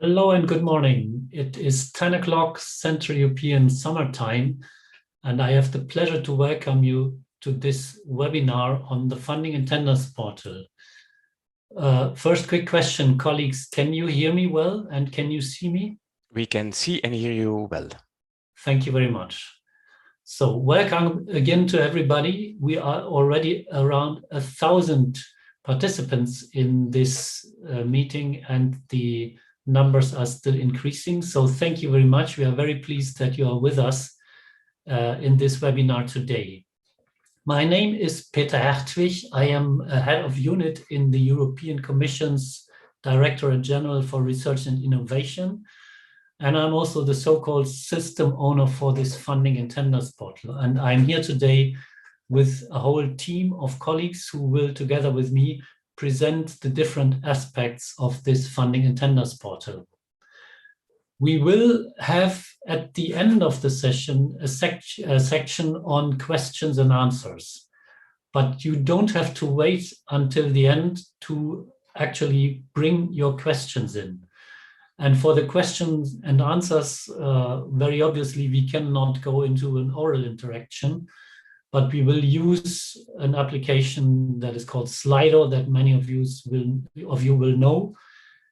Hello and good morning. It is 10 o'clock Central European summertime, and I have the pleasure to welcome you to this webinar on the Funding and Tenders portal. First quick question, colleagues, can you hear me well and can you see me? We can see and hear you well. Thank you very much. So welcome again to everybody. We are already around 1,000 participants in this meeting, and the numbers are still increasing. So thank you very much. We are very pleased that you are with us in this webinar today. My name is Peter Haertwich. I am a head of unit in the European Commission's Directorate General for Research and Innovation. And I'm also the so-called system owner for this Funding and Tenders portal. And I'm here today with a whole team of colleagues who will, together with me, present the different aspects of this Funding and Tenders portal. We will have, at the end of the session, a section on questions and answers. But you don't have to wait until the end to actually bring your questions in. And for the questions and answers, very obviously, we cannot go into an oral interaction, but we will use an application that is called Slido that many of you will know.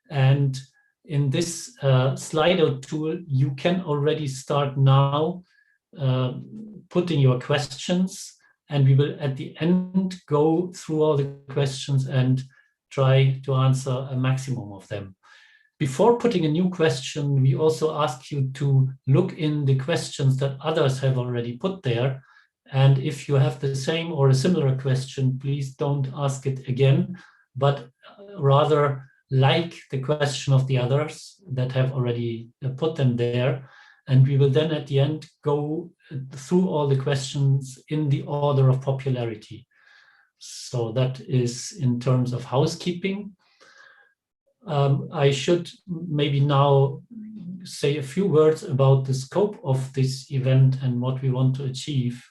And in this Slido tool, you can already start now putting your questions, and we will at the end go through all the questions and try to answer a maximum of them. Before putting a new question, we also ask you to look in the questions that others have already put there. And if you have the same or a similar question, please don't ask it again, but rather like the question of the others that have already put them there. And we will then at the end go through all the questions in the order of popularity. So that is in terms of housekeeping. I should maybe now say a few words about the scope of this event and what we want to achieve.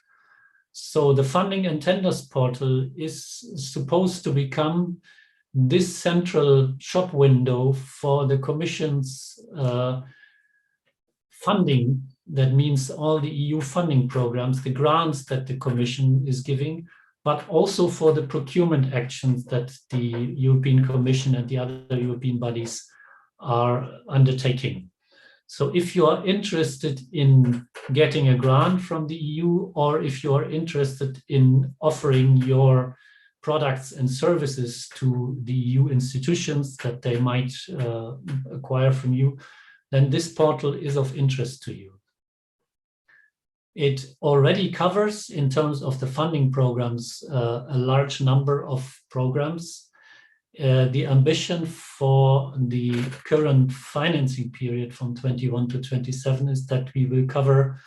So the Funding and Tenders portal is supposed to become this central shop window for the Commission's funding. That means all the EU funding programs, the grants that the Commission is giving, but also for the procurement actions that the European Commission and the other European bodies are undertaking. So if you are interested in getting a grant from the EU, or if you are interested in offering your products and services to the EU institutions that they might acquire from you, then this portal is of interest to you. It already covers, in terms of the funding programs, a large number of programs. The ambition for the current financing period from 21 to 27 is that we will cover,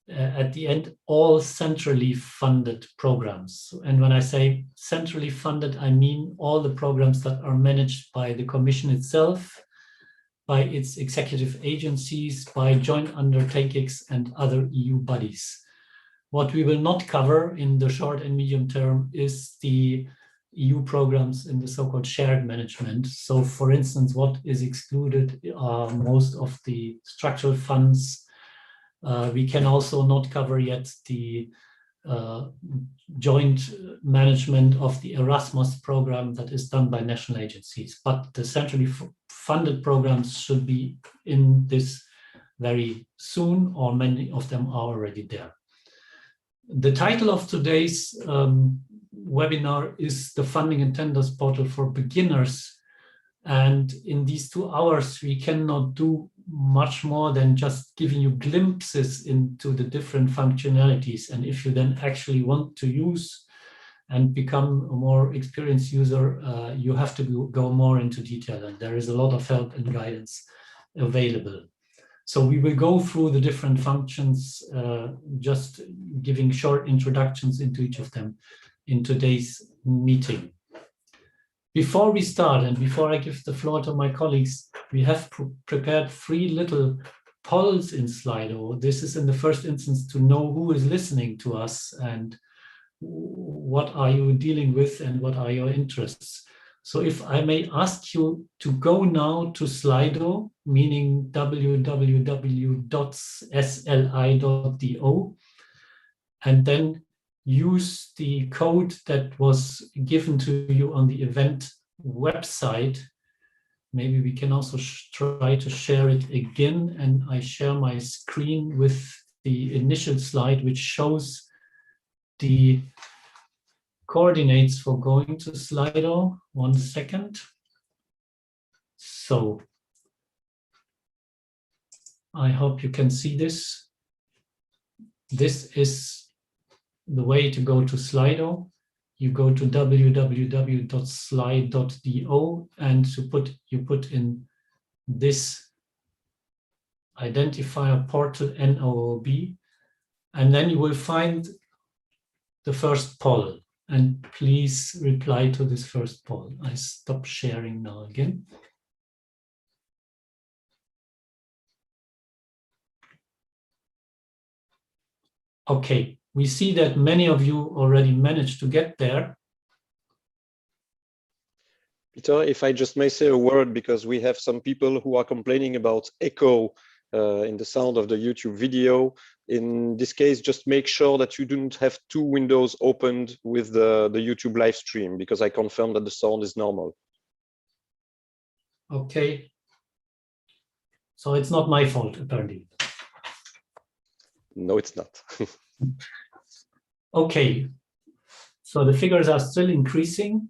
at the end, all centrally funded programs. And when I say centrally funded, I mean all the programs that are managed by the Commission itself, by its executive agencies, by joint undertakings and other EU bodies. What we will not cover in the short and medium term is the EU programs in the so-called shared management. So for instance, what is excluded are most of the structural funds. We can also not cover yet the joint management of the Erasmus program that is done by national agencies, but the centrally funded programs should be in this very soon, or many of them are already there. The title of today's webinar is the Funding and Tenders portal for beginners. And in these 2 hours, we cannot do much more than just giving you glimpses into the different functionalities. And if you then actually want to use and become a more experienced user, you have to go more into detail. And there is a lot of help and guidance available. So we will go through the different functions, just giving short introductions into each of them in today's meeting. Before we start, and before I give the floor to my colleagues, we have prepared 3 little polls in Slido. This is in the first instance to know who is listening to us and what are you dealing with and what are your interests. So if I may ask you to go now to Slido, meaning www.sli.do, and then use the code that was given to you on the event website. Maybe we can also try to share it again, and I share my screen with the initial slide, which shows the coordinates for going to Slido. 1 second. So I hope you can see this. This is the way to go to Slido. You go to www.slide.do and you put in this identifier portal NOOB, and then you will find the first poll. And please reply to this first poll. I stop sharing now again. Okay, we see that many of you already managed to get there. Peter, if I just may say a word, because we have some people who are complaining about echo in the sound of the YouTube video. In this case, just make sure that you don't have two windows opened with the YouTube live stream, because I confirm that the sound is normal. Okay. So it's not my fault, apparently. No, it's not. Okay. So the figures are still increasing,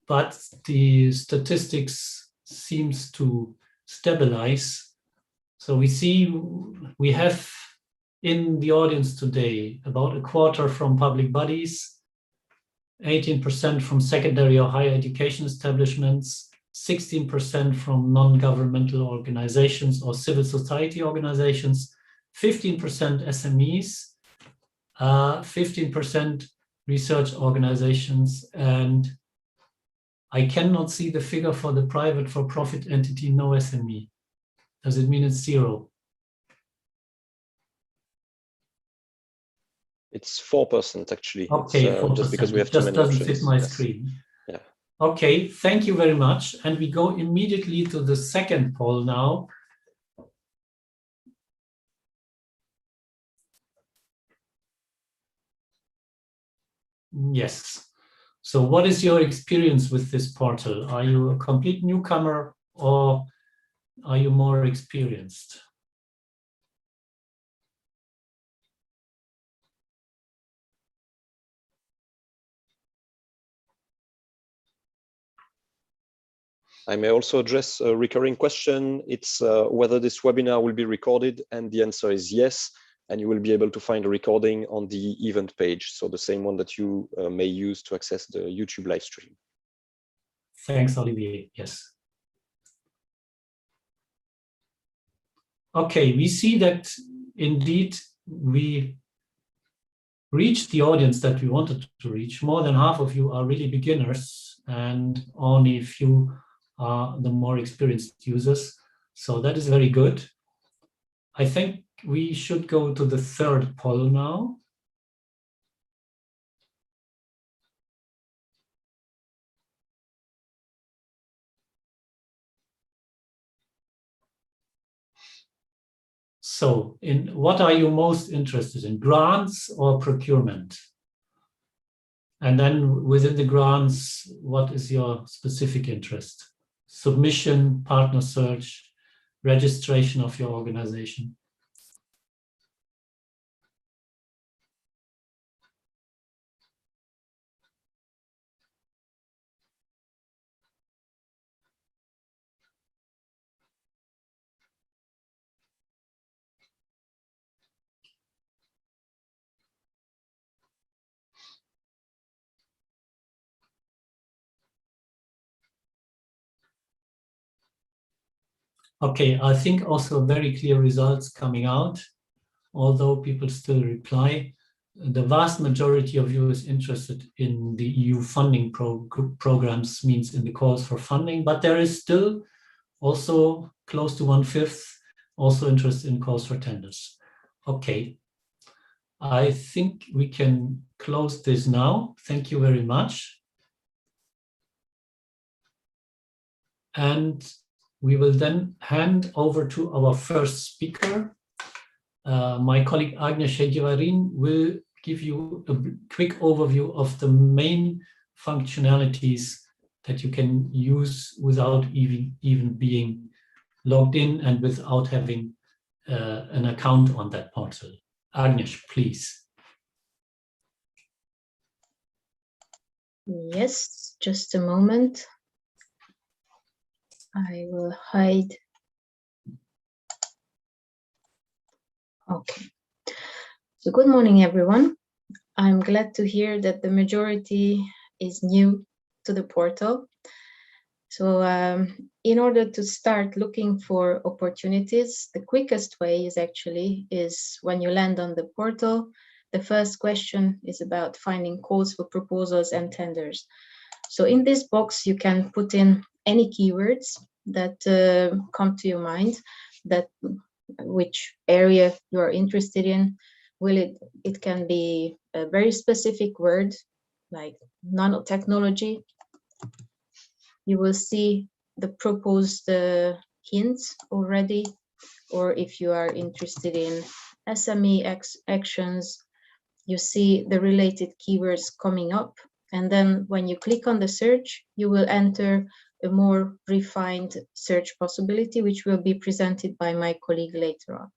but the statistics seems to stabilize. So we see we have in the audience today about a quarter from public bodies, 18% from secondary or higher education establishments, 16% from non-governmental organizations or civil society organizations, 15% SMEs, 15% research organizations, and I cannot see the figure for the private for-profit entity, no SME. Does it mean it's 0? It's 4% actually. Okay, 4%. Just because we have it too just many doesn't options. fit my Yes. screen. Yeah. Okay, thank you very much. And we go immediately to the second poll now. Yes. So what is your experience with this portal? Are you a complete newcomer or are you more experienced? I may also address a recurring question. It's whether this webinar will be recorded, and the answer is yes. And you will be able to find a recording on the event page. So the same one that you may use to access the YouTube live stream. Thanks, Olivier. Yes. Okay, we see that indeed we reached the audience that we wanted to reach. More than half of you are really beginners, and only a few are the more experienced users. So that is very good. I think we should go to the third poll now. So, in what are you most interested in, grants or procurement? And then within the grants, what is your specific interest? Submission, partner search, registration of your organization. Okay, I think also very clear results coming out, although people still reply. The vast majority of you is interested in the EU funding programs, means in the calls for funding, but there is still also close to 1/5 also interested in calls for tenders. Okay, I think we can close this now. Thank you very much. and we will then hand over to our first speaker. My colleague Agnes Hegyvarine will give you a quick overview of the main functionalities that you can use without even being logged in and without having an account on that portal. Agnes, please. Yes, just a moment. I will hide. Okay. So good morning, everyone. I'm glad to hear that the majority is new to the portal. So in order to start looking for opportunities, the quickest way is when you land on the portal, the first question is about finding calls for proposals and tenders. So in this box, you can put in any keywords that come to your mind, that which area you are interested in. It can be a very specific word like nanotechnology. You will see the proposed hints already, or if you are interested in SME actions, you see the related keywords coming up. And then when you click on the search, you will enter a more refined search possibility, which will be presented by my colleague later on.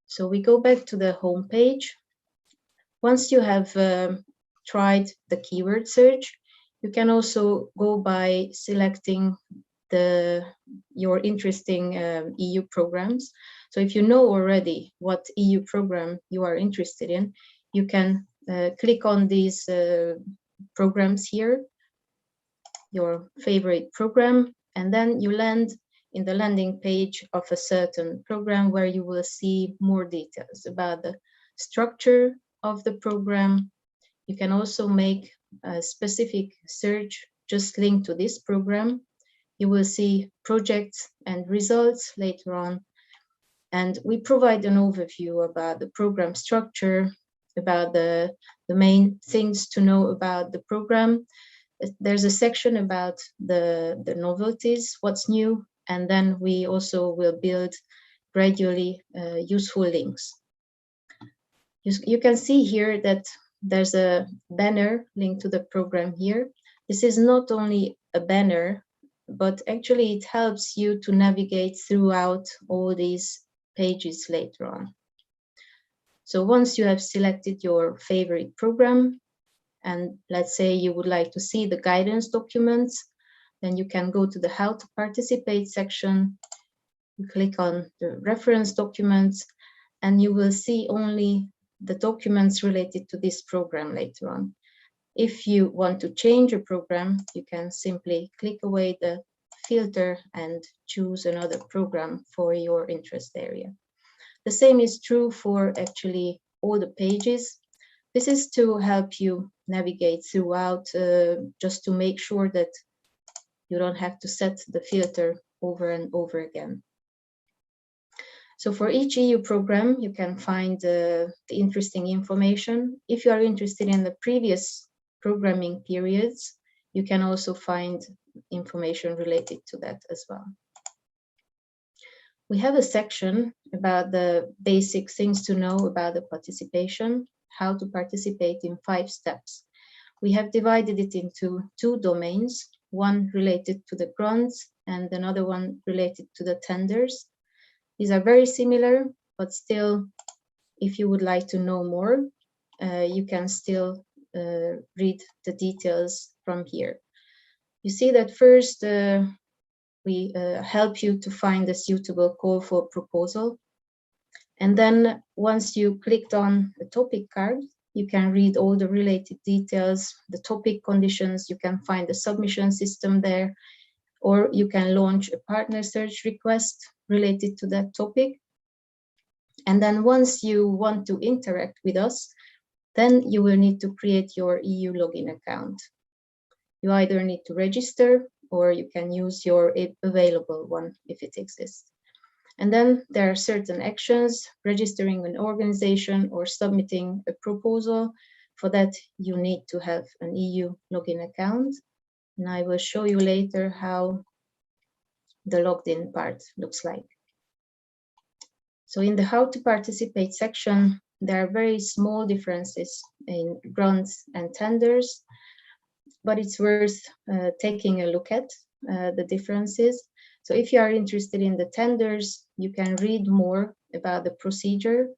So we go back to the home page. Once you have tried the keyword search, you can also go by selecting your interesting EU programs. So if you know already what EU program you are interested in, you can click on these programs here, your favorite program, and then you land in the landing page of a certain program where you will see more details about the structure of the program. You can also make a specific search just linked to this program. You will see projects and results later on. And we provide an overview about the program structure, about the main things to know about the program. There's a section about the novelties, what's new, and then we also will build gradually useful links. You can see here that there's a banner linked to the program here. This is not only a banner, but actually it helps you to navigate throughout all these pages later on. So once you have selected your favorite program, and let's say you would like to see the guidance documents, then you can go to the How to Participate section, you click on the reference documents, and you will see only the documents related to this program later on. If you want to change a program, you can simply click away the filter and choose another program for your interest area. The same is true for actually all the pages. This is to help you navigate throughout, just to make sure that you don't have to set the filter over and over again. So for each EU program, you can find the interesting information. If you are interested in the previous programming periods, you can also find information related to that as well. We have a section about the basic things to know about the participation, how to participate in 5 steps. We have divided it into 2 domains, one related to the grants and another one related to the tenders. These are very similar, but still, if you would like to know more, you can still read the details from here. You see that first, we help you to find a suitable call for proposal. And then once you clicked on the topic card, you can read all the related details, the topic conditions, you can find the submission system there, or you can launch a partner search request related to that topic. And then once you want to interact with us, then you will need to create your EU login account. You either need to register or you can use your available one if it exists. And then there are certain actions, registering an organization or submitting a proposal. For that, you need to have an EU login account. And I will show you later how the logged in part looks like. So in the how to participate section, there are very small differences in grants and tenders, but it's worth taking a look at the differences. So if you are interested in the tenders, you can read more about the procedure.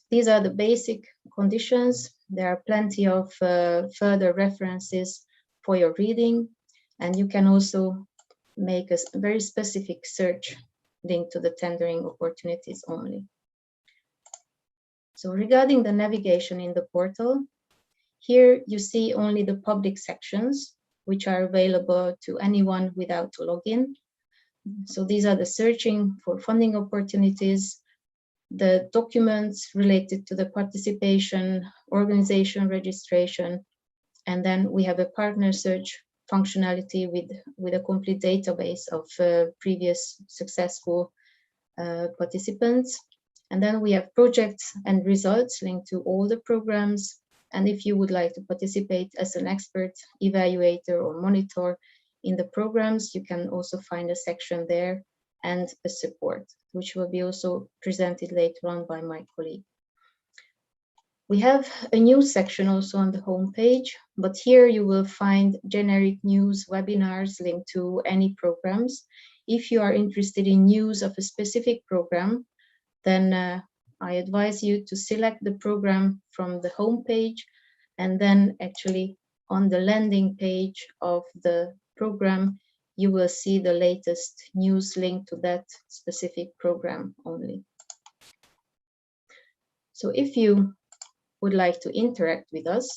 These are the basic conditions. There are plenty of further references for your reading, and you can also make a very specific search linked to the tendering opportunities only. So regarding the navigation in the portal, here you see only the public sections, which are available to anyone without a login. So these are the searching for funding opportunities, the documents related to the participation, organization registration, and then we have a partner search functionality with a complete database of previous successful participants. And then we have projects and results linked to all the programs. And if you would like to participate as an expert, evaluator, or monitor in the programs, you can also find a section there and a support, which will be also presented later on by my colleague. We have a news section also on the homepage, but here you will find generic news webinars linked to any programs. If you are interested in news of a specific program, then I advise you to select the program from the homepage, and then actually on the landing page of the program, you will see the latest news linked to that specific program only. So if you would like to interact with us,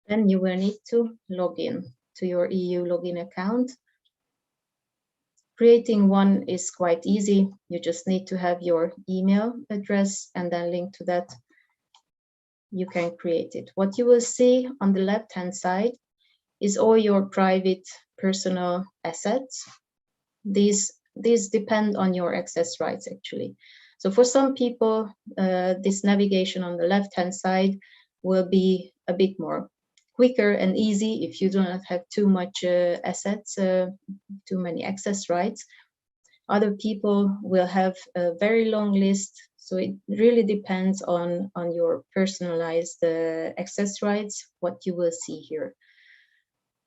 then you will need to log in to your EU login account. Creating one is quite easy. You just need to have your email address, and then link to that, you can create it. What you will see on the left-hand side is all your private personal assets. These depend on your access rights, actually. So for some people, this navigation on the left-hand side will be a bit more quicker and easy if you do not have too much assets, too many access rights. Other people will have a very long list, so it really depends on your personalized access rights, what you will see here.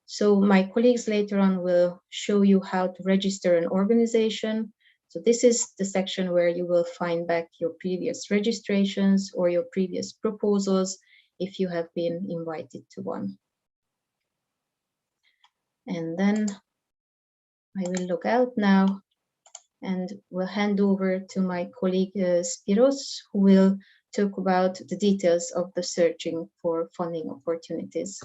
So my colleagues later on will show you how to register an organization. So this is the section where you will find back your previous registrations or your previous proposals if you have been invited to one. And then I will log out now and will hand over to my colleague Spyros, who will talk about the details of the searching for funding opportunities.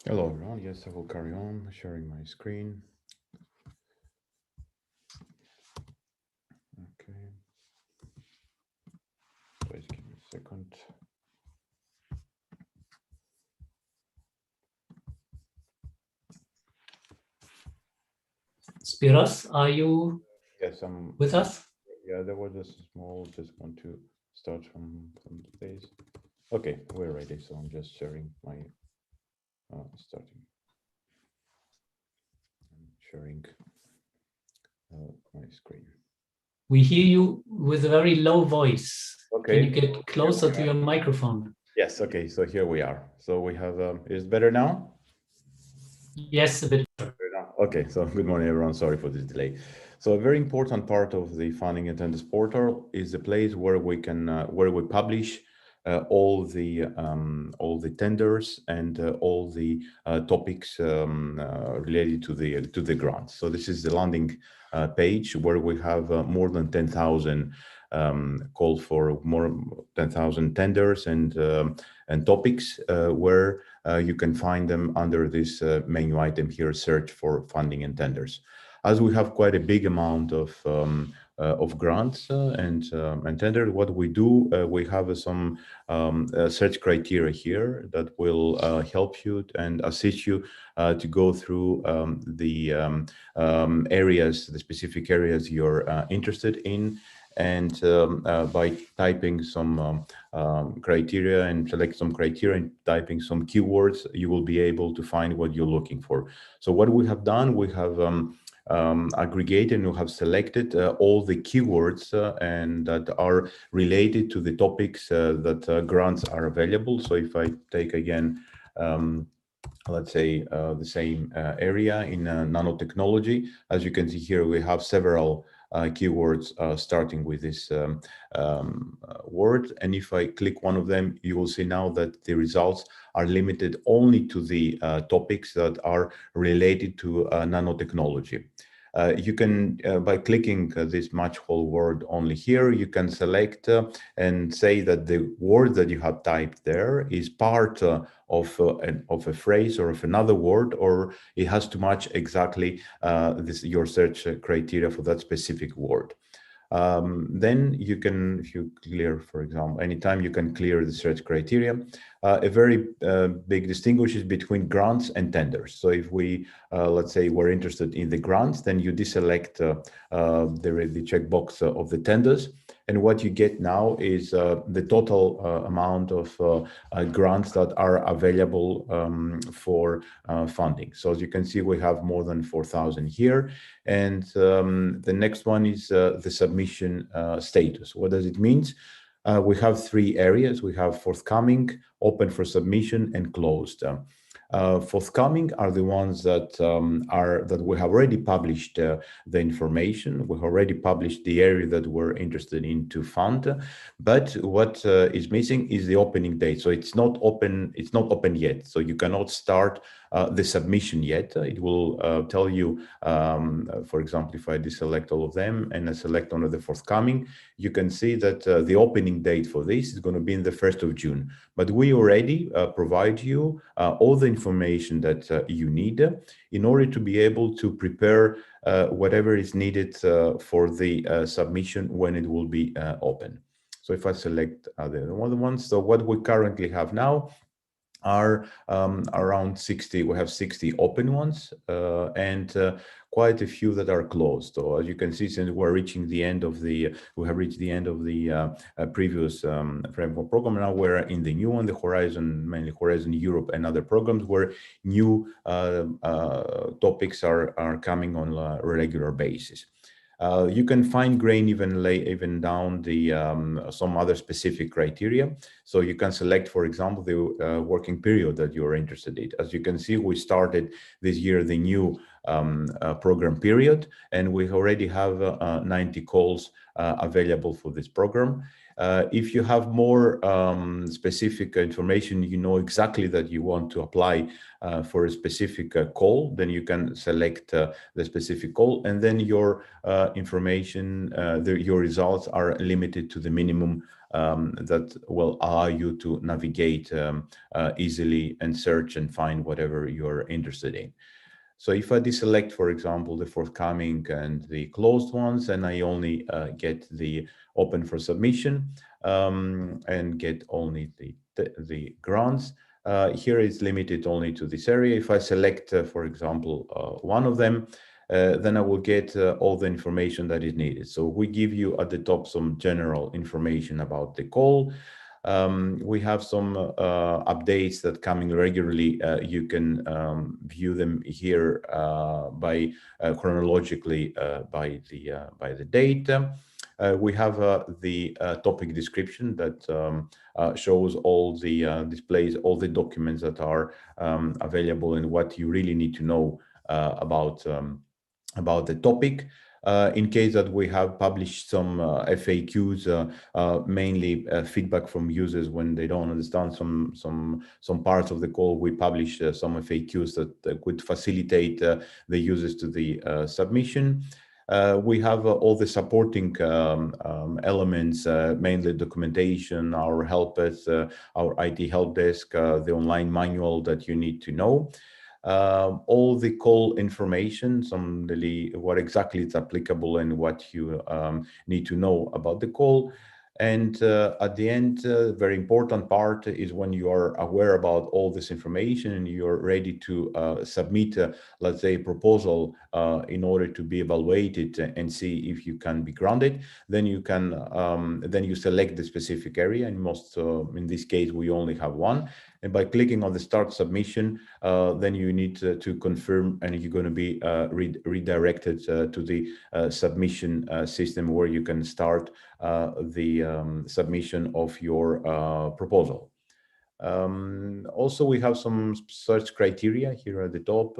Hello everyone, yes, I will carry on sharing my screen. Okay, please give me a second. Spyros, are you Yes, I'm with us? Yeah, there was a small, just want to start from the base. Okay, we're ready, so I'm just sharing my sharing my screen. We hear you with a very low voice. Okay. Can you get closer to your microphone? Yes, okay, so here we are. So we have, is it better now? Yes, a bit. Okay, so good morning everyone, sorry for this delay. So a very important part of the funding and tenders portal is the place where we can, where we publish all the tenders and all the topics related to the grants. So this is the landing page where we have more than 10,000 call for more 10,000 tenders and topics where you can find them under this menu item here, search for funding and tenders. As we have quite a big amount of grants and tenders, what we do, we have some search criteria here that will help you and assist you to go through the areas, the specific areas you're interested in, and by typing some criteria and select some criteria and typing some keywords, you will be able to find what you're looking for. So what we have done, we have aggregated and we have selected all the keywords and that are related to the topics that grants are available. So if I take again, let's say the same area in nanotechnology, as you can see here, we have several keywords starting with this word. And if I click one of them, you will see now that the results are limited only to the topics that are related to nanotechnology. You can, by clicking this match whole word only here, you can select and say that the word that you have typed there is part of a phrase or of another word, or it has to match exactly your search criteria for that specific word. Then you can, if you clear, for example, anytime you can clear the search criteria. A very big distinguishes between grants and tenders. So if we, let's say, we're interested in the grants, then you deselect the checkbox of the tenders. And what you get now is the total amount of grants that are available for funding. So as you can see, we have more than 4,000 here. And the next one is the submission status. What does it mean? We have three areas. We have forthcoming, open for submission, and closed. Forthcoming are the ones that we have already published the information. We've already published the area that we're interested in to fund, but what is missing is the opening date. So it's not open. It's not open yet. So you cannot start the submission yet. It will tell you, for example, if I deselect all of them and I select only the forthcoming, you can see that the opening date for this is going to be in the 1st of June. But we already provide you all the information that you need in order to be able to prepare whatever is needed for the submission when it will be open. So if I select the other ones, so what we currently have now are around 60. We have 60 open ones and quite a few that are closed. So as you can see, since we're reaching the end of the, we have reached the end of the previous framework program. Now we're in the new one, the Horizon, mainly Horizon Europe and other programs where new topics are coming on a regular basis. You can fine grain even down the some other specific criteria. So you can select, for example, the working period that you're interested in. As you can see, we started this year the new program period, and we already have 90 calls available for this program. If you have more specific information, you know exactly that you want to apply for a specific call, then you can select the specific call, and then your information, your results are limited to the minimum that will allow you to navigate easily and search and find whatever you're interested in. So if I deselect, for example, the forthcoming and the closed ones, and I only get the open for submission and get only the grants, here it's limited only to this area. If I select, for example, one of them, then I will get all the information that is needed. So we give you at the top some general information about the call. We have some updates that coming regularly. You can view them here by chronologically by the date. We have the topic description that shows all the displays all the documents that are available and what you really need to know about the topic. In case that we have published some FAQs, mainly feedback from users when they don't understand some parts of the call, we publish some FAQs that could facilitate the users to the submission. We have all the supporting elements, mainly documentation, our help desk, our IT help desk, the online manual that you need to know. All the call information, what exactly is applicable and what you need to know about the call. And at the end, very important part is when you are aware about all this information and you're ready to submit, let's say, a proposal in order to be evaluated and see if you can be granted, then you can then you select the specific area. And most, in this case, we only have one. And by clicking on the start submission, then you need to confirm, and you're going to be redirected to the submission system where you can start the submission of your proposal. Also, we have some search criteria here at the top.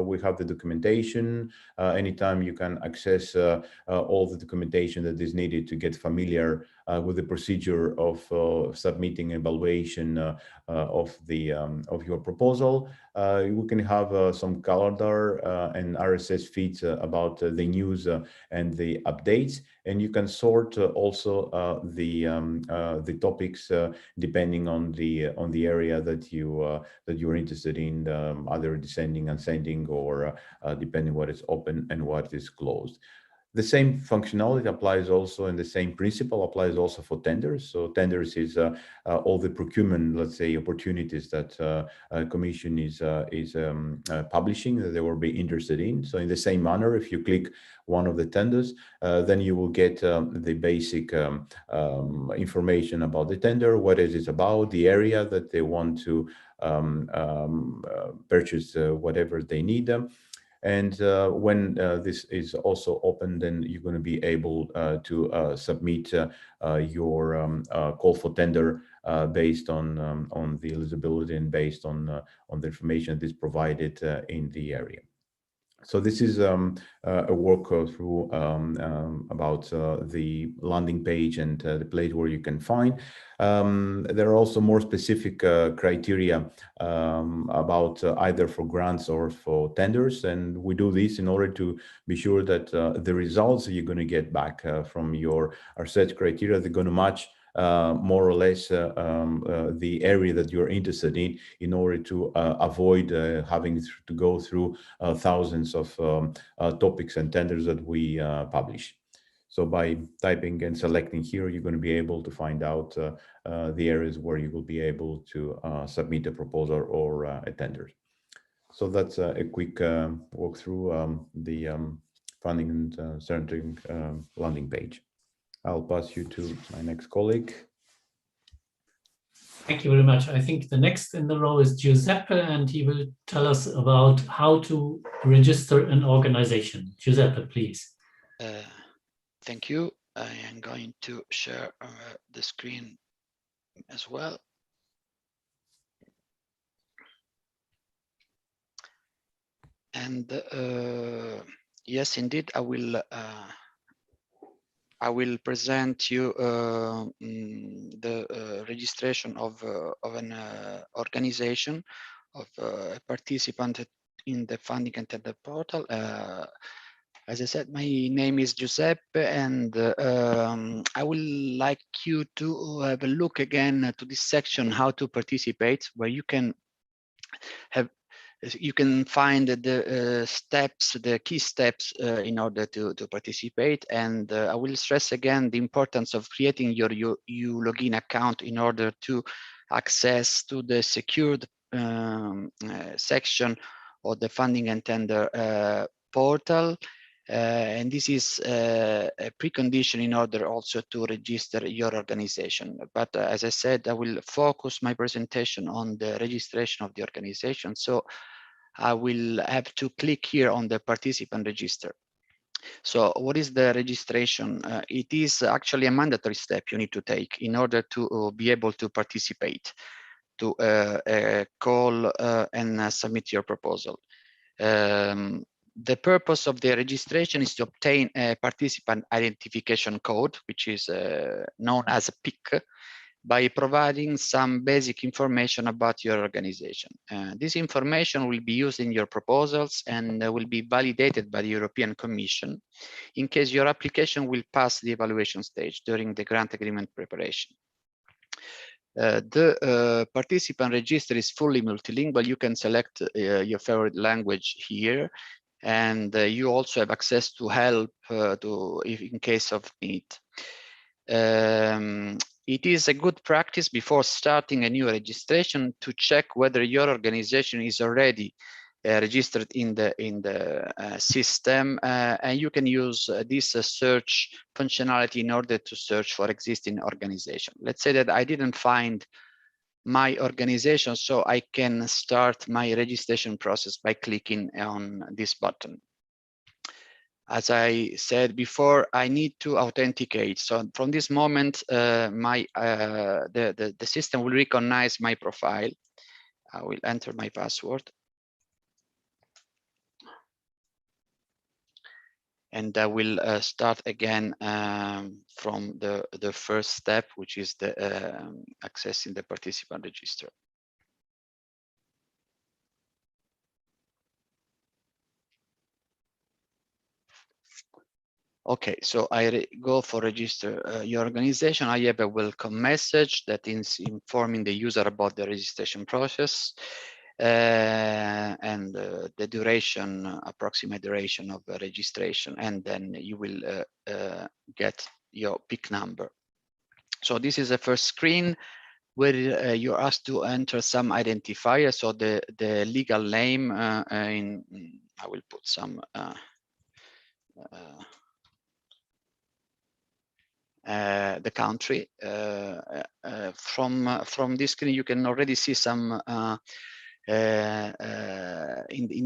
We have the documentation. Anytime you can access all the documentation that is needed to get familiar with the procedure of submitting evaluation of your proposal. We can have some calendar and RSS feeds about the news and the updates, and you can sort also the topics depending on the area that you're interested in, either descending, ascending, or depending what is open and what is closed. The same functionality applies also, and the same principle applies also for tenders. So tenders is all the procurement, let's say, opportunities that Commission is publishing that they will be interested in. So in the same manner, if you click one of the tenders, then you will get the basic information about the tender, what it is about, the area that they want to purchase whatever they need. And when this is also open, then you're going to be able to submit your call for tender based on the eligibility and based on the information that is provided in the area. So this is a walkthrough about the landing page and the place where you can find. There are also more specific criteria about either for grants or for tenders, and we do this in order to be sure that the results that you're going to get back from your research criteria, they're going to match more or less the area that you're interested in order to avoid having to go through thousands of topics and tenders that we publish. So by typing and selecting here, you're going to be able to find out the areas where you will be able to submit a proposal or a tender. So that's a quick walkthrough the funding and centering landing page. I'll pass you to my next colleague. Thank you very much. I think the next in the row is Giuseppe, and he will tell us about how to register an organization. Giuseppe, please. Thank you. I am going to share the screen as well. And yes, indeed, I will present you the registration of an organization, of a participant in the funding and tender portal. As I said, my name is Giuseppe, and I would like you to have a look again to this section, how to participate, where you can find the steps, the key steps in order to participate. And I will stress again the importance of creating your EU login account in order to access to the secured section of the funding and tender portal. And this is a precondition in order also to register your organization. But as I said, I will focus my presentation on the registration of the organization. So I will have to click here on the participant register. So what is the registration? It is actually a mandatory step you need to take in order to be able to participate, to call and submit your proposal. The purpose of the registration is to obtain a participant identification code, which is known as a PIC, by providing some basic information about your organization. This information will be used in your proposals and will be validated by the European Commission in case your application will pass the evaluation stage during the grant agreement preparation. The participant register is fully multilingual. You can select your favorite language here, and you also have access to help in case of need. It is a good practice before starting a new registration to check whether your organization is already registered in the system, and you can use this search functionality in order to search for existing organization. Let's say that I didn't find my organization, so I can start my registration process by clicking on this button. As I said before, I need to authenticate. So from this moment, the system will recognize my profile. I will enter my password. And I will start again from the first step, which is the accessing the participant register. Okay, so I go for register your organization. I have a welcome message that is informing the user about the registration process and the duration, approximate duration of the registration, and then you will get your PIC number. So this is the first screen where you're asked to enter some identifier. So the legal name I will put some the country. From this screen, you can already see some in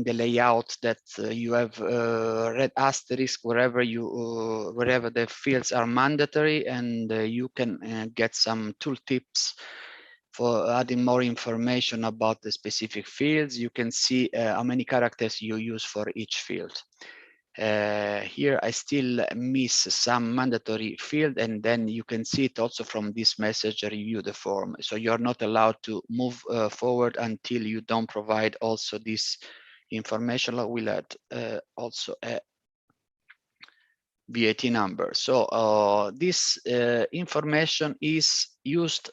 the layout that you have red asterisk wherever the fields are mandatory, and you can get some tooltips for adding more information about the specific fields. You can see how many characters you use for each field. Here I still miss some mandatory field, and then you can see it also from this message, review the form. So you're not allowed to move forward until you don't provide also this information. We'll add also a VAT number. So this information is used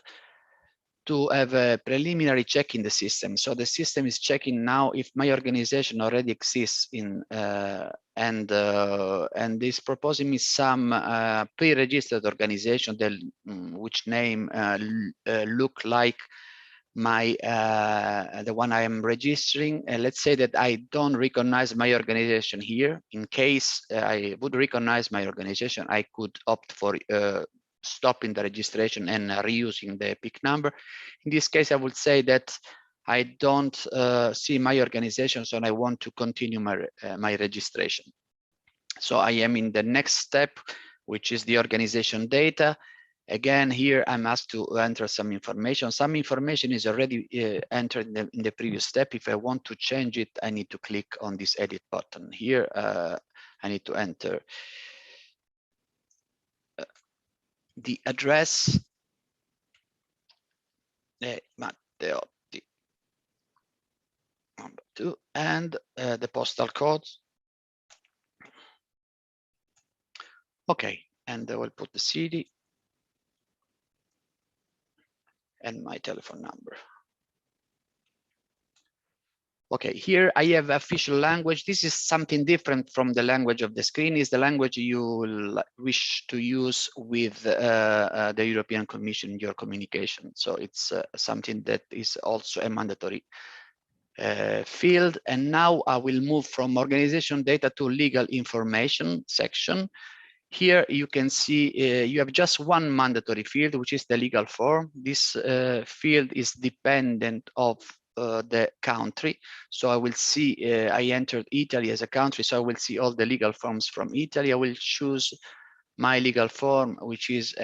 to have a preliminary check in the system. So the system is checking now if my organization already exists in and is proposing me some pre-registered organization that which name look like my the one I am registering. Let's say that I don't recognize my organization here. In case I would recognize my organization, I could opt for stopping the registration and reusing the PIC number. In this case, I would say that I don't see my organization, so I want to continue my registration. So I am in the next step, which is the organization data. Again, here I'm asked to enter some information. Some information is already entered in the previous step. If I want to change it, I need to click on this edit button. Here, I need to enter the address, Matteotti number 2, and the postal code. Okay, and I will put the city and my telephone number. Okay, here I have official language. This is something different from the language of the screen. Is the language you will wish to use with the European Commission in your communication. So it's something that is also a mandatory field. And now I will move from organization data to legal information section. Here you can see you have just one mandatory field, which is the legal form. This field is dependent of the country. So I will see, I entered Italy as a country, so I will see all the legal forms from Italy. I will choose my legal form, which is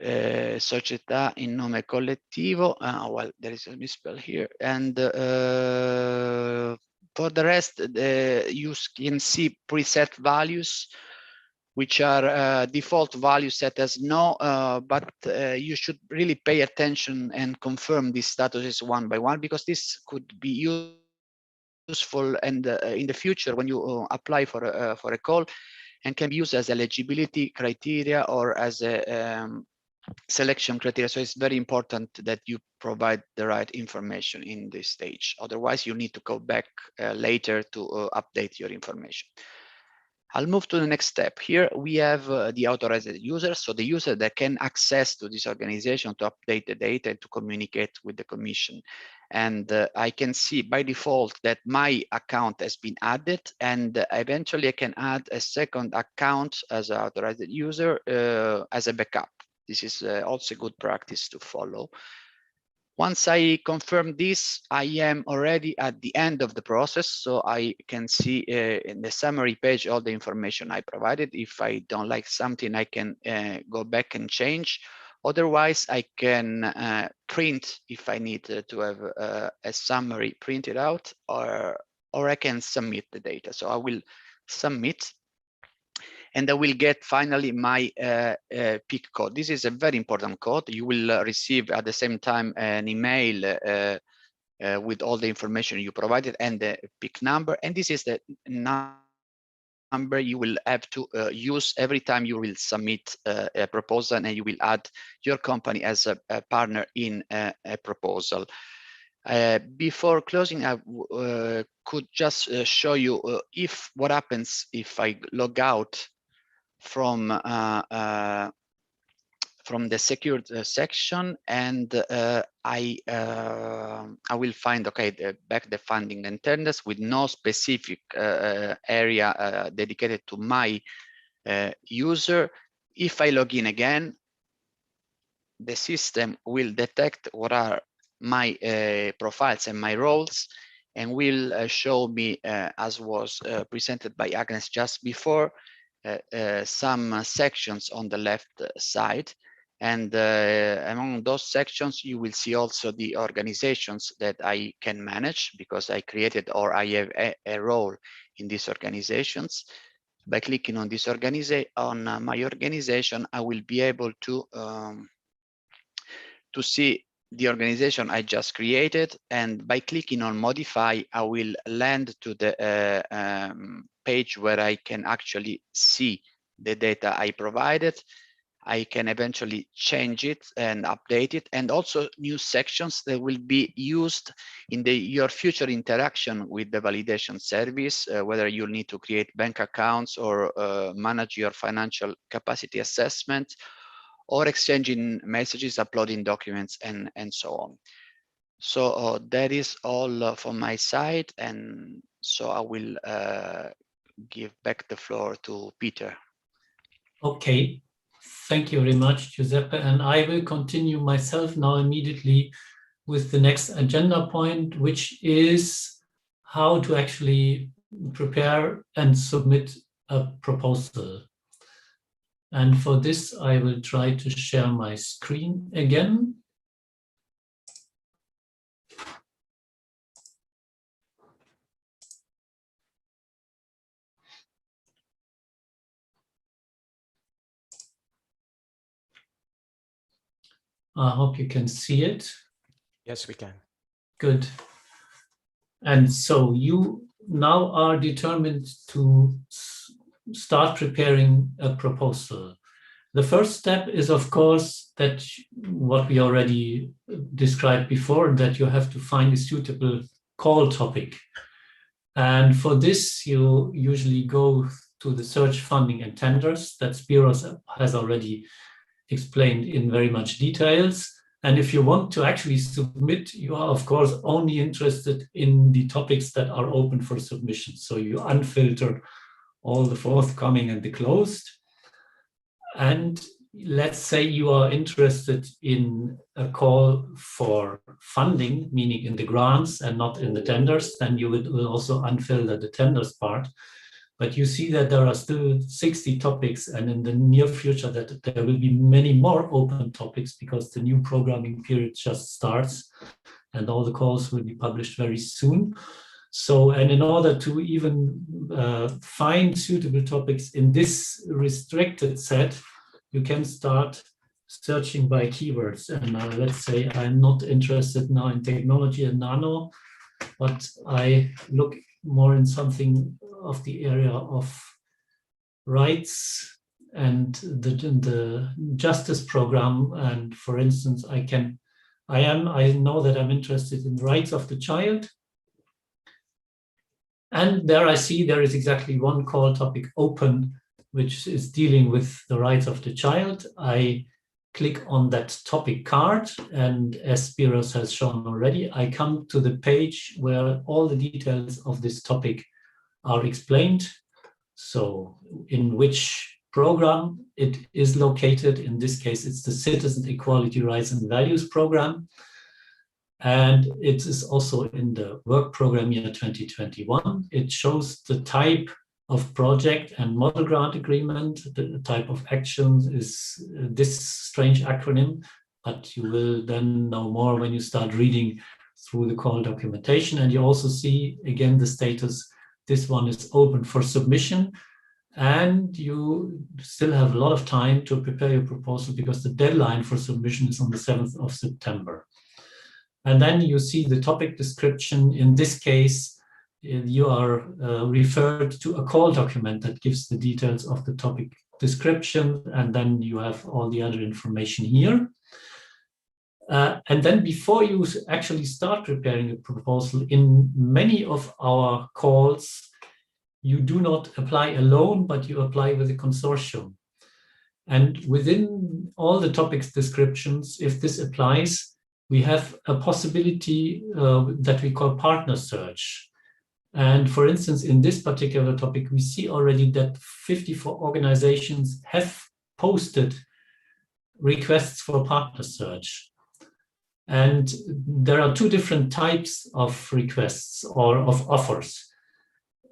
società in nome collettivo. Well, there is a misspell here. And for the rest, you can see preset values, which are default values set as no, but you should really pay attention and confirm these statuses one by one, because this could be useful and in the future when you apply for a call, and can be used as eligibility criteria or as a selection criteria. So it's very important that you provide the right information in this stage. Otherwise, you need to go back later to update your information. I'll move to the next step. Here we have the authorized user, so the user that can access to this organization to update the data and to communicate with the Commission. And I can see by default that my account has been added, and eventually I can add a second account as an authorized user as a backup. This is also a good practice to follow. Once I confirm this, I am already at the end of the process, so I can see in the summary page all the information I provided. If I don't like something, I can go back and change. Otherwise, I can print if I need to have a summary printed out, or I can submit the data. So I will submit, and I will get finally my PIC code. This is a very important code. You will receive at the same time an email with all the information you provided and the PIC number. And this is the number you will have to use every time you will submit a proposal, and you will add your company as a partner in a proposal. Before closing, I could just show you what happens if I log out from the secured section, and I will find back the funding and tenders with no specific area dedicated to my user. If I log in again, the system will detect what are my profiles and my roles, and will show me, as was presented by Agnes just before, some sections on the left side. And among those sections, you will see also the organizations that I can manage, because I created or I have a role in these organizations. By clicking on this on my organization, I will be able to see the organization I just created, and by clicking on modify, I will land to the page where I can actually see the data I provided. I can eventually change it and update it, and also new sections that will be used in your future interaction with the validation service, whether you need to create bank accounts or manage your financial capacity assessment, or exchanging messages, uploading documents, and so on. So that is all from my side, and so I will give back the floor to Peter. Okay, thank you very much, Giuseppe, and I will continue myself now immediately with the next agenda point, which is how to actually prepare and submit a proposal. And for this, I will try to share my screen again. I hope you can see it. Yes, we can. Good. And so you now are determined to start preparing a proposal. The first step is, of course, that what we already described before, that you have to find a suitable call topic. And for this, you usually go to the search, funding, and tenders that Spyros has already explained in very much details. And if you want to actually submit, you are, of course, only interested in the topics that are open for submission. So you unfilter all the forthcoming and the closed. And let's say you are interested in a call for funding, meaning in the grants and not in the tenders, then you will also unfilter the tenders part. But you see that there are still 60 topics, and in the near future that there will be many more open topics, because the new programming period just starts and all the calls will be published very soon. So, and in order to even find suitable topics in this restricted set, you can start searching by keywords. And let's say I'm not interested now in technology and nano, but I look more in something of the area of rights and the justice program. And for instance, I know that I'm interested in the rights of the child. And there I see there is exactly one call topic open, which is dealing with the rights of the child. I click on that topic card, and as Spyros has shown already, I come to the page where all the details of this topic are explained. So in which program it is located. In this case, it's the Citizen Equality, Rights and Values program. And it is also in the work program year 2021. It shows the type of project and model grant agreement. The type of action is this strange acronym, but you will then know more when you start reading through the call documentation. And you also see again the status. This one is open for submission, and you still have a lot of time to prepare your proposal because the deadline for submission is on the 7th of September. And then you see the topic description. In this case, you are referred to a call document that gives the details of the topic description, and then you have all the other information here. And then before you actually start preparing a proposal, in many of our calls, you do not apply alone, but you apply with a consortium. And within all the topics descriptions, if this applies, we have a possibility that we call partner search. And for instance, in this particular topic, we see already that 54 organizations have posted requests for partner search. And there are two different types of requests or of offers.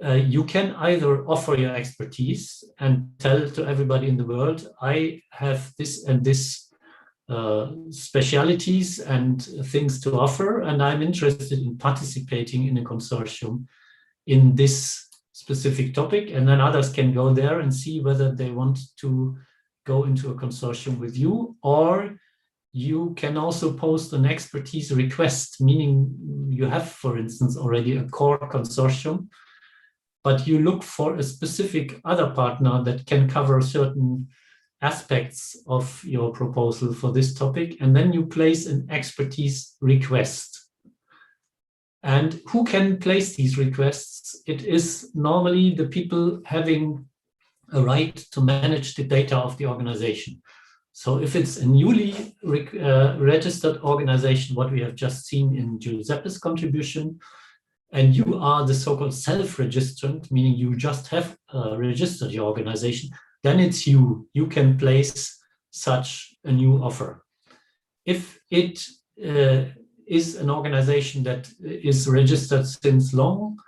You can either offer your expertise and tell to everybody in the world, I have this and this specialities and things to offer, and I'm interested in participating in a consortium in this specific topic. And then others can go there and see whether they want to go into a consortium with you. Or you can also post an expertise request, meaning you have, for instance, already a core consortium, but you look for a specific other partner that can cover certain aspects of your proposal for this topic, and then you place an expertise request. And who can place these requests? It is normally the people having a right to manage the data of the organization. So if it's a newly registered organization, what we have just seen in Giuseppe's contribution, and you are the so-called self-registrant, meaning you just have registered your organization, then it's you can place such a new offer. If it is an organization that is registered since long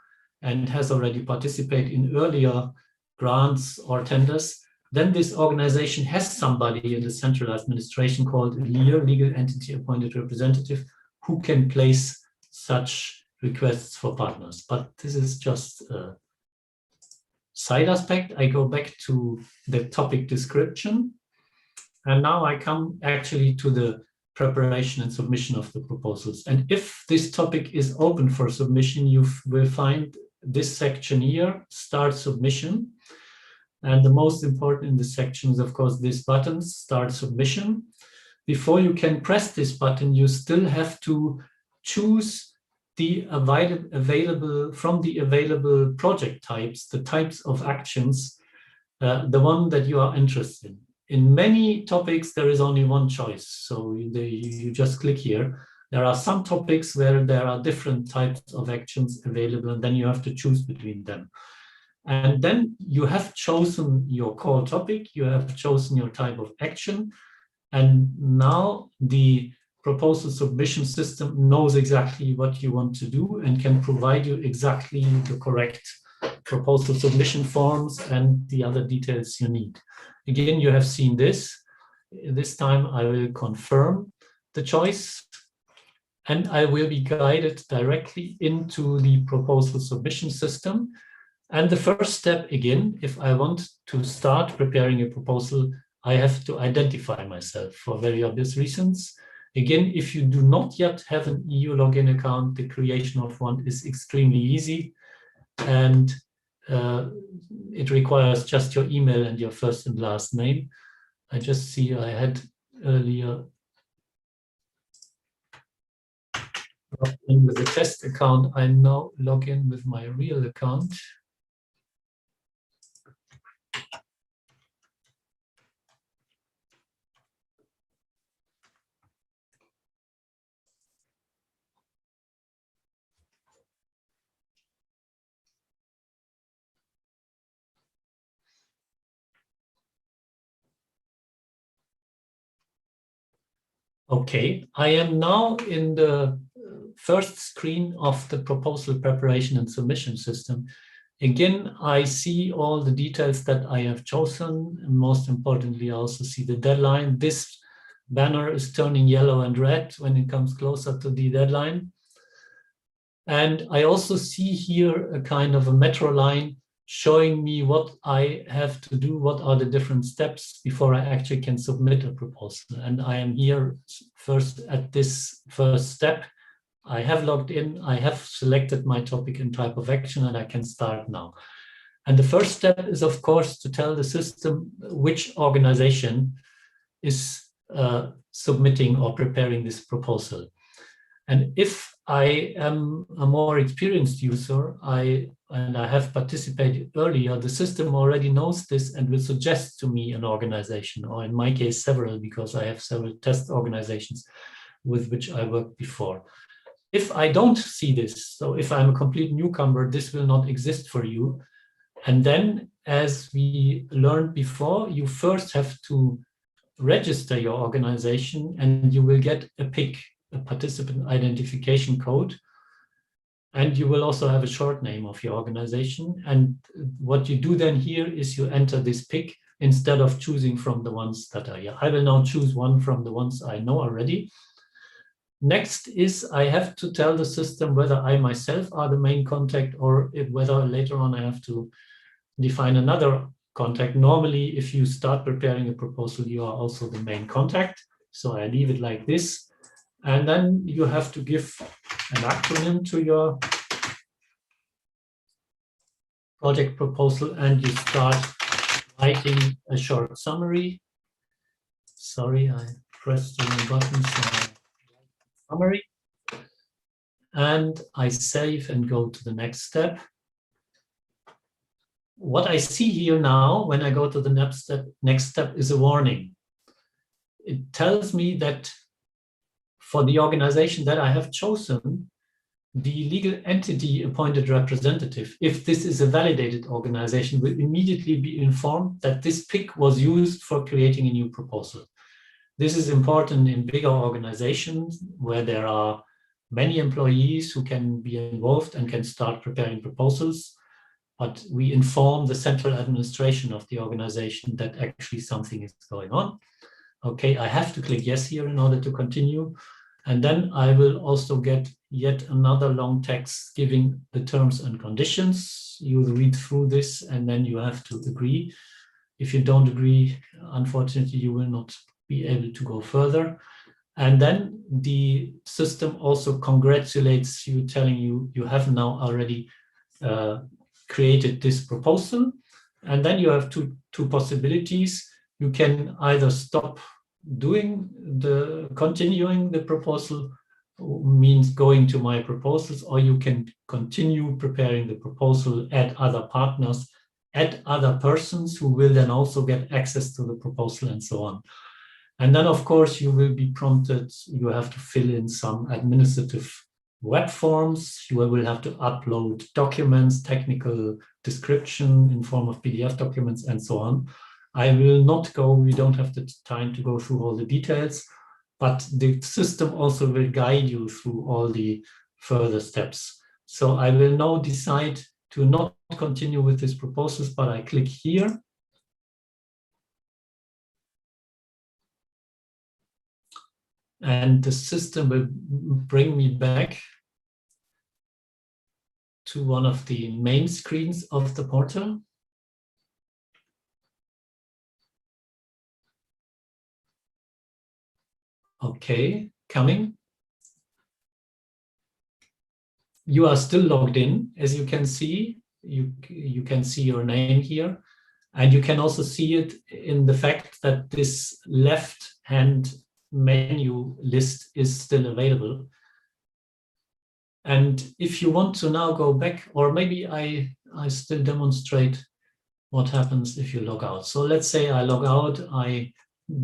and has already participated in earlier grants or tenders, then this organization has somebody in the central administration called a LEAR, Legal Entity Appointed Representative, who can place such requests for partners. But this is just a side aspect. I go back to the topic description, and now I come actually to the preparation and submission of the proposals. And if this topic is open for submission, you will find this section here, Start Submission. And the most important in this section is, of course, this button, Start Submission. Before you can press this button, you still have to choose the available from the available project types, the types of actions, the one that you are interested in. In many topics, there is only one choice. So you just click here. There are some topics where there are different types of actions available, and then you have to choose between them. And then you have chosen your call topic, you have chosen your type of action, and now the proposal submission system knows exactly what you want to do and can provide you exactly the correct proposal submission forms and the other details you need. Again, you have seen this. This time I will confirm the choice, and I will be guided directly into the proposal submission system. And the first step, again, if I want to start preparing a proposal, I have to identify myself for very obvious reasons. Again, if you do not yet have an EU login account, the creation of one is extremely easy, and it requires just your email and your first and last name. I just see I had earlier. logged in with a test account. I now log in with my real account. Okay, I am now in the first screen of the proposal preparation and submission system. Again, I see all the details that I have chosen, and most importantly, I also see the deadline. This banner is turning yellow and red when it comes closer to the deadline. And I also see here a kind of a metro line showing me what I have to do, what are the different steps before I actually can submit a proposal. And I am here first at this first step. I have logged in, I have selected my topic and type of action, and I can start now. And the first step is, of course, to tell the system which organization is submitting or preparing this proposal. And if I am a more experienced user, and I have participated earlier, the system already knows this and will suggest to me an organization, or in my case, several, because I have several test organizations with which I worked before. If I don't see this, so if I'm a complete newcomer, this will not exist for you. And then, as we learned before, you first have to register your organization, and you will get a PIC, a participant identification code. And you will also have a short name of your organization. And what you do then here is you enter this PIC instead of choosing from the ones that are here. I will now choose one from the ones I know already. Next is I have to tell the system whether I myself are the main contact, or whether later on I have to define another contact. Normally, if you start preparing a proposal, you are also the main contact. So I leave it like this. And then you have to give an acronym to your project proposal, and you start writing a short summary. Sorry, I pressed the wrong button. So summary. And I save and go to the next step. What I see here now, when I go to the next step is a warning. It tells me that for the organization that I have chosen, the legal entity appointed representative, if this is a validated organization, will immediately be informed that this PIC was used for creating a new proposal. This is important in bigger organizations where there are many employees who can be involved and can start preparing proposals. But we inform the central administration of the organization that actually something is going on. Okay, I have to click yes here in order to continue. And then I will also get yet another long text giving the terms and conditions. You read through this and then you have to agree. If you don't agree, unfortunately, you will not be able to go further. And then the system also congratulates you, telling you you have now already created this proposal. And then you have two possibilities. You can either stop continuing the proposal, means going to my proposals, or you can continue preparing the proposal, add other partners, add other persons who will then also get access to the proposal, and so on. And then, of course, you will be prompted, you have to fill in some administrative web forms, you will have to upload documents, technical description in form of PDF documents, and so on. I will not go, we don't have the time to go through all the details, but the system also will guide you through all the further steps. So I will now decide to not continue with these proposals, but I click here. And the system will bring me back to one of the main screens of the portal. Okay, coming. You are still logged in. As you can see, you can see your name here. And you can also see it in the fact that this left-hand menu list is still available. And if you want to now go back, or maybe I still demonstrate what happens if you log out. So let's say I log out, I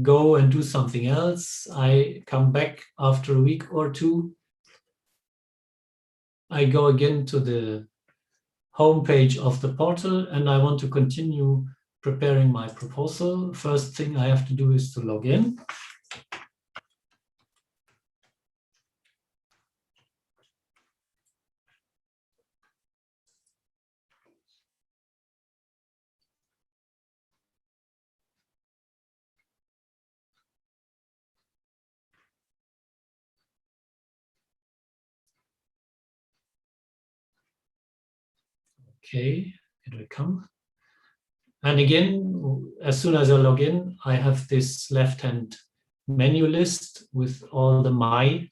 go and do something else. I come back after a week or two. I go again to the homepage of the portal and I want to continue preparing my proposal. First thing I have to do is to log in. Okay, here we come. And again, as soon as I log in, I have this left-hand menu list with all the my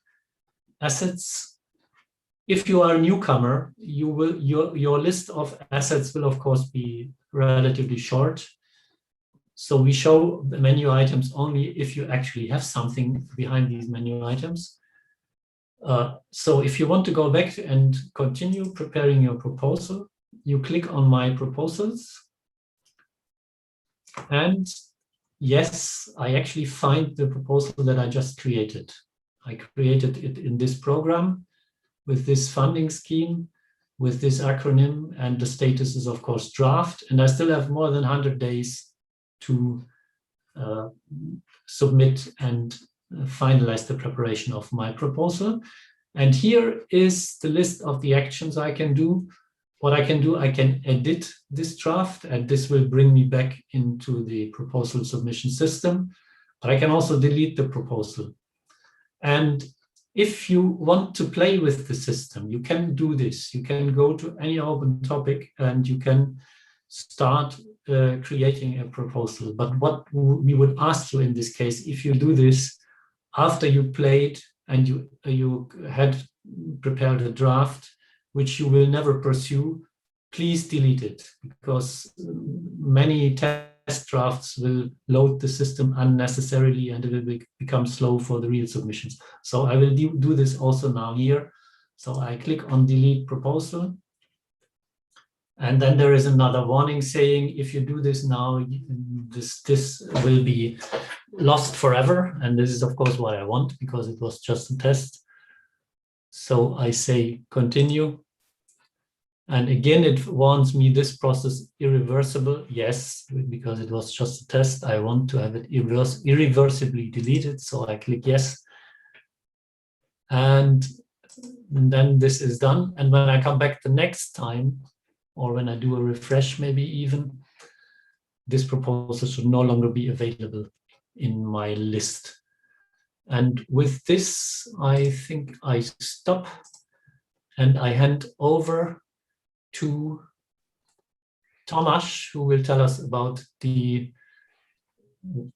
assets. If you are a newcomer, you will your list of assets will of course be relatively short. So we show the menu items only if you actually have something behind these menu items. So if you want to go back and continue preparing your proposal, you click on my proposals. And yes, I actually find the proposal that I just created. I created it in this program with this funding scheme, with this acronym, and the status is of course draft. And I still have more than 100 days to submit and finalize the preparation of my proposal. And here is the list of the actions I can do. What I can do, I can edit this draft, and this will bring me back into the proposal submission system. But I can also delete the proposal. And if you want to play with the system, you can do this. You can go to any open topic and you can start creating a proposal. But what we would ask you in this case, if you do this after you played and you had prepared a draft, which you will never pursue, please delete it, because many test drafts will load the system unnecessarily and it will become slow for the real submissions. So I will do this also now here. So I click on delete proposal. And then there is another warning saying, if you do this now, this will be lost forever. And this is of course what I want, because it was just a test. So I say continue. And again, it warns me this process irreversible. Yes, because it was just a test. I want to have it irreversibly deleted. So I click yes. And then this is done. And when I come back the next time, or when I do a refresh, maybe even, this proposal should no longer be available in my list. And with this, I think I stop and I hand over to Tomasz, who will tell us about the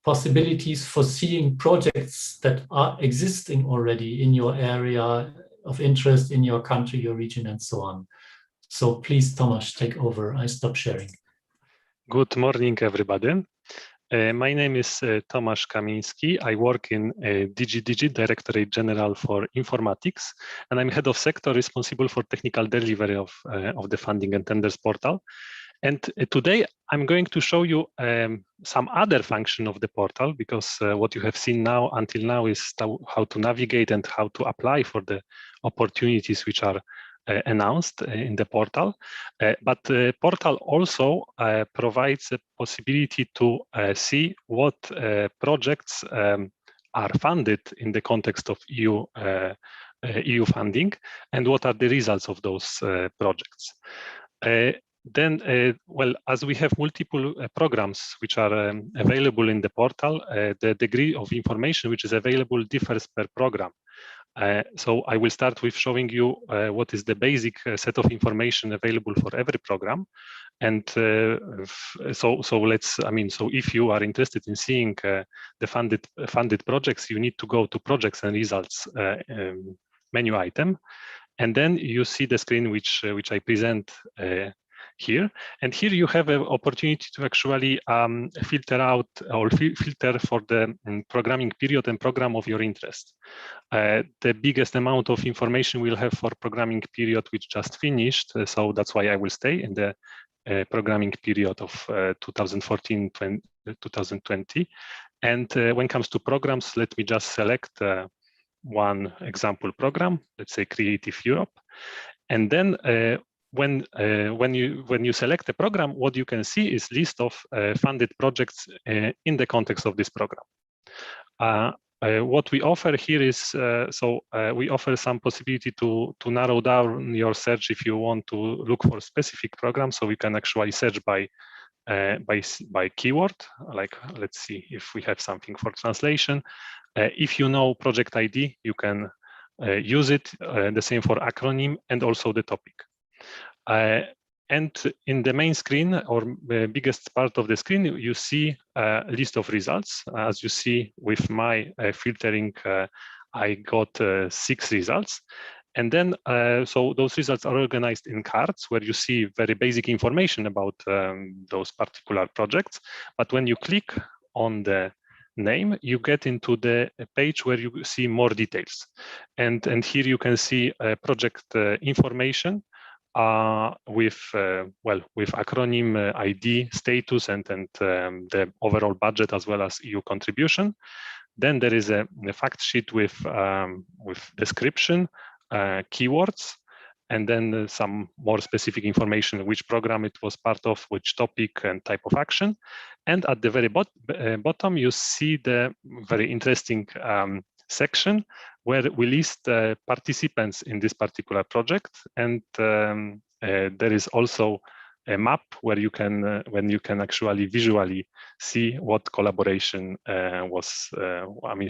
possibilities for seeing projects that are existing already in your area of interest, in your country, your region, and so on. So please, Tomasz, take over. I stop sharing. Good morning, everybody. My name is Tomasz Kaminski. I work in DG Directorate General for Informatics, and I'm head of sector responsible for technical delivery of the funding and tenders portal. And today I'm going to show you some other function of the portal, because what you have seen now until now is how to navigate and how to apply for the opportunities which are announced in the portal. But the portal also provides a possibility to see what projects are funded in the context of EU funding and what are the results of those projects. Well, as we have multiple programs which are available in the portal, the degree of information which is available differs per program. So I will start with showing you what is the basic set of information available for every program. And so if you are interested in seeing the funded projects, you need to go to projects and results menu item. And then you see the screen which I present here. And here you have an opportunity to actually filter out or filter for the programming period and program of your interest. The biggest amount of information we'll have for programming period which just finished, so that's why I will stay in the programming period of 2014-2020. And when it comes to programs, let me just select one example program, let's say Creative Europe. And then when you select a program, what you can see is list of funded projects in the context of this program. What we offer here is, we offer some possibility to narrow down your search if you want to look for specific programs. So we can actually search by keyword, like let's see if we have something for translation. If you know project ID, you can use it, the same for acronym and also the topic. And in the main screen or the biggest part of the screen, you see a list of results. As you see with my filtering, I got 6 results. And then, so those results are organized in cards where you see very basic information about those particular projects. But when you click on the name, you get into the page where you see more details. And here you can see project information with acronym, ID, status, and the overall budget as well as EU contribution. Then there is a fact sheet with description, keywords, and then some more specific information, which program it was part of, which topic and type of action. And at the very bottom, you see the very interesting section where we list participants in this particular project. And there is also a map where you can, when you can actually visually see what collaboration was,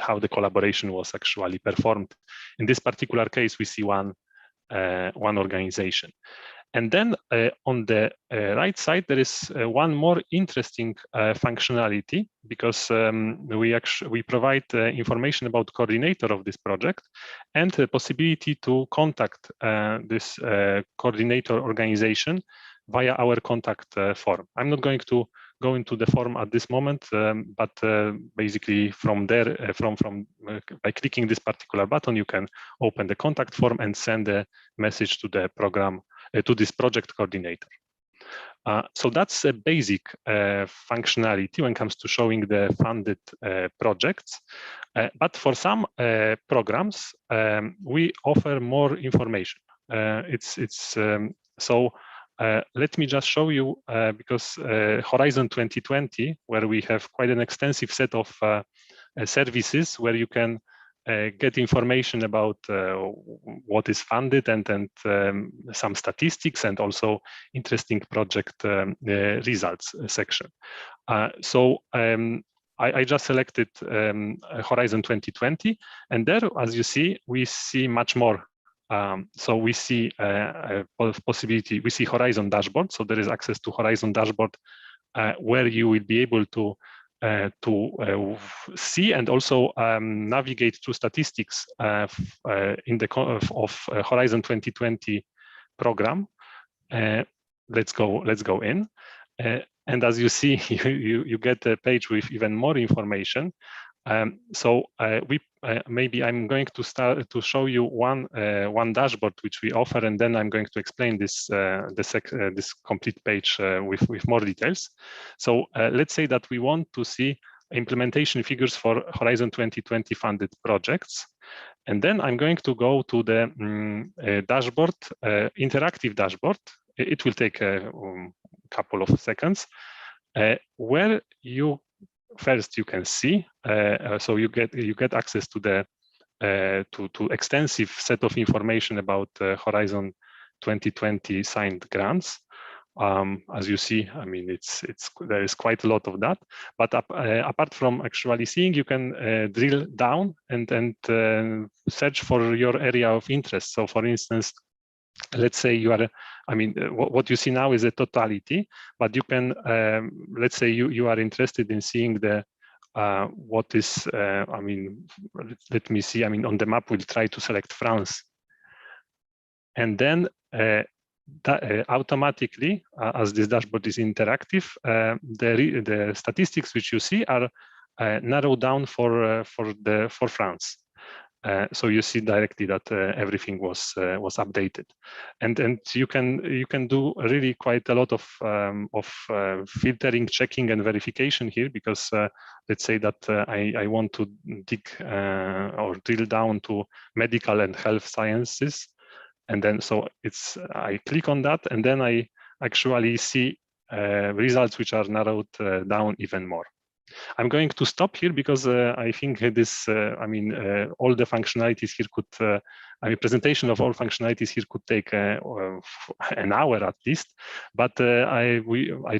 how the collaboration was actually performed. In this particular case, we see one organization. And then on the right side, there is one more interesting functionality, because we provide information about coordinator of this project and the possibility to contact this coordinator organization via our contact form. I'm not going to go into the form at this moment, but basically from there, by clicking this particular button, you can open the contact form and send a message to the program, to this project coordinator. So that's a basic functionality when it comes to showing the funded projects. But for some programs, we offer more information. Let me just show you, because Horizon 2020, where we have quite an extensive set of services where you can get information about what is funded and some statistics and also interesting project results section. I just selected Horizon 2020, and there, as you see, we see much more. So we see a possibility, we see Horizon dashboard. So there is access to Horizon dashboard where you will be able to see and also navigate through statistics in the of Horizon 2020 program. Let's go in, and as you see, you get a page with even more information. Maybe I'm going to start to show you one dashboard which we offer, and then I'm going to explain this this complete page with more details. So let's say that we want to see implementation figures for Horizon 2020 funded projects, and then I'm going to go to the dashboard, interactive dashboard. It will take a couple of seconds, where you first you can see, so you get access to the to extensive set of information about Horizon 2020 signed grants. As you see, I mean, there is quite a lot of that. But apart from actually seeing, you can drill down and search for your area of interest. So, for instance, let's say you are, I mean, what you see now is a totality, but you can, let's say you are interested in seeing the, what is, I mean, let me see, I mean, on the map, we'll try to select France. And then automatically, as this dashboard is interactive, the statistics which you see are narrowed down for France. So you see directly that everything was updated, and you can do really quite a lot of filtering, checking, and verification here, because let's say that I want to dig or drill down to medical and health sciences, and then so I click on that, and then I actually see results which are narrowed down even more. I'm going to stop here because I think this, all the functionalities here could, presentation of all functionalities here could take an hour at least. But I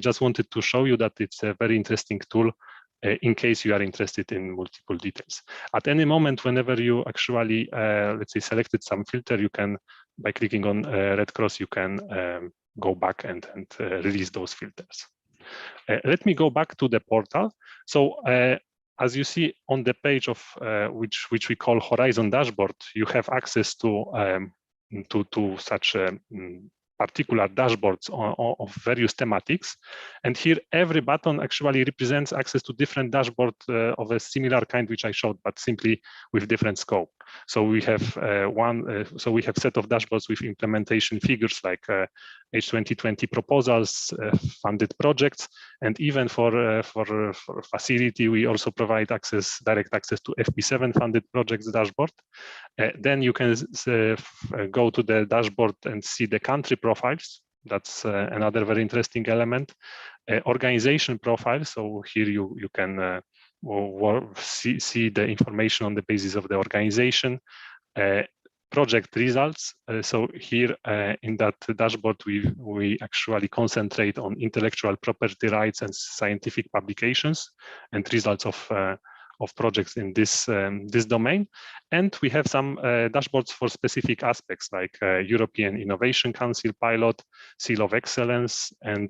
just wanted to show you that it's a very interesting tool in case you are interested in multiple details. At any moment, whenever you actually, let's say, selected some filter, you can, by clicking on red cross, you can go back and release those filters. Let me go back to the portal. So as you see on the page of which we call Horizon Dashboard, you have access to such particular dashboards of various thematics. And here, every button actually represents access to different dashboard of a similar kind, which I showed, but simply with different scope. So we have we have set of dashboards with implementation figures like H2020 proposals, funded projects, and even for facility, we also provide direct access to FP7 funded projects dashboard. Then you can go to the dashboard and see the country profiles. That's another very interesting element. Organization profile. So here you can see the information on the basis of the organization. Project results. So here in that dashboard, we actually concentrate on intellectual property rights and scientific publications and results of projects in this domain. And we have some dashboards for specific aspects like European Innovation Council pilot, Seal of Excellence, and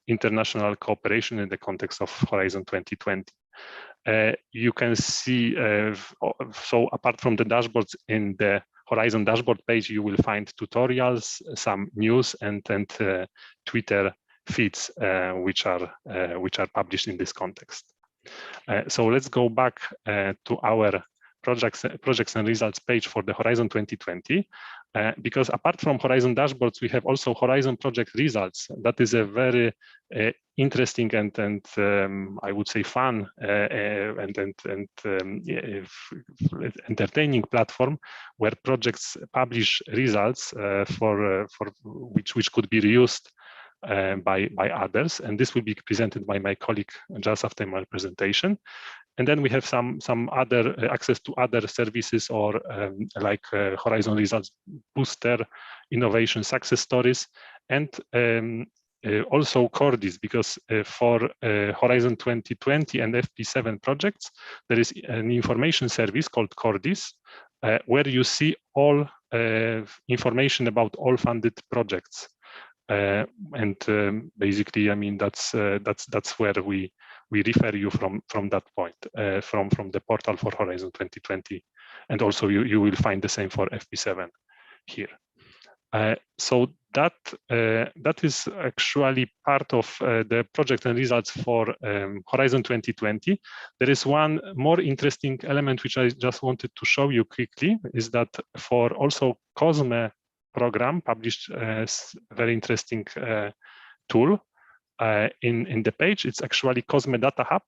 international cooperation in the context of Horizon 2020. You can see, so apart from the dashboards, in the Horizon dashboard page, you will find tutorials, some news, and Twitter feeds, which are published in this context. So let's go back to our projects and results page for the Horizon 2020, because apart from Horizon dashboards, we have also Horizon project results. That is a very interesting and I would say fun and entertaining platform where projects publish results for which could be reused by others, and this will be presented by my colleague just after my presentation. And then we have some other access to other services, or like Horizon Results Booster, Innovation Success Stories, and also Cordis, because for Horizon 2020 and FP7 projects, there is an information service called Cordis, where you see all information about all funded projects. Basically, I mean, that's where we refer you from that point, from the portal for Horizon 2020, and also you will find the same for FP7 here. So that is actually part of the project and results for Horizon 2020. There is one more interesting element which I just wanted to show you quickly, is that for also COSME program published a very interesting tool in the page. It's actually COSME Data Hub.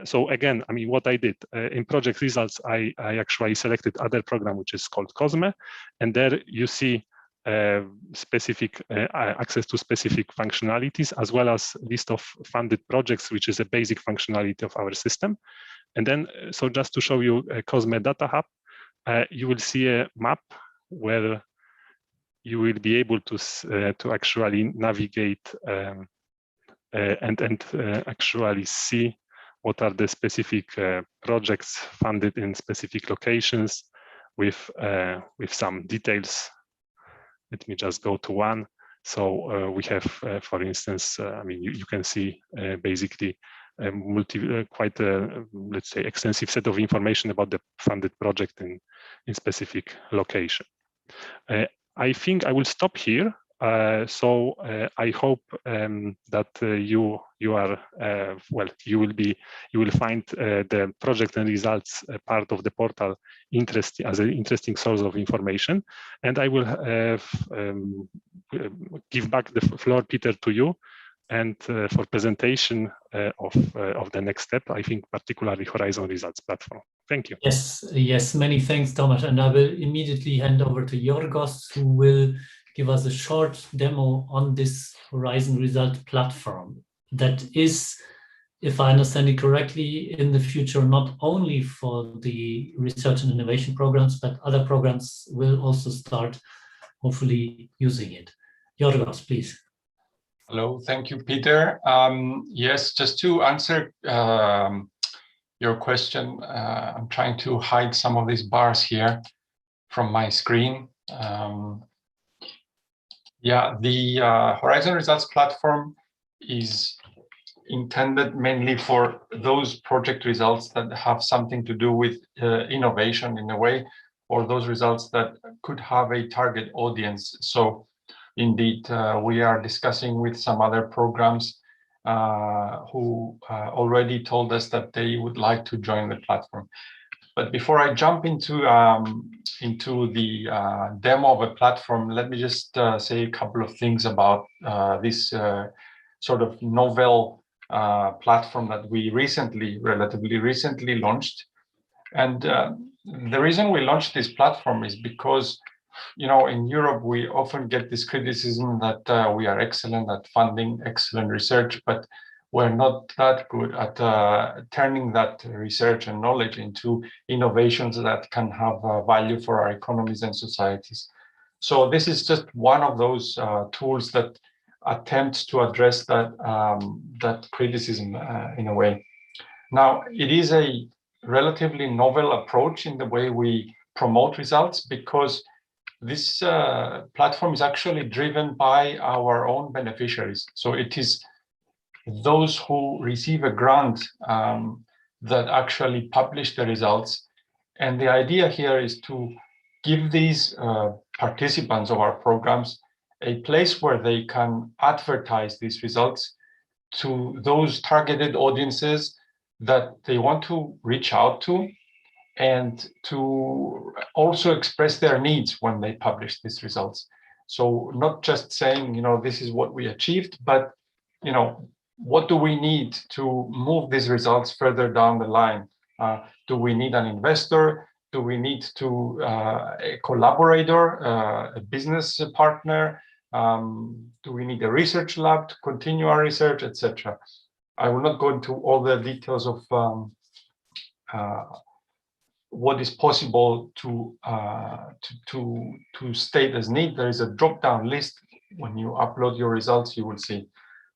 So again, I mean, what I did in project results, I actually selected other program which is called COSME, and there you see specific access to specific functionalities, as well as list of funded projects, which is a basic functionality of our system. And then, so just to show you COSME Data Hub, you will see a map where you will be able to actually navigate and actually see what are the specific projects funded in specific locations with some details. Let me just go to one. So we have, for instance, I mean, you can see basically quite a, let's say, extensive set of information about the funded project in specific location. I think I will stop here. So I hope that you will find the project and results part of the portal as an interesting source of information. And I will give back the floor, Peter, to you, and for presentation of the next step, I think particularly Horizon Results Platform. Thank you. Yes, many thanks, Tomasz. And I will immediately hand over to Georgios, who will give us a short demo on this Horizon Result Platform that is, if I understand it correctly, in the future, not only for the research and innovation programs, but other programs will also start hopefully using it. Georgios, please. Hello, thank you, Peter. Yes, just to answer your question, I'm trying to hide some of these bars here from my screen. Yeah, the Horizon Results Platform is intended mainly for those project results that have something to do with innovation in a way, or those results that could have a target audience. So indeed, we are discussing with some other programs who already told us that they would like to join the platform. But before I jump into the demo of a platform, let me just say a couple of things about this sort of novel platform that we relatively recently launched. And the reason we launched this platform is because, you know, in Europe, we often get this criticism that we are excellent at funding excellent research, but we're not that good at turning that research and knowledge into innovations that can have value for our economies and societies. So this is just one of those tools that attempts to address that, that criticism in a way. Now, it is a relatively novel approach in the way we promote results, because this platform is actually driven by our own beneficiaries. So it is those who receive a grant that actually publish the results. And the idea here is to give these participants of our programs a place where they can advertise these results to those targeted audiences that they want to reach out to, and to also express their needs when they publish these results. So not just saying, you know, this is what we achieved, but, you know, what do we need to move these results further down the line? Do we need an investor? Do we need to a collaborator, a business partner? Do we need a research lab to continue our research, etc.? I will not go into all the details of what is possible to state as need. There is a drop-down list. When you upload your results, you will see.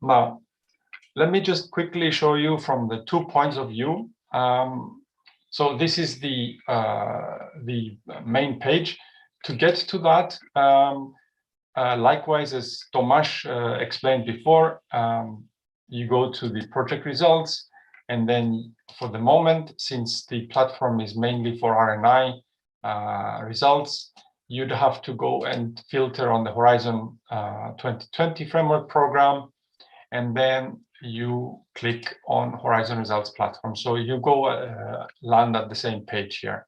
Now, let me just quickly show you from the 2 points of view. So this is the main page. To get to that, likewise, as Tomasz explained before, you go to the project results, and then for the moment, since the platform is mainly for R&I results, you'd have to go and filter on the Horizon 2020 framework program, and then you click on Horizon Results Platform. So you go land at the same page here.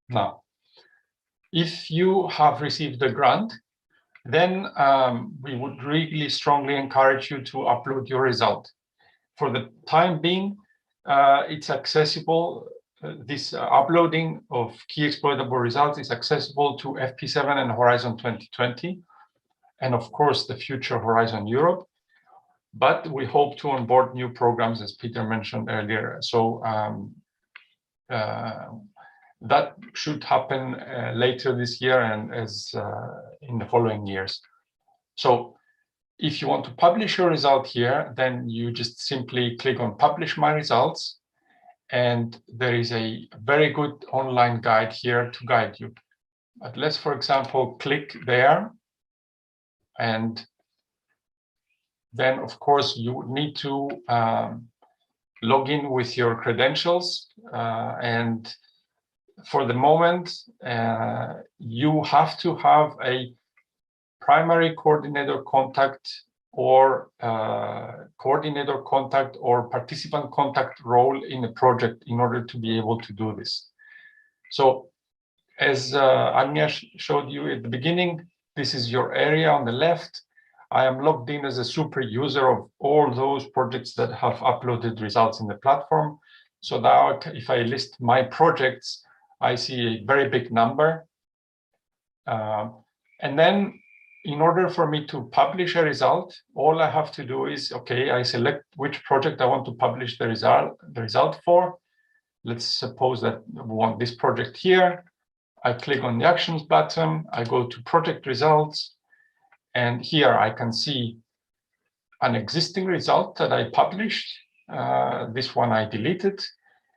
Now, if you have received a grant, then we would really strongly encourage you to upload your result. For the time being, it's accessible. This uploading of key exploitable results is accessible to FP7 and Horizon 2020, and of course the future Horizon Europe. But we hope to onboard new programs, as Peter mentioned earlier. So that should happen later this year and as in the following years. So if you want to publish your result here, then you just simply click on Publish My Results, and there is a very good online guide here to guide you. But let's, for example, click there, and then, of course, you would need to log in with your credentials. And for the moment, you have to have a primary coordinator contact or participant contact role in a project in order to be able to do this. So as Agnes showed you at the beginning, this is your area on the left. I am logged in as a super user of all those projects that have uploaded results in the platform. So now if I list my projects, I see a very big number. And then in order for me to publish a result, all I have to do is, okay, I select which project I want to publish the result for. Let's suppose that I want this project here. I click on the actions button, I go to project results, and here I can see an existing result that I published. This one I deleted.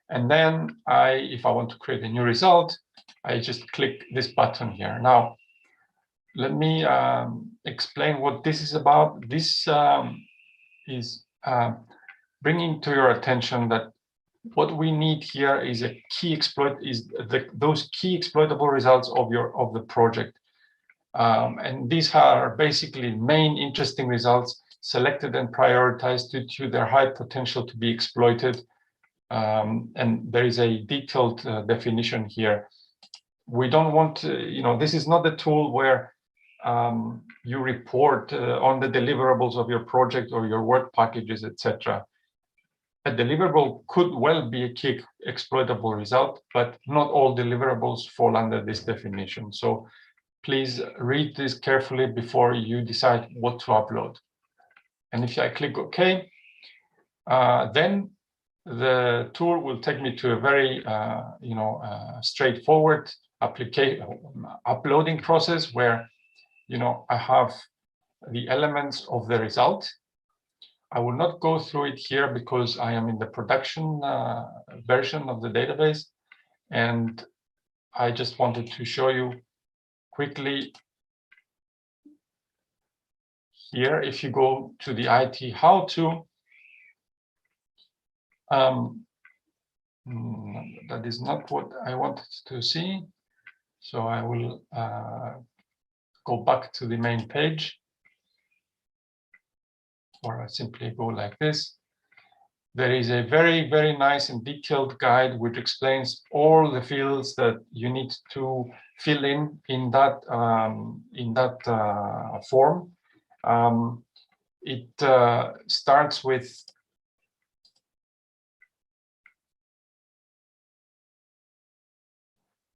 And then if I want to create a new result, I just click this button here. Now, let me explain what this is about. This is bringing to your attention that what we need here is a key exploit, those key exploitable results of the project. And these are basically main interesting results selected and prioritized due to their high potential to be exploited. And there is a detailed definition here. We don't want to, this is not a tool where you report on the deliverables of your project or your work packages, etc. A deliverable could well be a key exploitable result, but not all deliverables fall under this definition. So please read this carefully before you decide what to upload. And if I click OK, then the tool will take me to a very straightforward uploading process where I have the elements of the result. I will not go through it here because I am in the production version of the database, and I just wanted to show you quickly here. If you go to the IT how-to, that is not what I wanted to see. So I will go back to the main page, or I simply go like this. There is a very, very nice and detailed guide which explains all the fields that you need to fill in that form. It starts with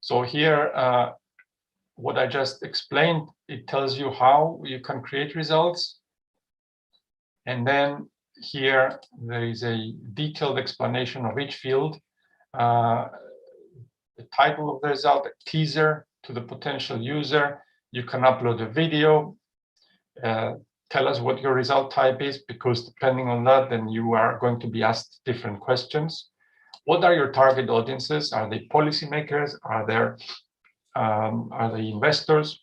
so here what I just explained, it tells you how you can create results. And then here there is a detailed explanation of each field, the title of the result, a teaser to the potential user. You can upload a video, tell us what your result type is, because depending on that, then you are going to be asked different questions. What are your target audiences? Are they policymakers? Are they investors?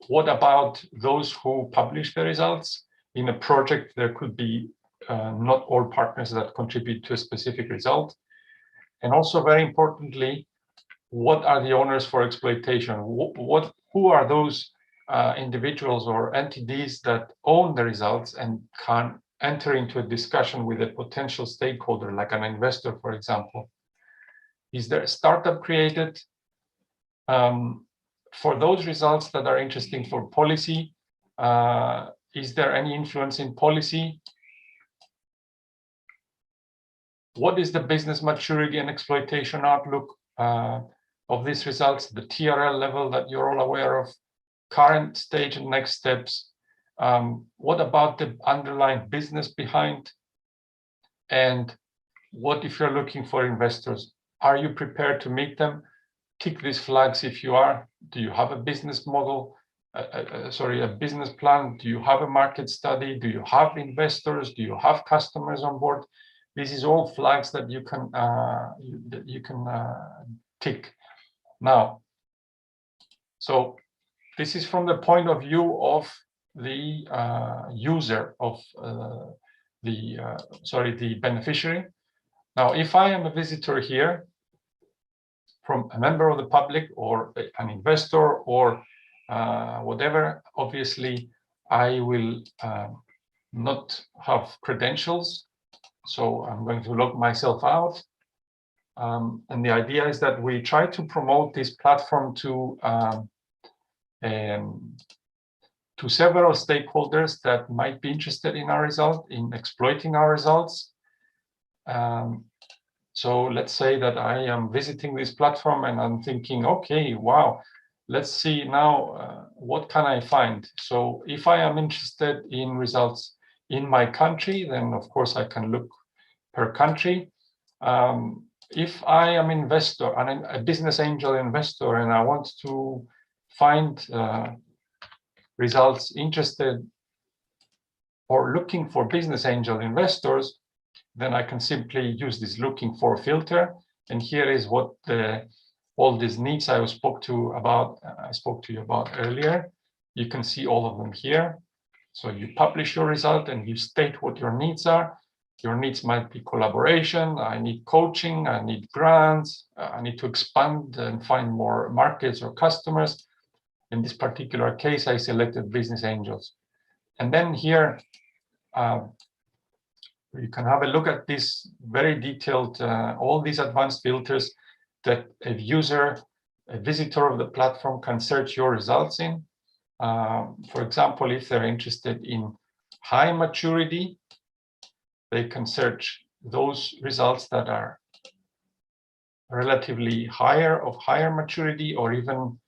What about those who publish the results? In a project, there could be not all partners that contribute to a specific result. And also, very importantly, what are the owners for exploitation? Who are those individuals or entities that own the results and can enter into a discussion with a potential stakeholder, like an investor, for example? Is there a startup created? For those results that are interesting for policy, is there any influence in policy? What is the business maturity and exploitation outlook of these results, the TRL level that you're all aware of, current stage and next steps? What about the underlying business behind? And what if you're looking for investors? Are you prepared to meet them? Tick these flags if you are. Do you have a business model? A business plan? Do you have a market study? Do you have investors? Do you have customers on board? This is all flags that you can tick. Now, so this is from the point of view of the user of the beneficiary. Now, if I am a visitor here, from a member of the public or an investor or whatever. Obviously, I will not have credentials, so I'm going to log myself out. And the idea is that we try to promote this platform to several stakeholders that might be interested in our result, in exploiting our results. So let's say that I am visiting this platform and I'm thinking, okay, wow, let's see now what can I find. So if I am interested in results in my country, then of course I can look per country. If I am investor and a business angel investor and I want to find results interested or looking for business angel investors, then I can simply use this looking for filter. And here is what all these needs I spoke to you about earlier. You can see all of them here. So you publish your result and you state what your needs are. Your needs might be collaboration, I need coaching, I need grants, I need to expand and find more markets or customers. In this particular case, I selected business angels. And then here, you can have a look at this very detailed, all these advanced filters that a user, a visitor of the platform can search your results in. For example, if they're interested in high maturity, they can search those results that are relatively higher maturity, or even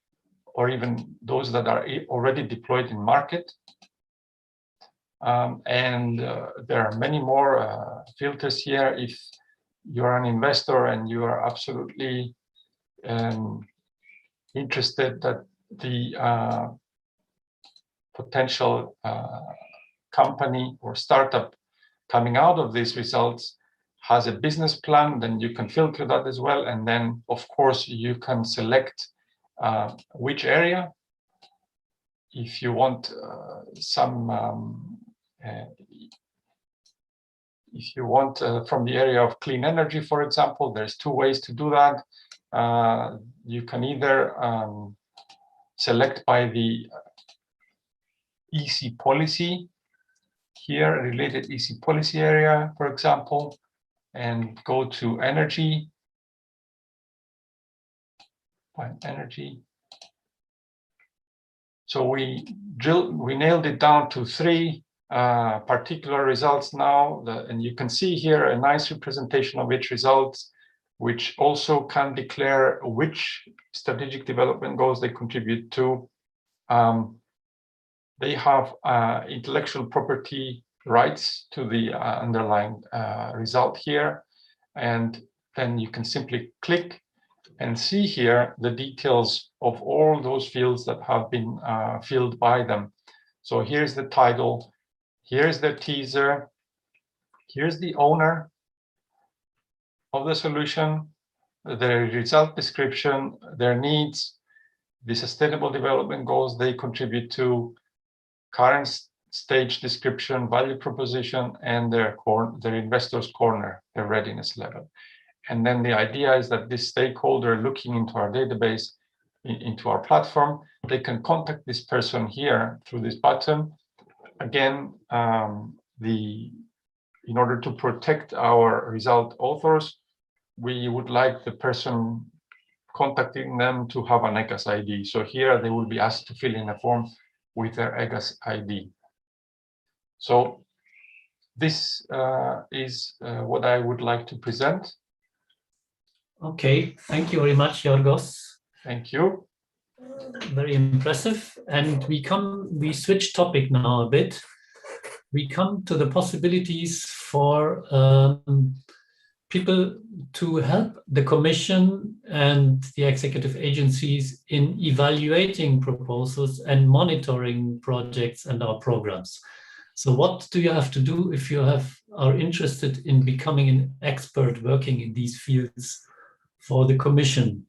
those that are already deployed in market. And there are many more filters here. If you're an investor and you are absolutely interested that the potential company or startup coming out of these results has a business plan, then you can filter that as well. And then, of course, you can select which area. If you want if you want from the area of clean energy, for example, there's two ways to do that. You can either select by the EC policy here, related EC policy area, for example, and go to energy, find energy. So we nailed it down to 3 particular results now, and you can see here a nice representation of each result, which also can declare which strategic development goals they contribute to. They have intellectual property rights to the underlying result here, and then you can simply click and see here the details of all those fields that have been filled by them. So here's the title, here's the teaser, here's the owner of the solution, their result description, their needs, the sustainable development goals they contribute to, current stage description, value proposition, and their investors corner, their readiness level. And then the idea is that this stakeholder looking into our database, into our platform, they can contact this person here through this button. Again, in order to protect our result authors, we would like the person contacting them to have an EGAS ID. So here they will be asked to fill in a form with their EGAS ID. So this is what I would like to present. Okay, thank you very much, Georgios. Thank you. Very impressive. And we switch topic now a bit. We come to the possibilities for people to help the Commission and the executive agencies in evaluating proposals and monitoring projects and our programs. So what do you have to do if you are interested in becoming an expert working in these fields for the Commission?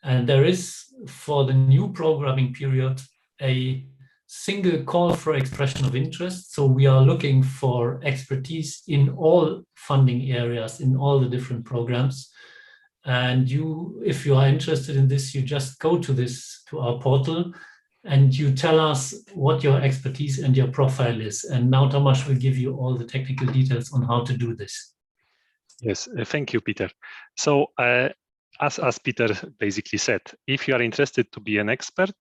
And there is, for the new programming period, a single call for expression of interest. So we are looking for expertise in all funding areas, in all the different programs. And if you are interested in this, you just go to our portal and you tell us what your expertise and your profile is. And now Tomasz will give you all the technical details on how to do this. Yes, thank you, Peter. So as Peter basically said, if you are interested to be an expert,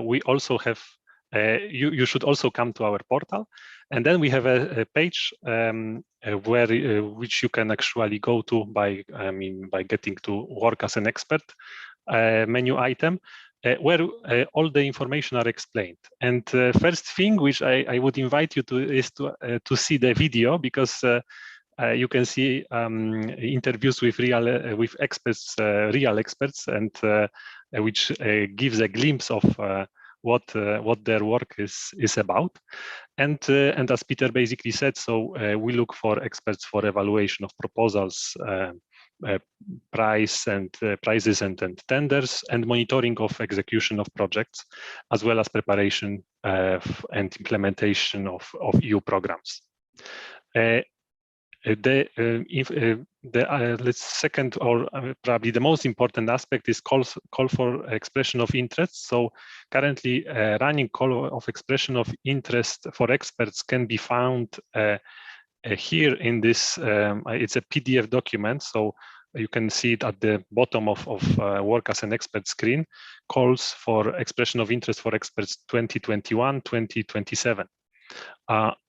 we also have, you should also come to our portal. And then we have a page which you can actually go to by getting to work as an expert menu item, where all the information are explained. And first thing which I would invite you to is to see the video, because you can see interviews with real experts, real experts, and which gives a glimpse of what their work is about. And as Peter basically said, so we look for experts for evaluation of proposals, prices and tenders, and monitoring of execution of projects, as well as preparation and implementation of EU programs. The second, or probably the most important aspect, is call for expression of interest. So currently, running call of expression of interest for experts can be found here in this. It's a PDF document, so you can see it at the bottom of Work as an Expert screen. Calls for expression of interest for experts 2021-2027.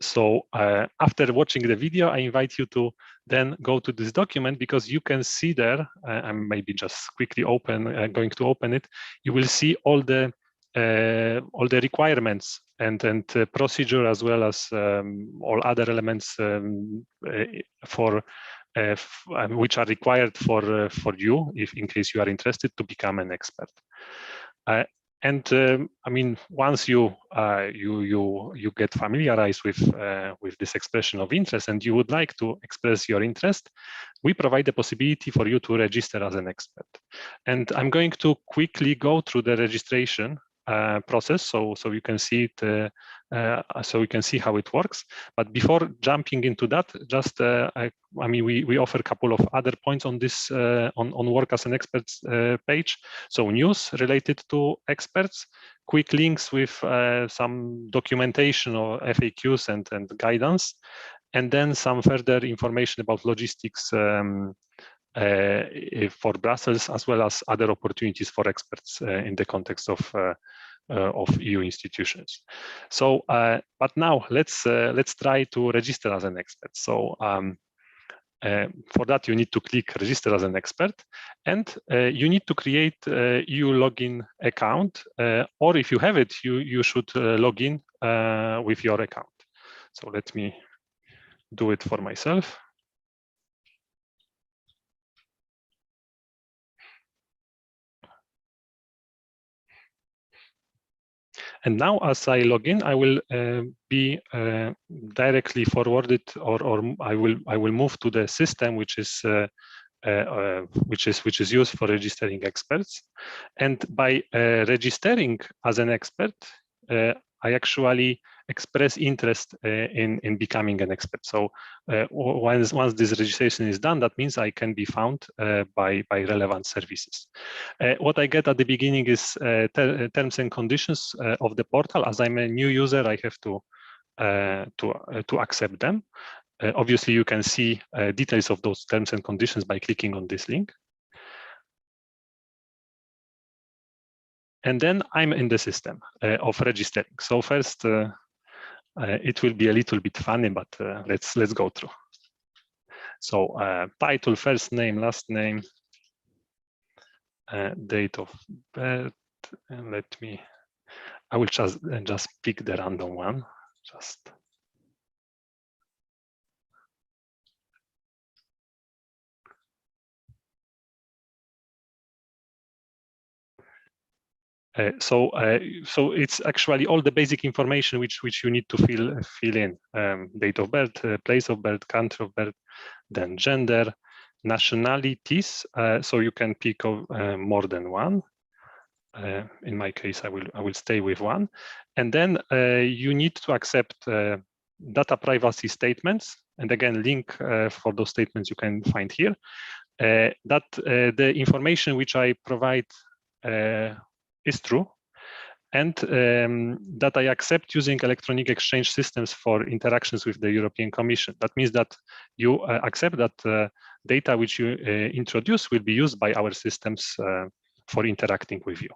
So after watching the video, I invite you to then go to this document, because you can see there, I'm maybe just quickly going to open it. You will see all the requirements and procedure, as well as all other elements which are required for you, if in case you are interested to become an expert. And I mean, once you get familiarized with this expression of interest, and you would like to express your interest, we provide the possibility for you to register as an expert. And I'm going to quickly go through the registration process, so you can see it, so we can see how it works. But before jumping into that, just I mean, we offer a couple of other points on this on Work as an Expert page. So news related to experts, quick links with some documentation or FAQs and guidance, and then some further information about logistics for Brussels, as well as other opportunities for experts in the context of EU institutions. So, but now let's try to register as an expert. So for that, you need to click register as an expert, and you need to create a EU login account, or if you have it, you should log in with your account. So let me do it for myself. And now, as I log in, I will be directly forwarded, or I will move to the system which is used for registering experts. And by registering as an expert, I actually express interest in becoming an expert. So once this registration is done, that means I can be found by relevant services. What I get at the beginning is terms and conditions of the portal. As I'm a new user, I have to accept them. Obviously, you can see details of those terms and conditions by clicking on this link. And then I'm in the system of registering. So first, it will be a little bit funny, but let's go through. So title, first name, last name, date of birth, and I will just pick the random one. So it's actually all the basic information which you need to fill in: date of birth, place of birth, country of birth, then gender, nationalities. So you can pick more than one. In my case, I will stay with one, and then you need to accept data privacy statements. And again, link for those statements you can find here. That the information which I provide is true, and that I accept using electronic exchange systems for interactions with the European Commission. That means that you accept that data which you introduce will be used by our systems for interacting with you.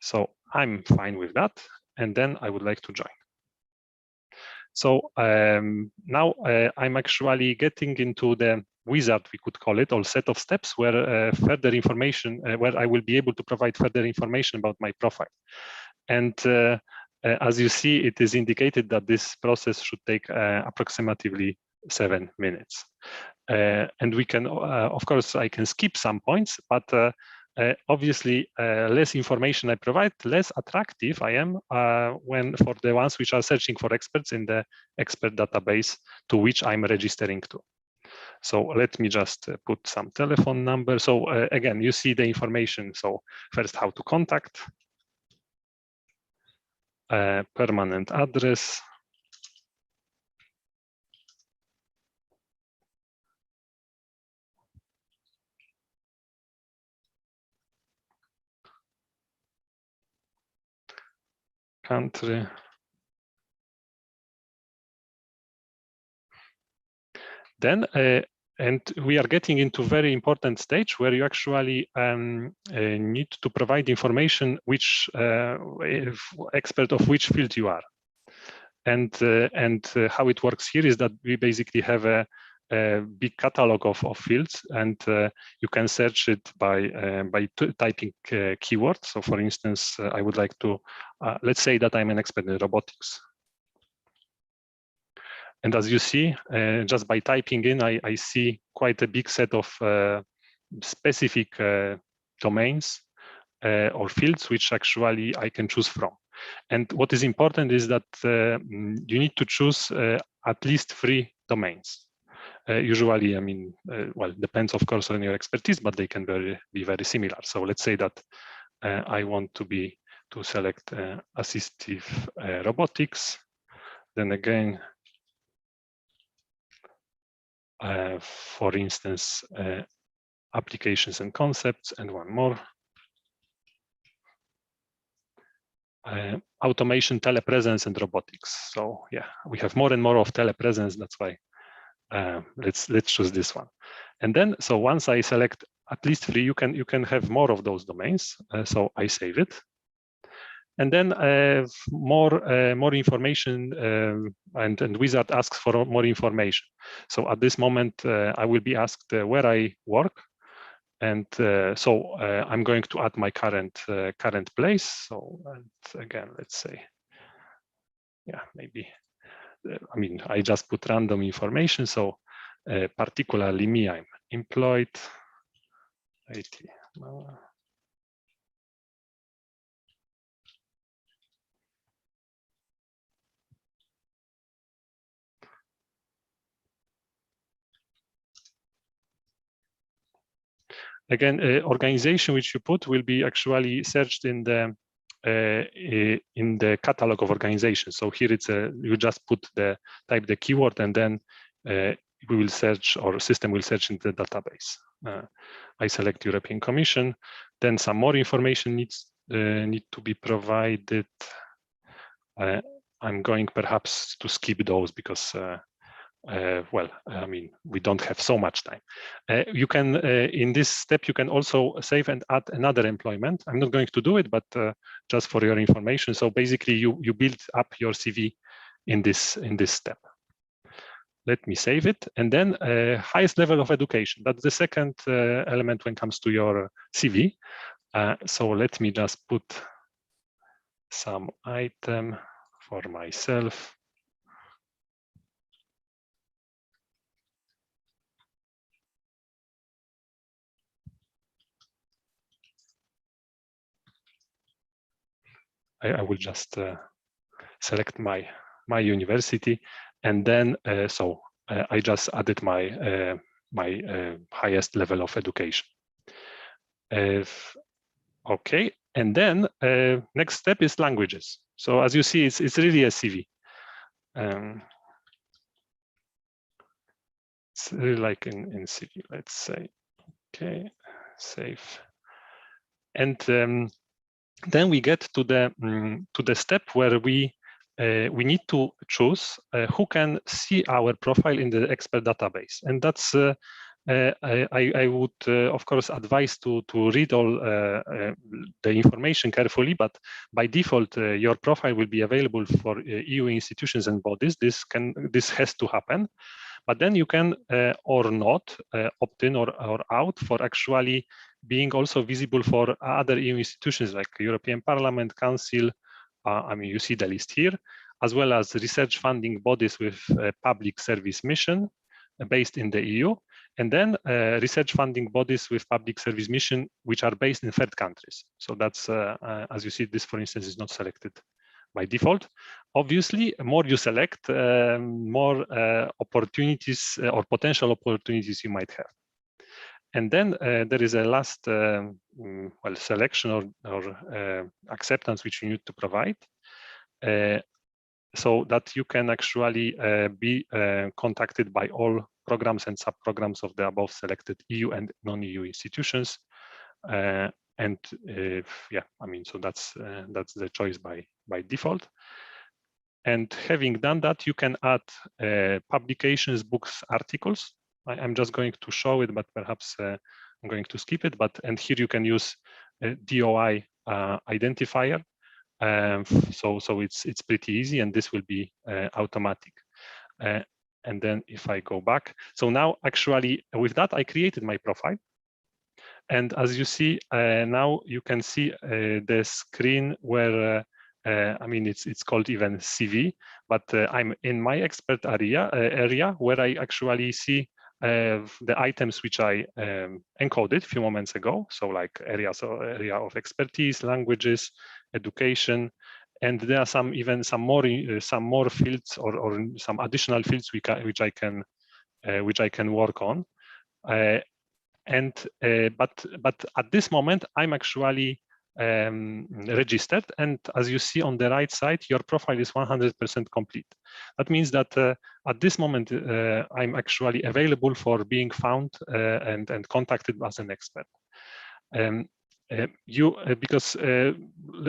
So I'm fine with that, and then I would like to join. So now I'm actually getting into the wizard, we could call it, or set of steps where further information, where I will be able to provide further information about my profile. And as you see, it is indicated that this process should take approximately 7 minutes. And we can, of course, I can skip some points, but obviously, less information I provide, less attractive I am when for the ones which are searching for experts in the expert database to which I'm registering to. So let me just put some telephone number. So again, you see the information. So first, how to contact, permanent address, country, then and we are getting into very important stage where you actually need to provide information which expert of which field you are. And how it works here is that we basically have a big catalog of fields, and you can search it by typing keywords. So for instance, I would like to, let's say that I'm an expert in robotics. And as you see, just by typing in, I see quite a big set of specific domains or fields which actually I can choose from. And what is important is that you need to choose at least 3 domains. Usually, I mean, well, depends of course on your expertise, but they can be very similar. So let's say that I want to select assistive robotics. Then again, for instance, applications and concepts, and one more. Automation, telepresence, and robotics. So yeah, we have more and more of telepresence. That's why let's choose this one. And then, so once I select at least 3, you can have more of those domains. So I save it. And then more information, and wizard asks for more information. So at this moment, I will be asked where I work. And so I'm going to add my current place. So and again, let's say, yeah, maybe, I mean, I just put random information. So particularly me, I'm employed, IT. Again, organization which you put will be actually searched in the catalog of organizations. So here it's you just type the keyword, and then we will search, or system will search in the database. I select European Commission. Then some more information need to be provided. I'm going perhaps to skip those because. Well, I mean, we don't have so much time. You can, in this step, you can also save and add another employment. I'm not going to do it, but just for your information. So basically, you build up your CV in this step. Let me save it, and then highest level of education. That's the second element when it comes to your CV. So let me just put some item for myself. I will just select my university, and then so I just added my highest level of education. Okay, and then next step is languages. So as you see, it's really a CV. It's really like in CV. Let's say, okay, save, and then we get to the step where we need to choose who can see our profile in the expert database, and that's I would of course advise to read all the information carefully, but by default your profile will be available for EU institutions and bodies. This has to happen, but then you can or not opt in or out for actually being also visible for other EU institutions like European Parliament, Council. I mean, you see the list here, as well as research funding bodies with public service mission based in the EU, and then research funding bodies with public service mission which are based in third countries. So that's, as you see, this, for instance, is not selected by default. Obviously, more you select, more opportunities or potential opportunities you might have. And then there is a last well, selection or acceptance which you need to provide, so that you can actually be contacted by all programs and sub-programs of the above selected EU and non-EU institutions. Yeah, I mean, so that's the choice by default. And having done that, you can add publications, books, articles. I'm just going to show it, but perhaps I'm going to skip it. And here you can use a DOI identifier. So it's pretty easy, and this will be automatic. And then if I go back, so now actually with that I created my profile. And as you see, now you can see the screen where I mean, it's called even CV, but I'm in my expert area where I actually see the items which I encoded a few moments ago. So like area of expertise, languages, education, and there are some more fields or some additional fields which I can work on. But at this moment I'm actually registered, and as you see on the right side, your profile is 100% complete. That means that at this moment I'm actually available for being found and contacted as an expert.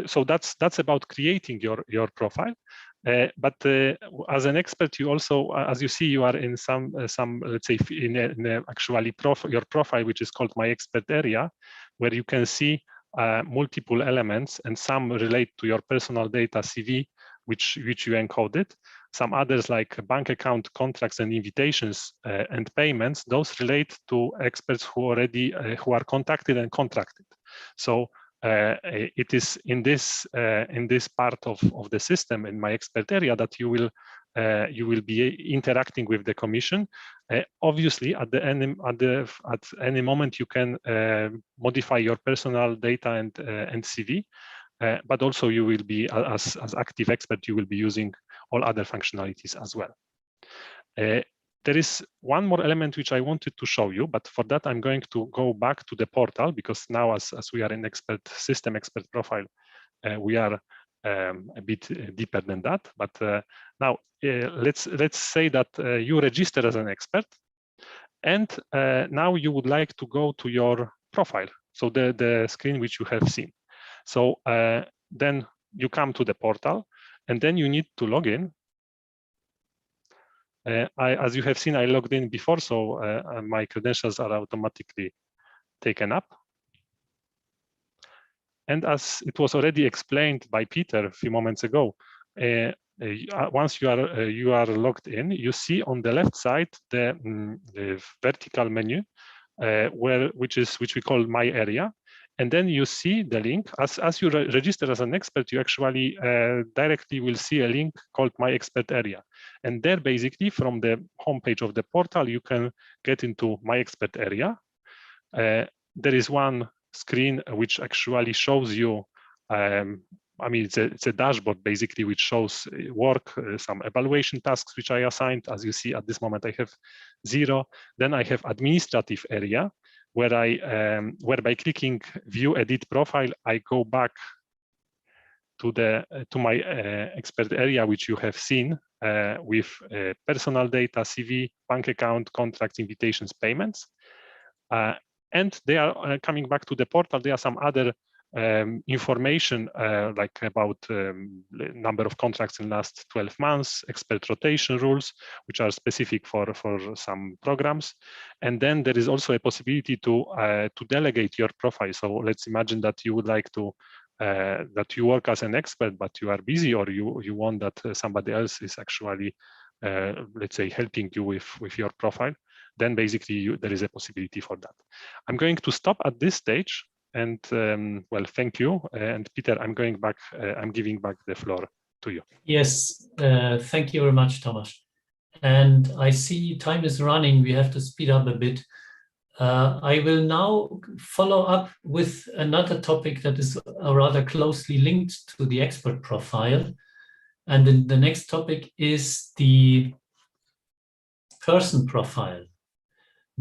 So that's about creating your profile. But as an expert, you also, as you see, you are in some let's say in actually your profile, which is called My Expert Area, where you can see multiple elements, and some relate to your personal data CV, which you encoded. Some others like bank account, contracts, and invitations and payments. Those relate to experts who already who are contacted and contracted. So it is in this part of the system, in My Expert Area, that you will be interacting with the Commission. Obviously, at any moment you can modify your personal data and CV, but also you will be, as active expert, you will be using all other functionalities as well. There is one more element which I wanted to show you, but for that I'm going to go back to the portal, because now as we are in expert profile, we are a bit deeper than that. But now let's say that you register as an expert, and now you would like to go to your profile, so the screen which you have seen. So then you come to the portal, and then you need to log in. As you have seen, I logged in before, so my credentials are automatically taken up. And as it was already explained by Peter a few moments ago, once you are logged in, you see on the left side the vertical menu, which we call My Area. And then you see the link. As you register as an expert, you actually directly will see a link called My Expert Area. And there, basically, from the homepage of the portal, you can get into My Expert Area. There is one screen which actually shows you, I mean, it's a dashboard, basically, which shows work, some evaluation tasks which I assigned. As you see, at this moment, I have 0. Then I have administrative area, where by clicking View Edit Profile, I go back to my expert area, which you have seen with personal data, CV, bank account, contracts, invitations, payments. And they are coming back to the portal. There are some other information like about number of contracts in last 12 months, expert rotation rules, which are specific for some programs. And then there is also a possibility to delegate your profile. So let's imagine that you would like to that you work as an expert, but you are busy, or you want that somebody else is actually let's say helping you with your profile. Then basically there is a possibility for that. I'm going to stop at this stage. And well, thank you. And Peter, I'm going back. I'm giving back the floor to you. Yes, thank you very much, Tomasz. And I see time is running. We have to speed up a bit. I will now follow up with another topic that is rather closely linked to the expert profile. And then the next topic is the person profile.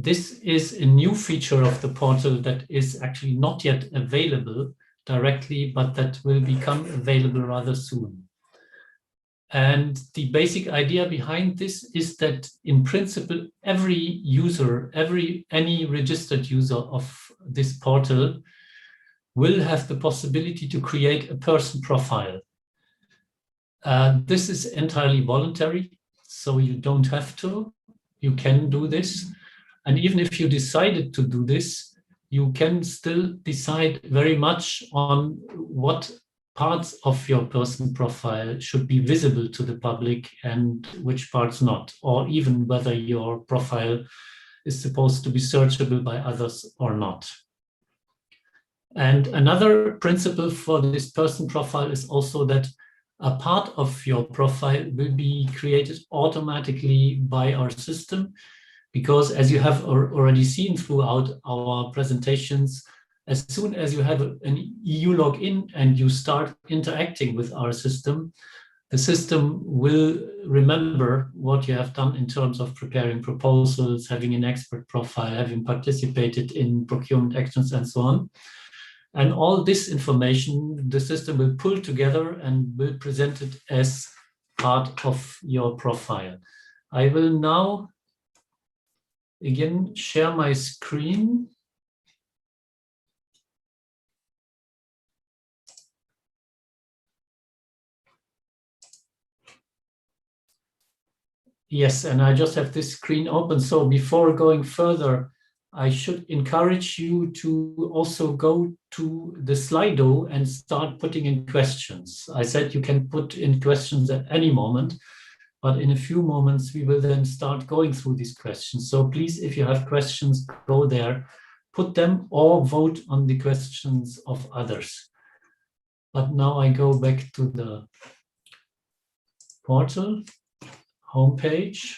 This is a new feature of the portal that is actually not yet available directly, but that will become available rather soon. And the basic idea behind this is that in principle, every user, any registered user of this portal will have the possibility to create a person profile. This is entirely voluntary, so you don't have to, you can do this. And even if you decided to do this, you can still decide very much on what parts of your person profile should be visible to the public and which parts not, or even whether your profile is supposed to be searchable by others or not. And another principle for this person profile is also that a part of your profile will be created automatically by our system, because as you have already seen throughout our presentations, as soon as you have an EU login and you start interacting with our system, the system will remember what you have done in terms of preparing proposals, having an expert profile, having participated in procurement actions, and so on. And all this information, the system will pull together and will present it as part of your profile. I will now again share my screen. Yes, and I just have this screen open. So before going further, I should encourage you to also go to the Slido and start putting in questions. I said you can put in questions at any moment, but in a few moments, we will then start going through these questions. So please, if you have questions, go there, put them, or vote on the questions of others. But now I go back to the portal homepage.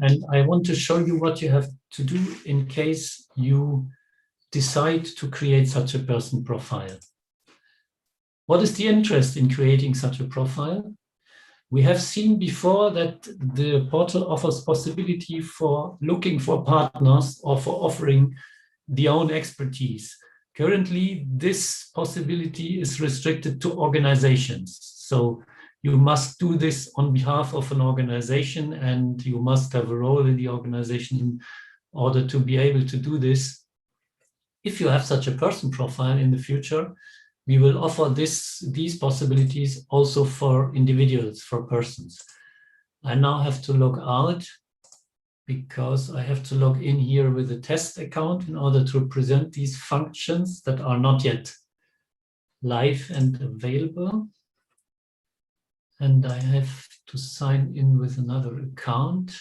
And I want to show you what you have to do in case you decide to create such a person profile. What is the interest in creating such a profile? We have seen before that the portal offers possibility for looking for partners or for offering the own expertise. Currently, this possibility is restricted to organizations. So you must do this on behalf of an organization, and you must have a role in the organization in order to be able to do this. If you have such a person profile in the future, we will offer these possibilities also for individuals, for persons. I now have to log out because I have to log in here with a test account in order to present these functions that are not yet live and available. And I have to sign in with another account.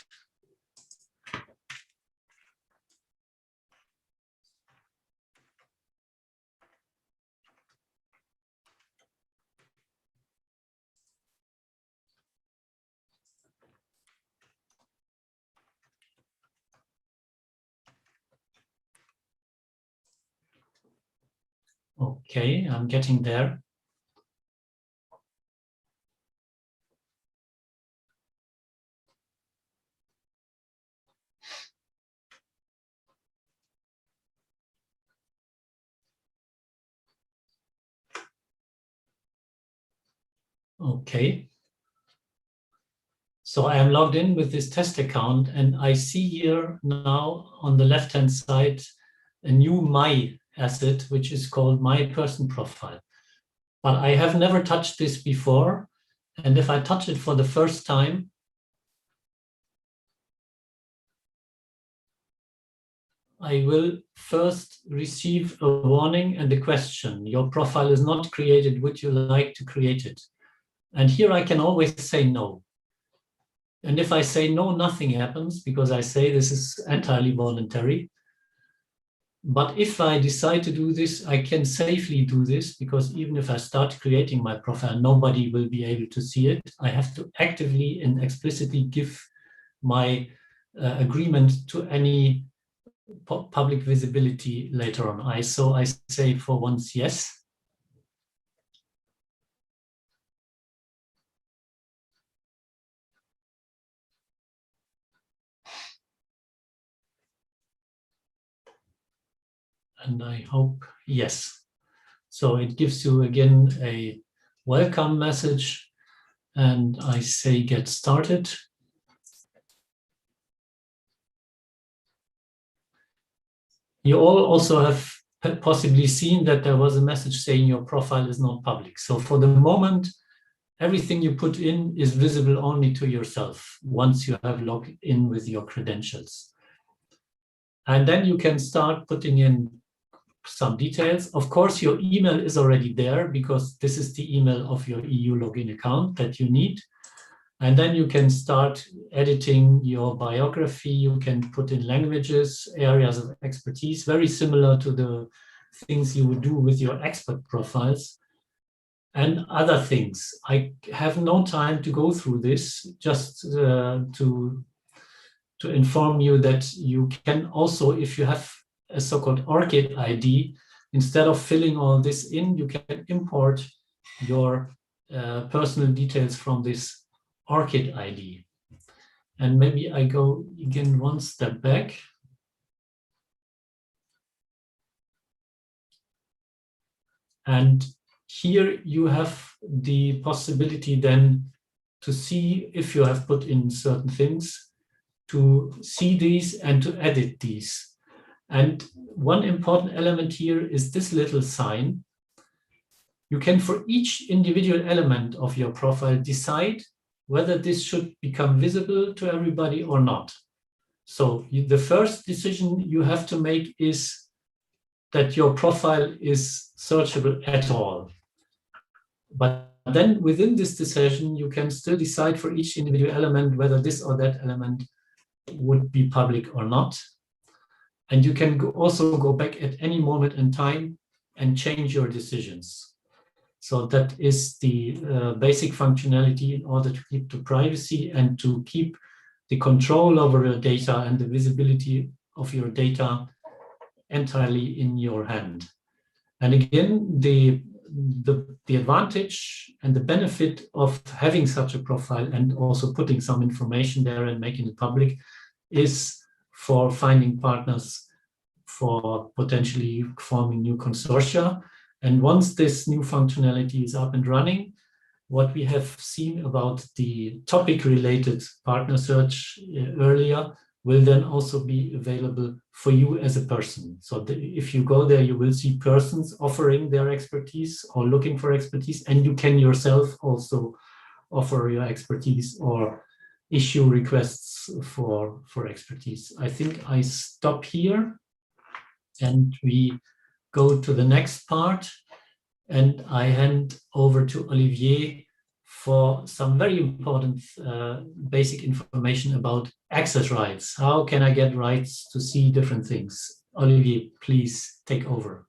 Okay, I'm getting there. Okay. So I am logged in with this test account, and I see here now on the left-hand side a new My asset, which is called My Person Profile. But I have never touched this before. And if I touch it for the first time, I will first receive a warning and a question. Your profile is not created. Would you like to create it? And here I can always say no. And if I say no, nothing happens because I say this is entirely voluntary. But if I decide to do this, I can safely do this because even if I start creating my profile, nobody will be able to see it. I have to actively and explicitly give my agreement to any public visibility later on. So I say for once, yes. And I hope yes. So it gives you again a welcome message, and I say get started. You all also have possibly seen that there was a message saying your profile is not public. So for the moment, everything you put in is visible only to yourself once you have logged in with your credentials. And then you can start putting in some details. Of course, your email is already there because this is the email of your EU login account that you need. And then you can start editing your biography. You can put in languages, areas of expertise, very similar to the things you would do with your expert profiles and other things. I have no time to go through this, just to inform you that you can also, if you have a so-called ORCID ID, instead of filling all this in, you can import your personal details from this ORCID ID. And maybe I go again one step back. And here you have the possibility then to see if you have put in certain things, to see these and to edit these. And one important element here is this little sign. You can, for each individual element of your profile, decide whether this should become visible to everybody or not. So the first decision you have to make is that your profile is searchable at all. But then within this decision, you can still decide for each individual element whether this or that element would be public or not. And you can also go back at any moment in time and change your decisions. So that is the basic functionality in order to keep the privacy and to keep the control over your data and the visibility of your data entirely in your hand. And again, the advantage and the benefit of having such a profile and also putting some information there and making it public is for finding partners, for potentially forming new consortia. And once this new functionality is up and running, what we have seen about the topic-related partner search earlier will then also be available for you as a person. So if you go there, you will see persons offering their expertise or looking for expertise, and you can yourself also offer your expertise or issue requests for expertise. I think I stop here and we go to the next part, and I hand over to Olivier for some very important basic information about access rights. How can I get rights to see different things? Olivier, please take over.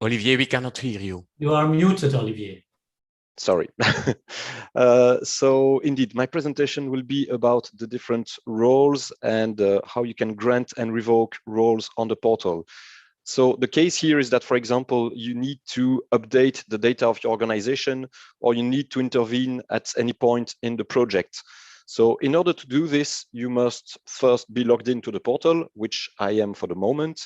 Olivier, we cannot hear you. You are muted, Olivier. Sorry. So indeed, my presentation will be about the different roles and how you can grant and revoke roles on the portal. So the case here is that, for example, you need to update the data of your organization, or you need to intervene at any point in the project. So in order to do this, you must first be logged into the portal, which I am for the moment.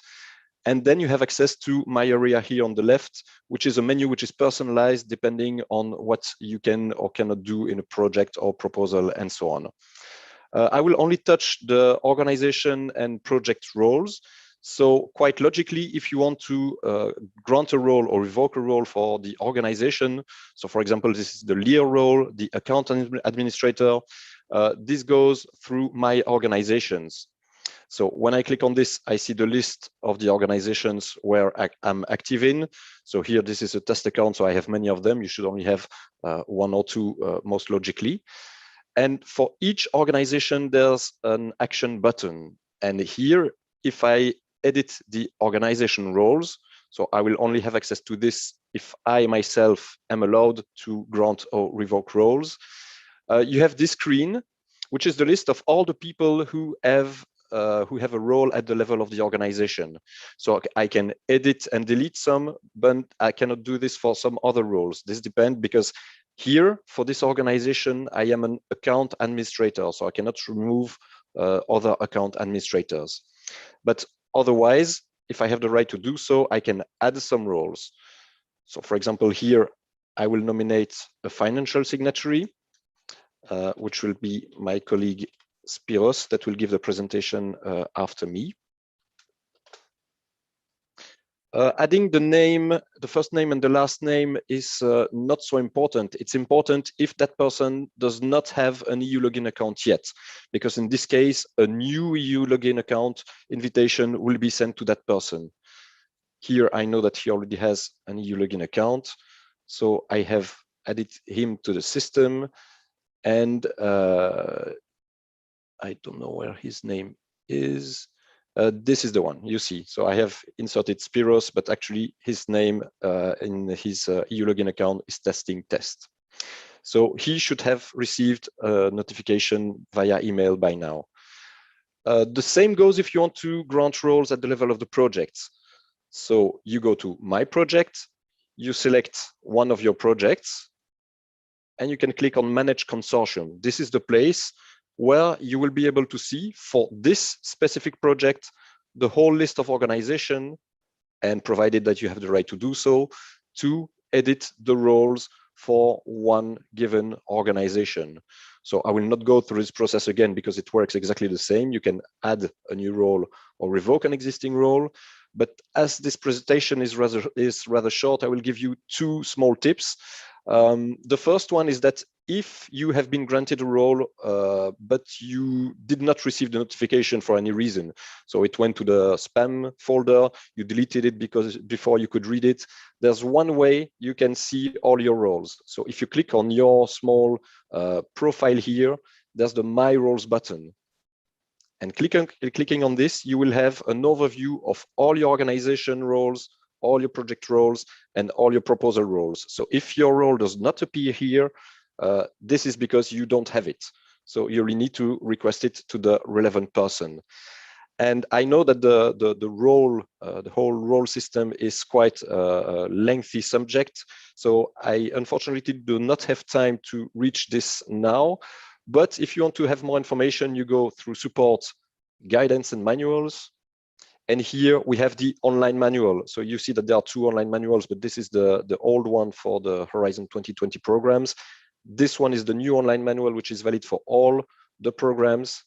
And then you have access to my area here on the left, which is a menu which is personalized depending on what you can or cannot do in a project or proposal and so on. I will only touch the organization and project roles. So quite logically, if you want to grant a role or revoke a role for the organization, so for example, this is the leader role, the account administrator, this goes through my organizations. So when I click on this, I see the list of the organizations where I'm active in. So here, this is a test account, so I have many of them. You should only have one or two most logically. And for each organization, there's an action button. And here, if I edit the organization roles, so I will only have access to this if I myself am allowed to grant or revoke roles. You have this screen, which is the list of all the people who have a role at the level of the organization. So I can edit and delete some, but I cannot do this for some other roles. This depends because here for this organization, I am an account administrator, so I cannot remove other account administrators. But otherwise, if I have the right to do so, I can add some roles. So for example, here, I will nominate a financial signatory, which will be my colleague Spyros that will give the presentation after me. Adding the name, the first name and the last name is not so important. It's important if that person does not have an EU login account yet, because in this case, a new EU login account invitation will be sent to that person. Here, I know that he already has an EU login account, so I have added him to the system, and I don't know where his name is. This is the one you see. So I have inserted Spyros, but actually his name in his EU login account is testing test. So he should have received a notification via email by now. The same goes if you want to grant roles at the level of the projects. So you go to My Project, you select one of your projects, and you can click on Manage Consortium. This is the place where you will be able to see for this specific project, the whole list of organization, and provided that you have the right to do so, to edit the roles for one given organization. So I will not go through this process again because it works exactly the same. You can add a new role or revoke an existing role. But as this presentation is rather short, I will give you two small tips. The first one is that if you have been granted a role, but you did not receive the notification for any reason, so it went to the spam folder, you deleted it because before you could read it, there's one way you can see all your roles. So if you click on your small profile here, there's the My Roles button. And clicking on this, you will have an overview of all your organization roles, all your project roles, and all your proposal roles. So if your role does not appear here, this is because you don't have it. So you really need to request it to the relevant person. And I know that the whole role system is quite a lengthy subject. So I unfortunately do not have time to reach this now. But if you want to have more information, you go through support, guidance and manuals. And here we have the online manual. So you see that there are two online manuals, but this is the old one for the Horizon 2020 programs. This one is the new online manual, which is valid for all the programs.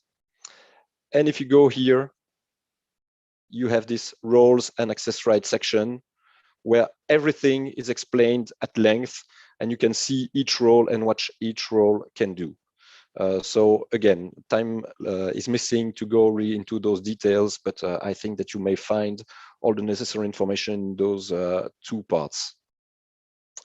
And if you go here, you have this roles and access rights section where everything is explained at length, and you can see each role and what each role can do. So again, time is missing to go into those details, but I think that you may find all the necessary information in those two parts.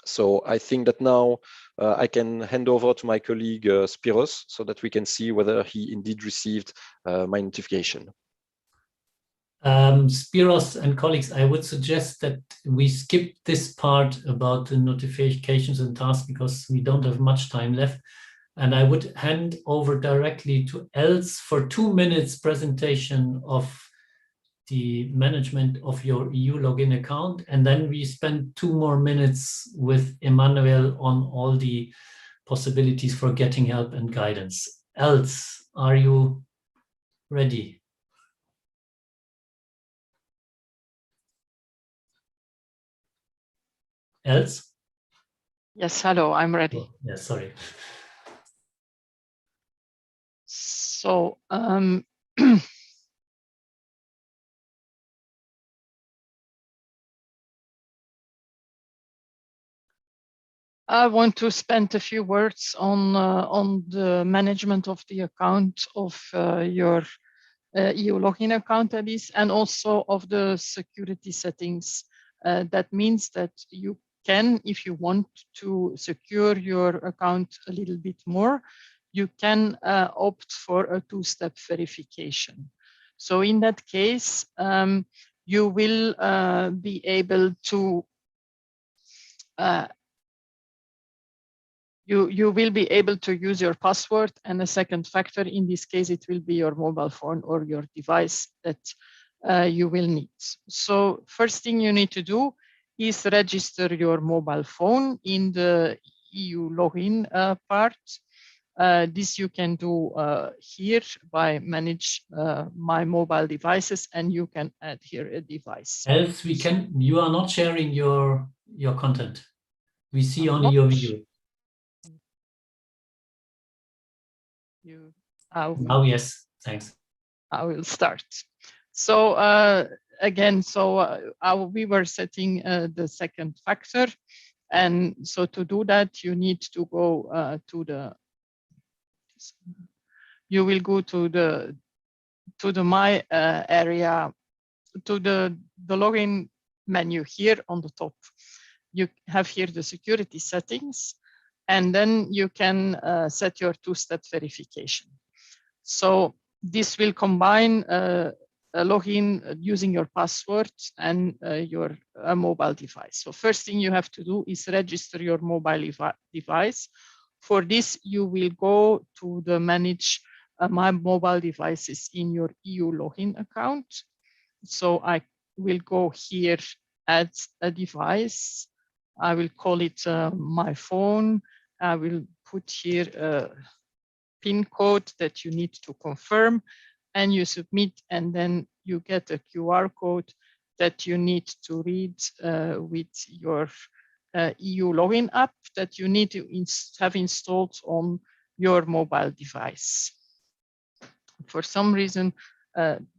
So I think that now I can hand over to my colleague Spyros so that we can see whether he indeed received my notification. Spyros and colleagues, I would suggest that we skip this part about the notifications and tasks because we don't have much time left. And I would hand over directly to Els for 2 minutes presentation of the management of your EU login account. And then we spend 2 more minutes with Emmanuel on all the possibilities for getting help and guidance. Els, are you ready? Els? Yes, hello, I'm ready. Oh, yeah, sorry. So, I want to spend a few words on the management of the account of your EU login account, that is, and also of the security settings. That means that you can, if you want to secure your account a little bit more, you can opt for a two-step verification. So in that case, you will be able to you will be able to use your password and a second factor. In this case, it will be your mobile phone or your device that you will need. So first thing you need to do is register your mobile phone in the EU login part. This you can do here by manage my mobile devices, and you can add here a device. Els, you are not sharing your content. We see only your video. Oh, yes, thanks. I will start. So again, we were setting the second factor. And so to do that, you need to go you will go to the my area, to the login menu here on the top. You have here the security settings, and then you can set your two-step verification. So this will combine a login using your password and your mobile device. So first thing you have to do is register your mobile device. For this, you will go to the manage my mobile devices in your EU login account. So I will go here, add a device. I will call it my phone. I will put here a PIN code that you need to confirm, and you submit, and then you get a QR code that you need to read with your EU login app that you need to have installed on your mobile device. For some reason,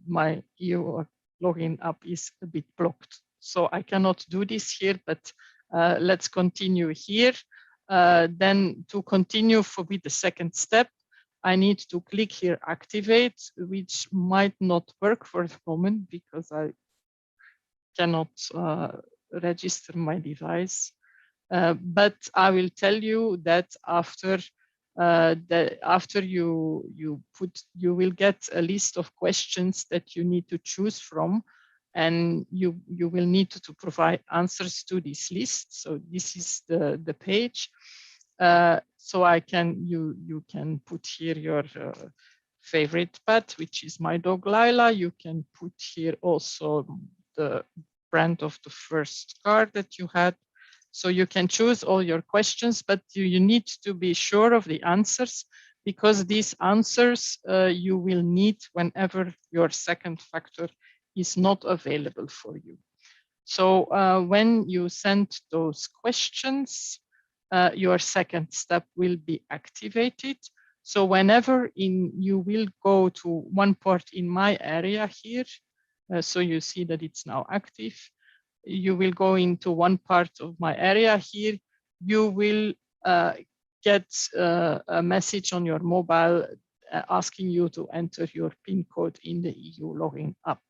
my EU login app is a bit blocked, so I cannot do this here, but let's continue here. Then to continue with the second step, I need to click here, activate, which might not work for the moment because I cannot register my device. But I will tell you that after you will get a list of questions that you need to choose from, and you will need to provide answers to this list. So this is the page. So you can put here your favorite pet, which is my dog Lila. You can put here also the brand of the first car that you had. So you can choose all your questions, but you need to be sure of the answers, because these answers you will need whenever your second factor is not available for you. So when you send those questions, your second step will be activated. So whenever you will go to one part in my area here, so you see that it's now active, you will go into one part of my area here, you will get a message on your mobile asking you to enter your PIN code in the EU login app.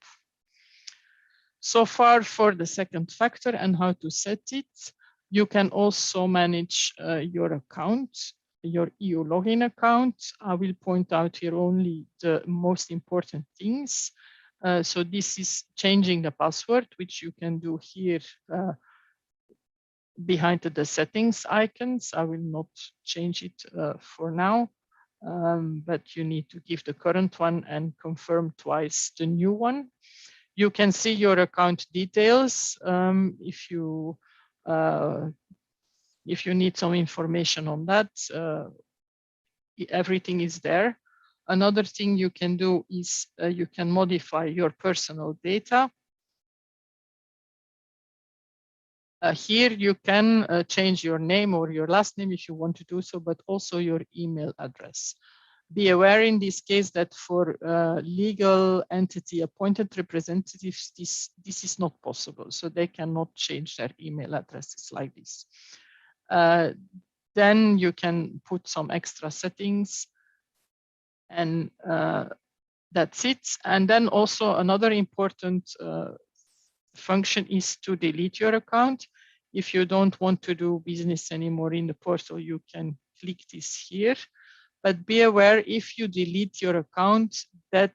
So far for the second factor and how to set it. You can also manage your account, your EU login account. I will point out here only the most important things. So this is changing the password, which you can do here behind the settings icons. I will not change it for now, but you need to give the current one and confirm twice the new one. You can see your account details if you need some information on that. everything is there. Another thing you can do is you can modify your personal data. Here you can change your name or your last name if you want to do so, but also your email address. Be aware in this case that for legal entity appointed representatives, this is not possible. So they cannot change their email addresses like this. Then you can put some extra settings and that's it. And then also another important function is to delete your account. If you don't want to do business anymore in the portal, you can click this here. But be aware, if you delete your account, that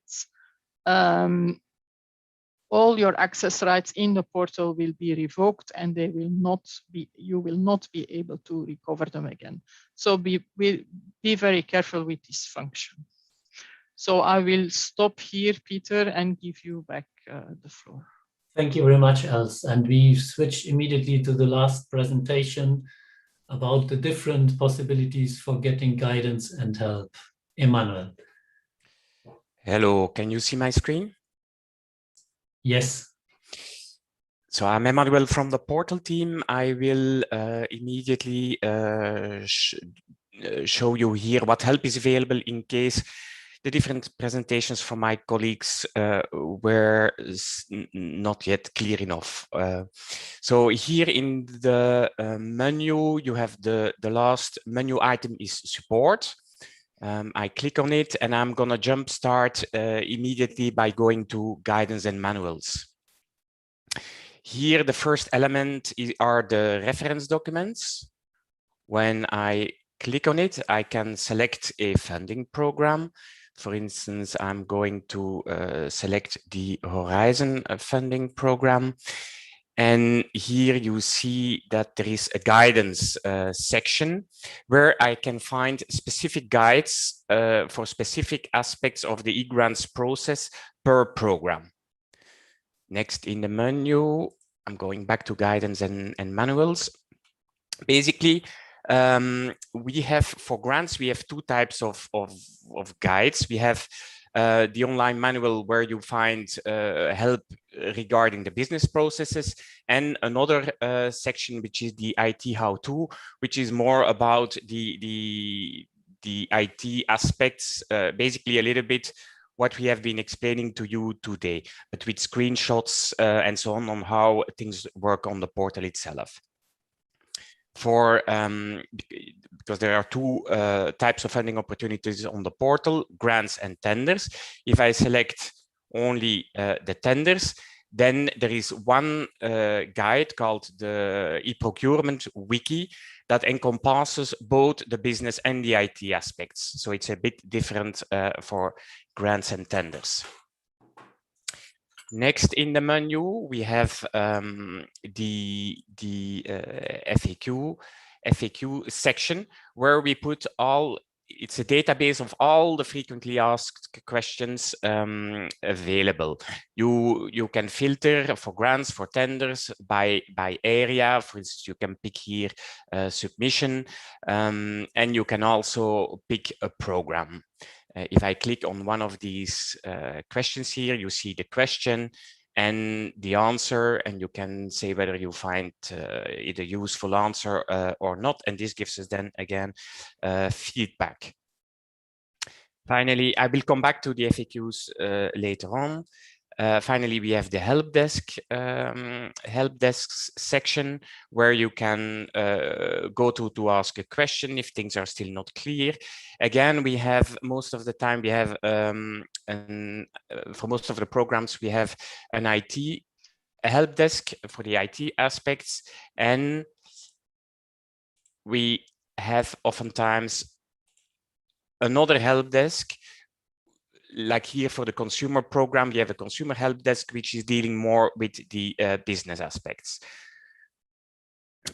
all your access rights in the portal will be revoked and they will not be, you will not be able to recover them again. So be very careful with this function. So I will stop here, Peter, and give you back the floor. Thank you very much, Els. And we switch immediately to the last presentation about the different possibilities for getting guidance and help. Emmanuel. Hello, can you see my screen? Yes. So I'm Emmanuel from the portal team. I will immediately show you here what help is available in case the different presentations from my colleagues were not yet clear enough. So here in the menu, you have the last menu item is support. I click on it and I'm gonna jump start immediately by going to guidance and manuals. Here, the first element are the reference documents. When I click on it, I can select a funding program. For instance, I'm going to select the Horizon funding program. And here you see that there is a guidance section where I can find specific guides for specific aspects of the e-grants process per program. Next in the menu, I'm going back to guidance and manuals. Basically, we have for grants, we have two types of guides. We have the online manual where you find help regarding the business processes, and another section which is the IT how-to, which is more about the IT aspects, basically a little bit what we have been explaining to you today, but with screenshots and so on how things work on the portal itself. For because there are two types of funding opportunities on the portal, grants and tenders. If I select only the tenders, then there is one guide called the e-procurement wiki that encompasses both the business and the IT aspects. So it's a bit different for grants and tenders. Next in the menu, we have the FAQ section where we put all, it's a database of all the frequently asked questions available. You can filter for grants, for tenders, by area. For instance, you can pick here submission, and you can also pick a program. If I click on one of these questions here, you see the question and the answer, and you can say whether you find it a useful answer or not. And this gives us then again feedback. Finally, I will come back to the FAQs later on. Finally, we have the help desk section where you can go to ask a question if things are still not clear. Again, we have most of the time we have for most of the programs we have a help desk for the IT aspects, and we have oftentimes another help desk. Like here for the consumer program, we have a consumer help desk, which is dealing more with the business aspects.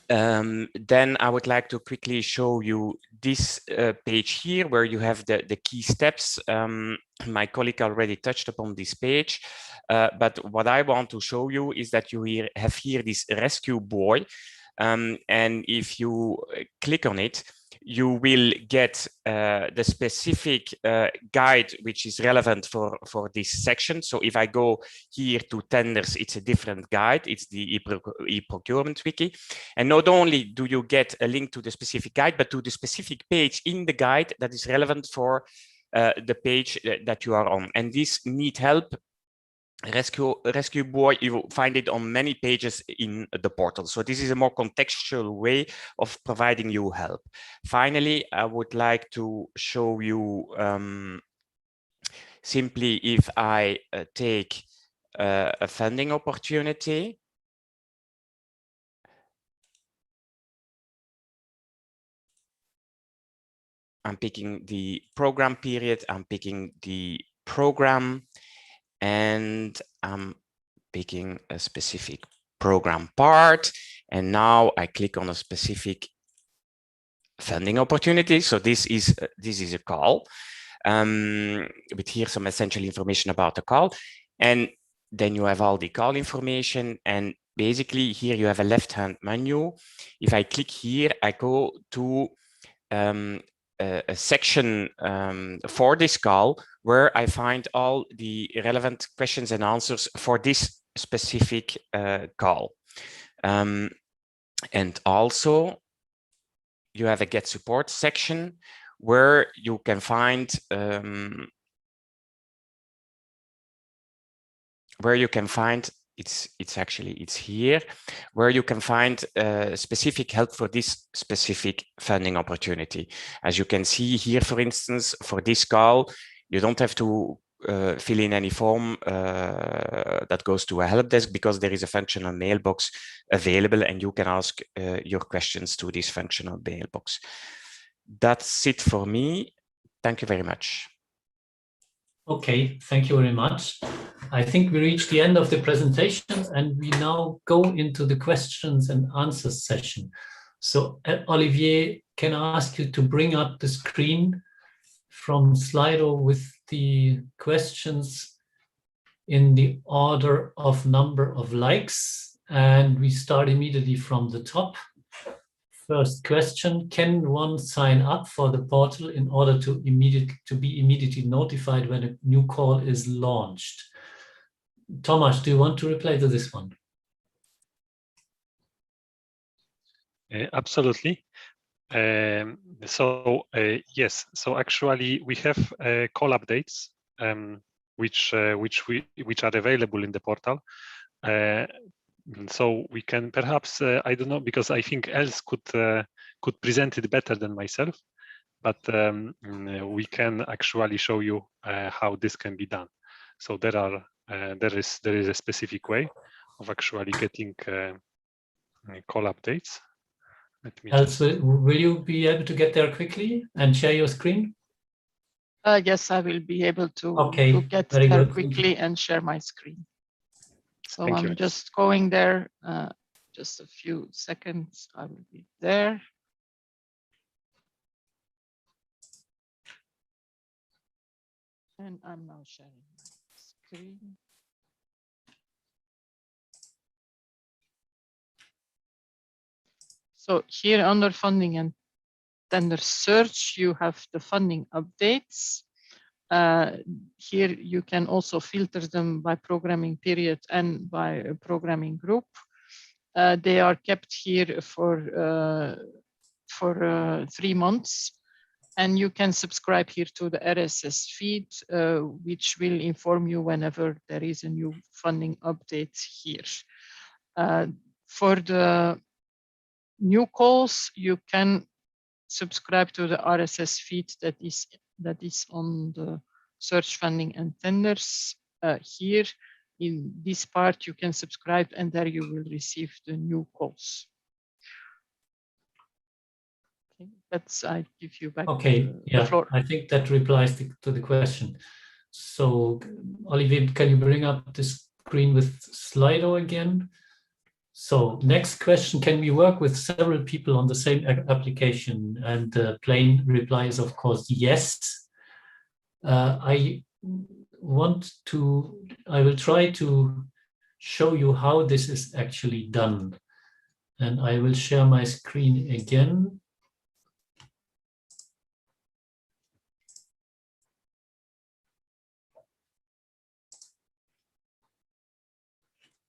Then I would like to quickly show you this page here where you have the key steps. My colleague already touched upon this page, but what I want to show you is that you have here this rescue buoy. And if you click on it, you will get the specific guide which is relevant for this section. So if I go here to tenders, it's a different guide. It's the e-procurement wiki. And not only do you get a link to the specific guide, but to the specific page in the guide that is relevant for the page that you are on. And this need help Rescue Buoy, you will find it on many pages in the portal. So this is a more contextual way of providing you help. Finally, I would like to show you simply if I take a funding opportunity. I'm picking the program period, I'm picking the program, and I'm picking a specific program part. And now I click on a specific funding opportunity. So this is a call. With here some essential information about the call. And then you have all the call information. And basically here you have a left-hand menu. If I click here, I go to a section for this call where I find all the relevant questions and answers for this specific call. And also you have a get support section where you can find it's here where you can find specific help for this specific funding opportunity. As you can see here, for instance, for this call, you don't have to fill in any form that goes to a help desk because there is a functional mailbox available and you can ask your questions to this functional mailbox. That's it for me. Thank you very much. Okay, thank you very much. I think we reached the end of the presentation and we now go into the questions and answers session. So Olivier, can I ask you to bring up the screen from Slido with the questions in the order of number of likes, and we start immediately from the top. First question, can one sign up for the portal in order to be immediately notified when a new call is launched? Tomasz, do you want to reply to this one? Absolutely. Yes, so actually we have call updates which are available in the portal. So we can perhaps I don't know, because I think Els could present it better than myself, but we can actually show you how this can be done. So there is a specific way of actually getting call updates. Els, will you be able to get there quickly and share your screen? Yes, I will be able to get there quickly and share my screen. So I'm just going there, just a few seconds, I will be there. And I'm now sharing my screen. So here under funding and tender search, you have the funding updates. Here you can also filter them by programming period and by a programming group. They are kept here for 3 months, and you can subscribe here to the RSS feed, which will inform you whenever there is a new funding update here. For the new calls, you can subscribe to the RSS feed that is on the search funding and tenders. Here in this part you can subscribe and there you will receive the new calls. Okay, that's, I give you back the floor. I think that replies to the question. So Olivier, can you bring up the screen with Slido again? So next question, can we work with several people on the same application? And the plain reply is, of course, yes. I will try to show you how this is actually done. And I will share my screen again.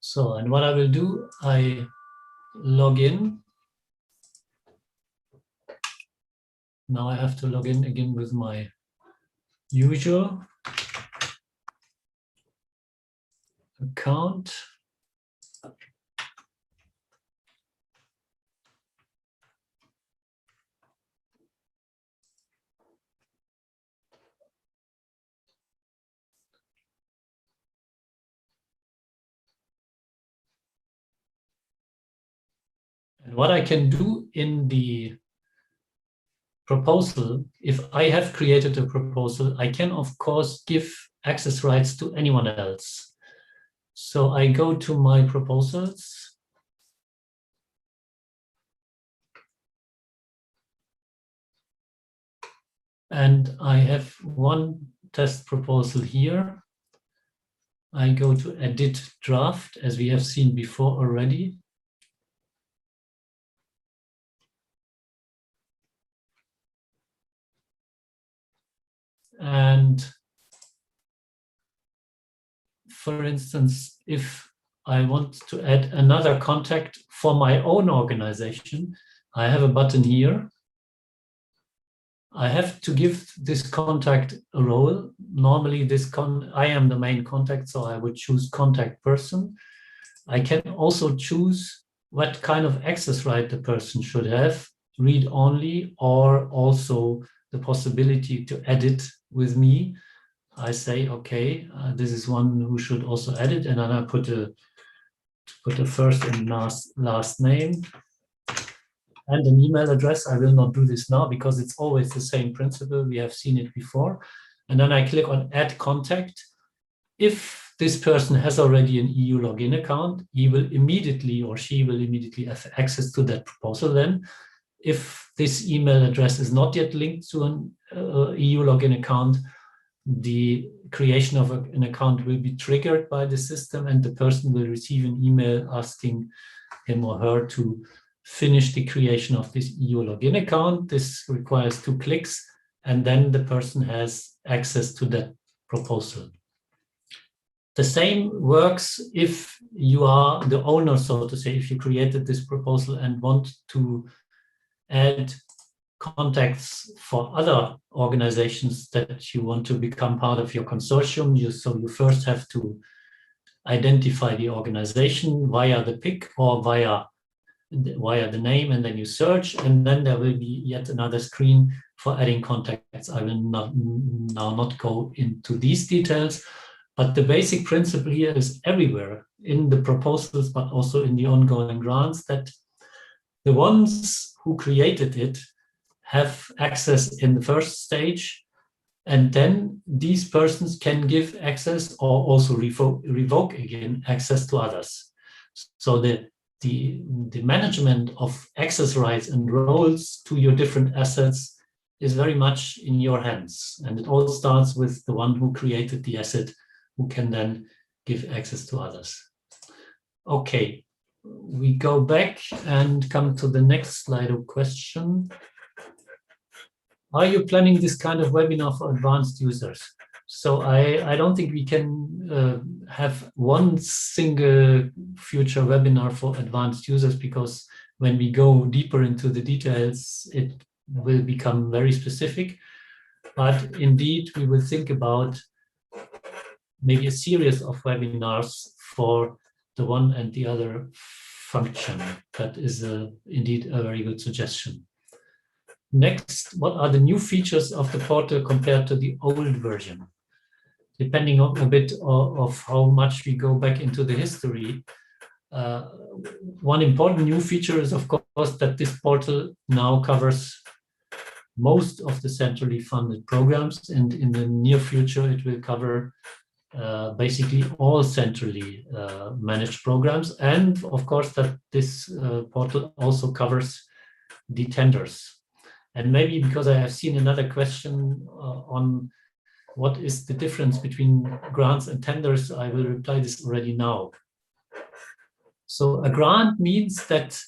So, and what I will do, I log in. Now I have to log in again with my usual account. And what I can do in the proposal, if I have created a proposal, I can of course give access rights to anyone else. So I go to my proposals. And I have one test proposal here. I go to edit draft, as we have seen before already. And for instance, if I want to add another contact for my own organization, I have a button here. I have to give this contact a role. Normally I am the main contact, so I would choose contact person. I can also choose what kind of access right the person should have, read only, or also the possibility to edit with me. I say, okay, this is one who should also edit, and then I put a first and last name and an email address. I will not do this now because it's always the same principle. We have seen it before. And then I click on add contact. If this person has already an EU login account, he will immediately, or she will immediately have access to that proposal then. If this email address is not yet linked to an EU login account, the creation of an account will be triggered by the system, and the person will receive an email asking him or her to finish the creation of this EU login account. This requires 2 clicks, and then the person has access to that proposal. The same works if you are the owner, so to say, if you created this proposal and want to add contacts for other organizations that you want to become part of your consortium. So you first have to identify the organization via the pick or via the name, and then you search, and then there will be yet another screen for adding contacts. I will not go into these details, but the basic principle here is everywhere in the proposals, but also in the ongoing grants, that the ones who created it have access in the first stage, and then these persons can give access or also revoke again access to others. So the management of access rights and roles to your different assets is very much in your hands, and it all starts with the one who created the asset, who can then give access to others. Okay, we go back and come to the next slide of question. Are you planning this kind of webinar for advanced users? So I don't think we can have one single future webinar for advanced users, because when we go deeper into the details, it will become very specific. But indeed, we will think about maybe a series of webinars for the one and the other function. That is indeed a very good suggestion. Next, what are the new features of the portal compared to the old version? Depending on a bit of how much we go back into the history, one important new feature is, of course, that this portal now covers most of the centrally funded programs, and in the near future, it will cover basically all centrally managed programs, and of course that this portal also covers the tenders. And maybe because I have seen another question on what is the difference between grants and tenders, I will reply this already now. So a grant means that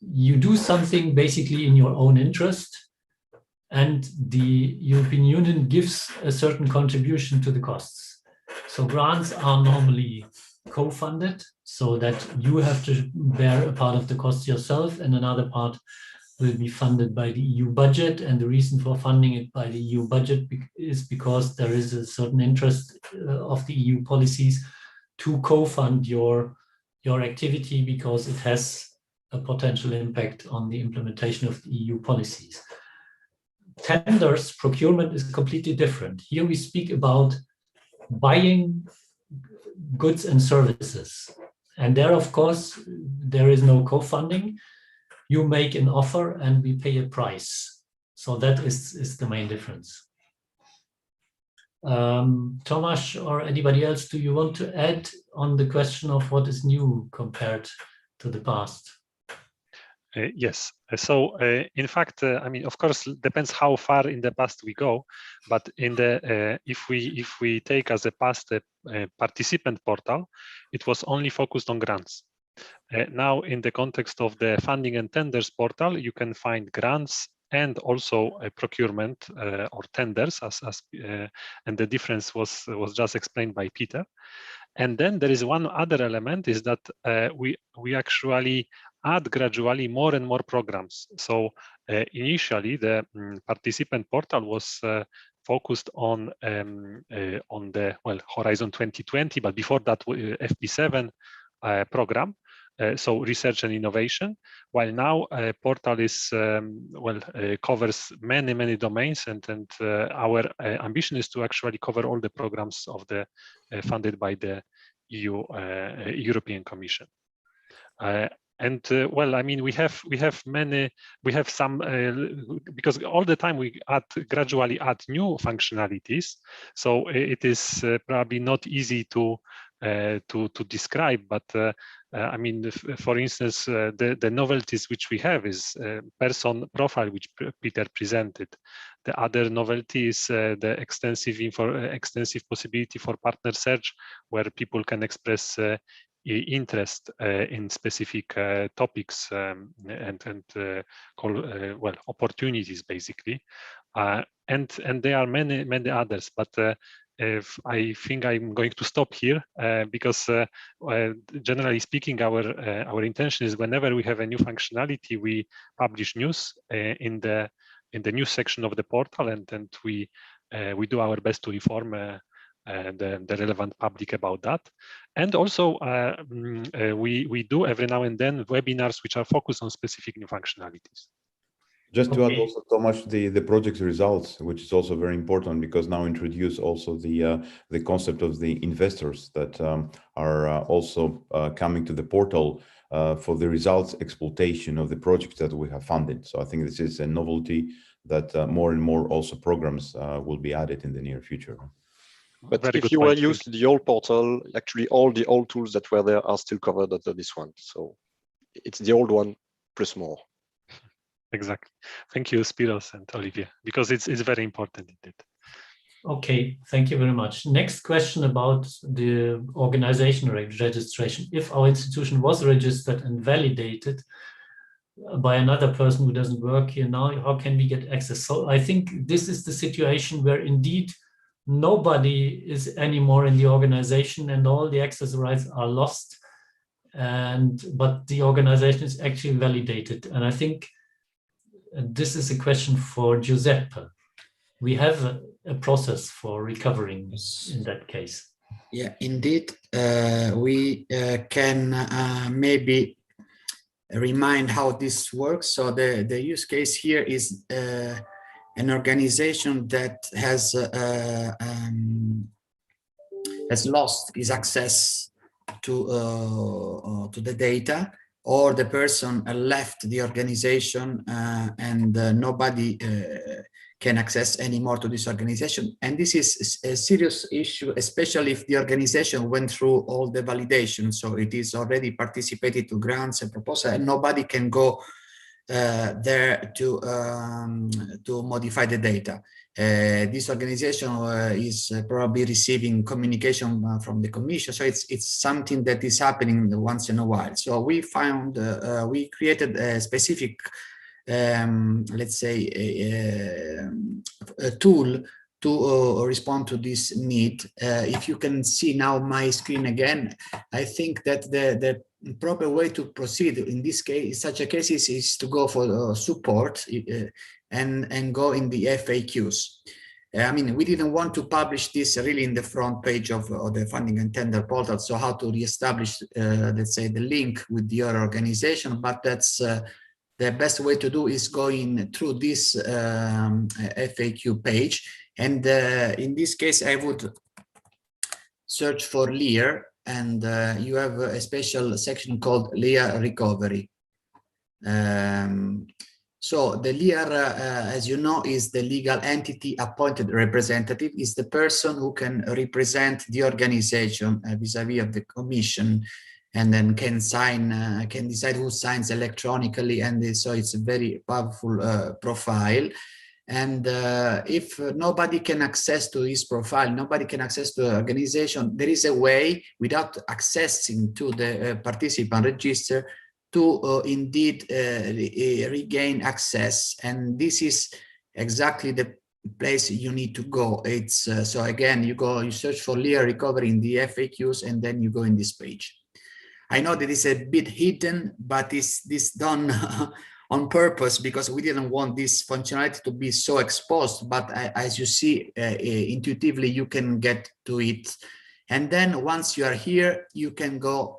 you do something basically in your own interest, and the European Union gives a certain contribution to the costs. So grants are normally co-funded, so that you have to bear a part of the cost yourself and another part will be funded by the EU budget. And the reason for funding it by the EU budget is because there is a certain interest of the EU policies to co-fund your activity, because it has a potential impact on the implementation of the EU policies. Tenders, procurement is completely different. Here we speak about buying goods and services. And there, of course, there is no co-funding. You make an offer and we pay a price. So that is the main difference. Tomasz or anybody else, do you want to add on the question of what is new compared to the past? Yes. So, in fact, I mean, of course, depends how far in the past we go. But in the if we take as a past participant portal, it was only focused on grants. Now, in the context of the funding and tenders portal, you can find grants and also a procurement or tenders, and the difference was just explained by Peter. And then there is one other element, is that we actually add gradually more and more programs. So initially, the participant portal was focused on the Horizon 2020, but before that, FP7 program. So research and innovation, while now portal is covers many domains, and our ambition is to actually cover all the programs of the funded by the European Commission. Well, I mean, we have some because all the time we gradually add new functionalities, so it is probably not easy to describe, but I mean, for instance, the novelties which we have is person profile, which Peter presented. The other novelty is the extensive possibility for partner search, where people can express interest in specific topics and call opportunities, basically, and there are many others, but I think I'm going to stop here because generally speaking, our intention is whenever we have a new functionality, we publish news in the news section of the portal, and we do our best to inform the relevant public about that. And also we do every now and then webinars which are focused on specific new functionalities. Just to add also, Tomasz, the project results, which is also very important, because now introduce also the concept of the investors that are also coming to the portal for the results exploitation of the projects that we have funded. So I think this is a novelty that more and more also programs will be added in the near future. But if you were used to the old portal, actually all the old tools that were there are still covered under this one. So it's the old one plus more. Exactly. Thank you, Spyros and Olivier, because it's very important indeed. Okay, thank you very much. Next question about the organization registration. If our institution was registered and validated by another person who doesn't work here now, how can we get access? So I think this is the situation where indeed nobody is anymore in the organization and all the access rights are lost, but the organization is actually validated. And I think this is a question for Giuseppe. We have a process for recovering in that case. Yeah, indeed. We can maybe remind how this works. So the use case here is an organization that has lost its access to the data, or the person left the organization and nobody can access anymore to this organization. And this is a serious issue, especially if the organization went through all the validation. So it is already participated to grants and proposals, and nobody can go there to modify the data. This organization is probably receiving communication from the Commission, so it's something that is happening once in a while. So we found we created a specific, let's say, a tool to respond to this need. If you can see now my screen again, I think that the proper way to proceed in this case, such a case, is to go for support and go in the FAQs. I mean, we didn't want to publish this really in the front page of the funding and tender portal, so how to reestablish, let's say, the link with your organization, but that's the best way to do is going through this FAQ page. And in this case, I would search for LEAR, and you have a special section called LEAR recovery. So the LEAR, as you know, is the legal entity appointed representative, is the person who can represent the organization vis-a-vis of the commission, and then can sign, can decide who signs electronically, and so it's a very powerful profile. And if nobody can access to his profile, nobody can access to the organization, there is a way, without accessing to the participant register, to indeed regain access. And this is exactly the place you need to go. It's so again, you search for LEAR recovery in the FAQs, and then you go in this page. I know that it's a bit hidden, but is this done on purpose because we didn't want this functionality to be so exposed, but as you see, intuitively you can get to it. And then once you are here, you can go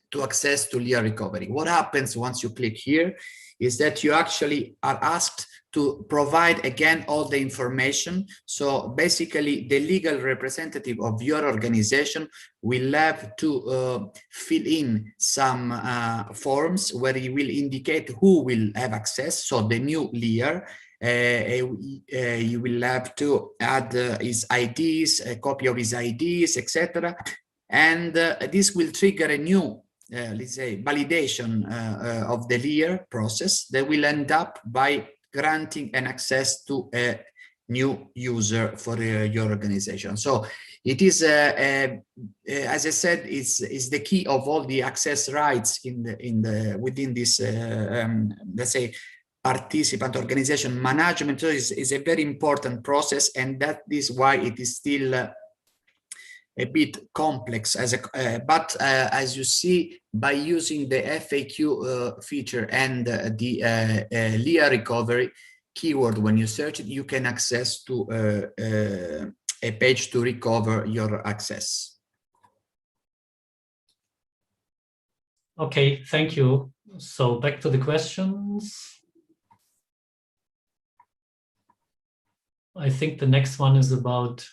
to access to LEAR recovery. What happens once you click here is that you actually are asked to provide again all the information. So basically the legal representative of your organization will have to fill in some forms where he will indicate who will have access. So the new LEAR, you will have to add his IDs, a copy of his IDs, etc. And this will trigger a new let's say validation of the LEAR process that will end up by granting an access to a new user for your organization. So it is, as I said, is the key of all the access rights within this, let's say, participant organization management. So is a very important process, and that is why it is still a bit complex but as you see, by using the FAQ feature and the LEAR recovery keyword, when you search it, you can access to a page to recover your access. Okay, thank you. So back to the questions. I think the next one is about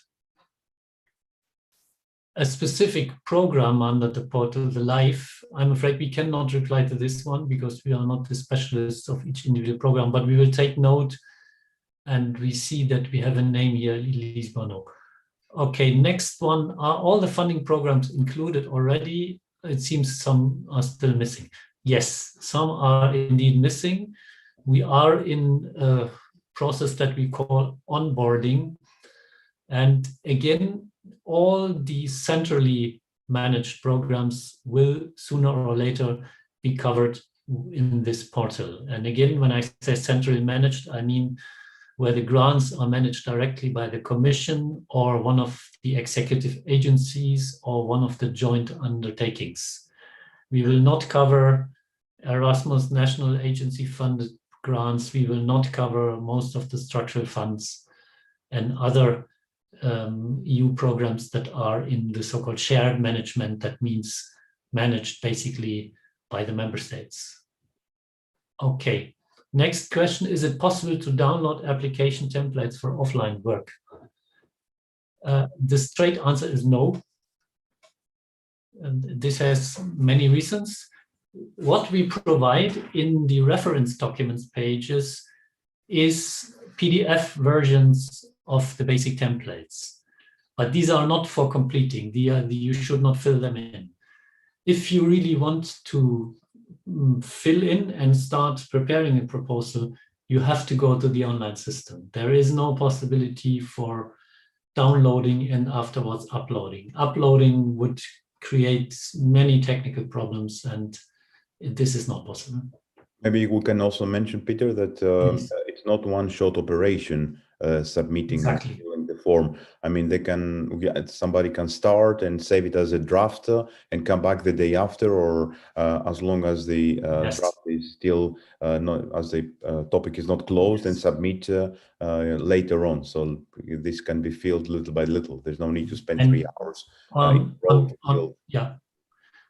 a specific program under the portal, the LIFE. I'm afraid we cannot reply to this one because we are not the specialists of each individual program, but we will take note, and we see that we have a name here, Lisbano. Okay, next one. Are all the funding programs included already? It seems some are still missing. Yes, some are indeed missing. We are in a process that we call onboarding. And again, all the centrally managed programs will sooner or later be covered in this portal. And again, when I say centrally managed, I mean where the grants are managed directly by the Commission or one of the executive agencies or one of the joint undertakings. We will not cover Erasmus National Agency funded grants. We will not cover most of the structural funds and other EU programs that are in the so-called shared management. That means managed basically by the member states. Okay, next question. Is it possible to download application templates for offline work? The straight answer is no. And this has many reasons. What we provide in the reference documents pages is PDF versions of the basic templates, but these are not for completing. You should not fill them in. If you really want to fill in and start preparing a proposal, you have to go to the online system. There is no possibility for downloading and afterwards uploading. Uploading would create many technical problems, and this is not possible. Maybe we can also mention, Peter, that it's not one shot operation submitting exactly. the form. I mean, somebody can start and save it as a draft and come back the day after, or as long as the draft is still not, as the topic is not closed, and submit later on. So this can be filled little by little. There's no need to spend 3 hours.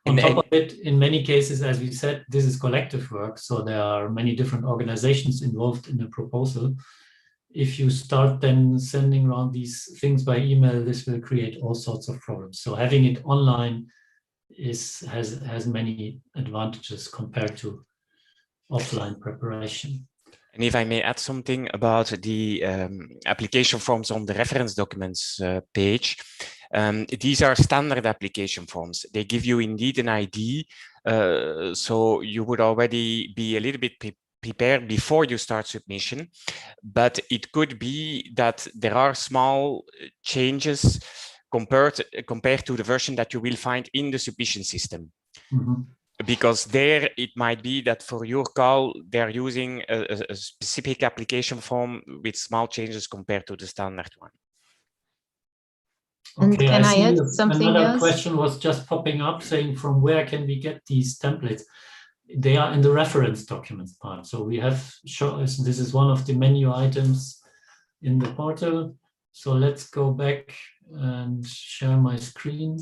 On top of it, in many cases, as we said, this is collective work. So there are many different organizations involved in the proposal. If you start then sending around these things by email, this will create all sorts of problems. So having it online has many advantages compared to offline preparation. And if I may add something about the application forms on the reference documents page, these are standard application forms. They give you indeed an ID, so you would already be a little bit prepared before you start submission, but it could be that there are small changes compared to the version that you will find in the submission system. Mm-hmm. Because there it might be that for your call, they're using a specific application form with small changes compared to the standard one. And okay, can I add something another else? question was just popping up saying, from where can we get these templates? They are in the reference documents part. So we have shown, this is one of the menu items in the portal. So let's go back and share my screen.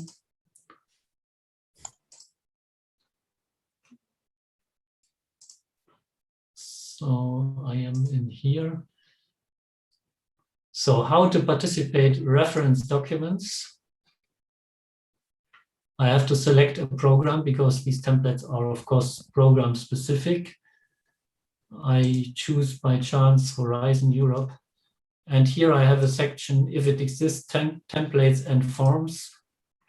So I am in here. So how to participate reference documents. I have to select a program because these templates are, of course, program specific. I choose by chance Horizon Europe. And here I have a section, if it exists, templates and forms,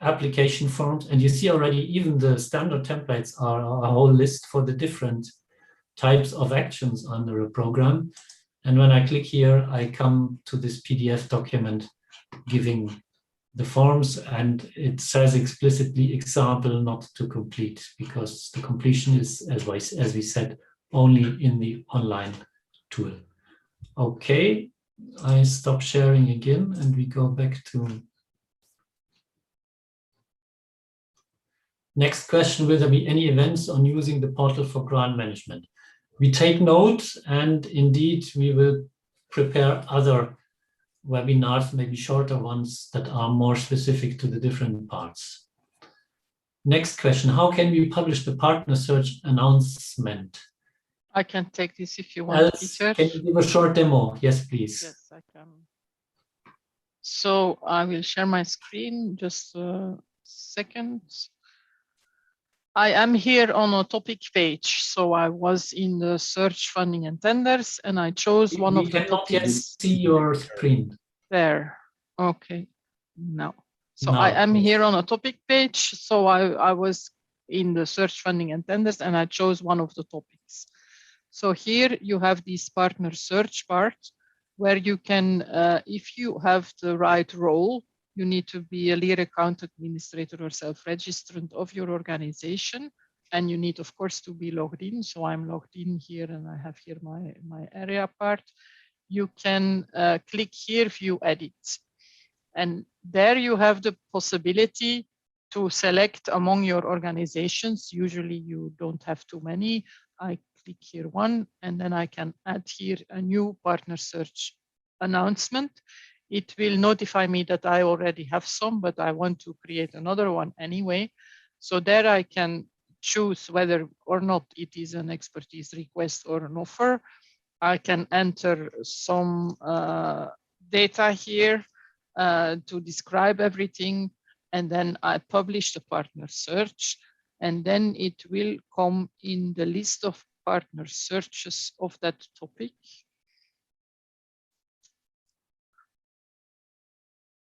application forms. And you see already even the standard templates are a whole list for the different types of actions under a program. And when I click here, I come to this PDF document giving the forms, and it says explicitly example not to complete, because the completion is, as we said, only in the online tool. Okay, I stop sharing again and we go back to next question. Will there be any events on using the portal for grant management? We take note, and indeed we will prepare other webinars, maybe shorter ones that are more specific to the different parts. Next question, how can we publish the partner search announcement? I can take this if you want, Peter. Can you give a short demo? Yes, please. Yes, I can. So I will share my screen, just a second. I am here on a topic page. So I was in the search, funding and tenders, and I chose one of the topics. We cannot yet see your screen. There. Okay. Now. So now, I am here on a topic page. So I was in the search, funding and tenders, and I chose one of the topics. So here you have this partner search part where you can, if you have the right role, you need to be a lead account administrator or self-registrant of your organization. And you need, of course, to be logged in. So I'm logged in here and I have here my area part. You can click here, view edit. And there you have the possibility to select among your organizations. Usually you don't have too many. I click here one, and then I can add here a new partner search announcement. It will notify me that I already have some, but I want to create another one anyway. So there I can choose whether or not it is an expertise request or an offer. I can enter some data here to describe everything, and then I publish the partner search, and then it will come in the list of partner searches of that topic.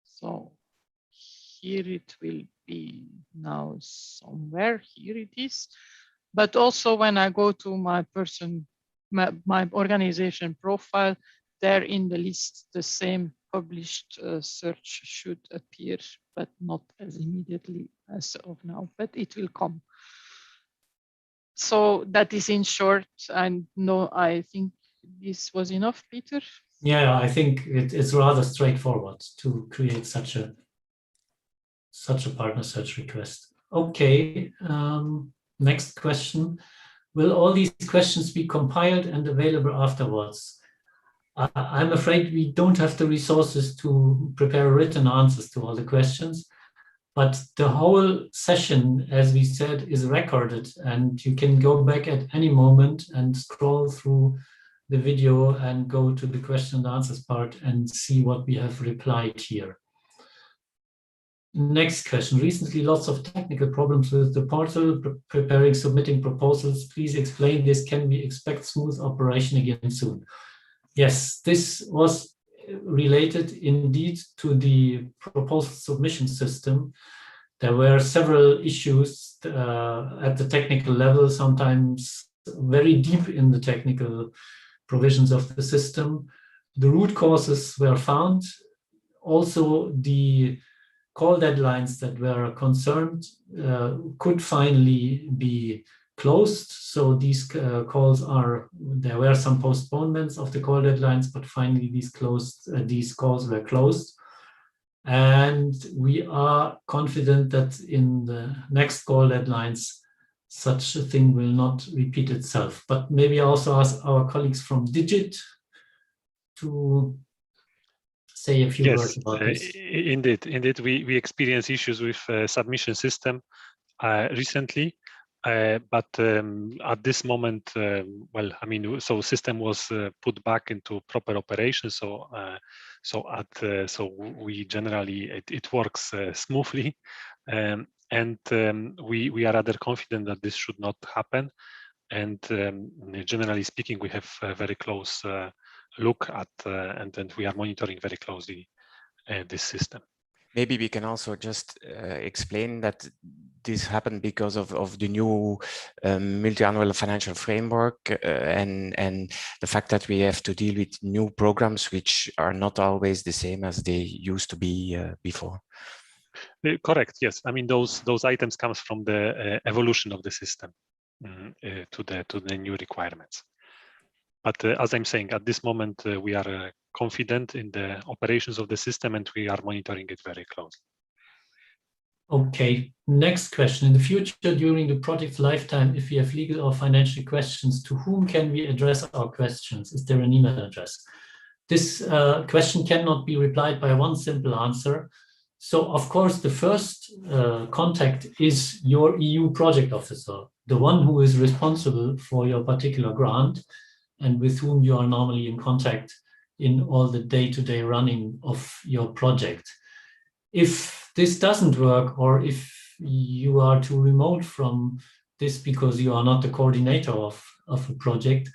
So here it will be now somewhere, here it is. But also when I go to my organization profile, there in the list, the same published search should appear, but not as immediately as of now, but it will come. So that is in short. And no, I think this was enough, Peter. Yeah, I think it's rather straightforward to create such a partner search request. Okay, next question. Will all these questions be compiled and available afterwards? I'm afraid we don't have the resources to prepare written answers to all the questions, but the whole session, as we said, is recorded, and you can go back at any moment and scroll through the video and go to the question and answers part and see what we have replied here. Next question. Recently, lots of technical problems with the portal, preparing, submitting proposals. Please explain this. Can we expect smooth operation again soon? Yes, this was related indeed to the proposal submission system. There were several issues at the technical level, sometimes very deep in the technical provisions of the system. The root causes were found. Also, the call deadlines that were concerned could finally be closed. So these calls there were some postponements of the call deadlines, but finally these calls were closed. And we are confident that in the next call deadlines, such a thing will not repeat itself. But maybe also ask our colleagues from Digit to say a few words about this. Indeed, we experience issues with submission system recently, but at this moment, well, I mean, so system was put back into proper operation. So we generally it works smoothly, and we are rather confident that this should not happen. And generally speaking, we have a very close look at and we are monitoring very closely this system. Maybe we can also just explain that this happened because of the new multi-annual financial framework and the fact that we have to deal with new programs which are not always the same as they used to be before. Correct. Yes, I mean those items comes from the evolution of the system to the new requirements. But as I'm saying, at this moment, we are confident in the operations of the system and we are monitoring it very closely. Okay, next question. In the future, during the project's lifetime, if we have legal or financial questions, to whom can we address our questions? Is there an email address? This question cannot be replied by one simple answer. So, of course, the first contact is your EU project officer, the one who is responsible for your particular grant, and with whom you are normally in contact in all the day-to-day running of your project. If this doesn't work, or if you are too remote from this because you are not the coordinator of a project,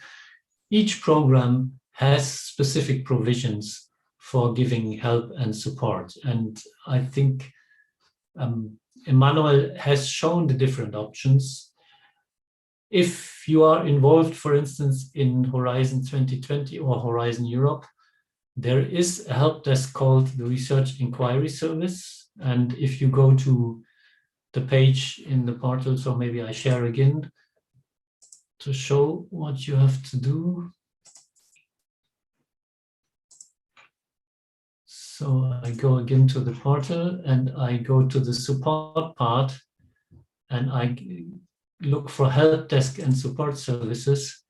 each program has specific provisions for giving help and support. And I think Emmanuel has shown the different options. If you are involved, for instance, in Horizon 2020 or Horizon Europe, there is a help desk called the Research Inquiry Service. And if you go to the page in the portal, so maybe I share again to show what you have to do. So I go again to the portal and I go to the support part and I look for help desk and support services.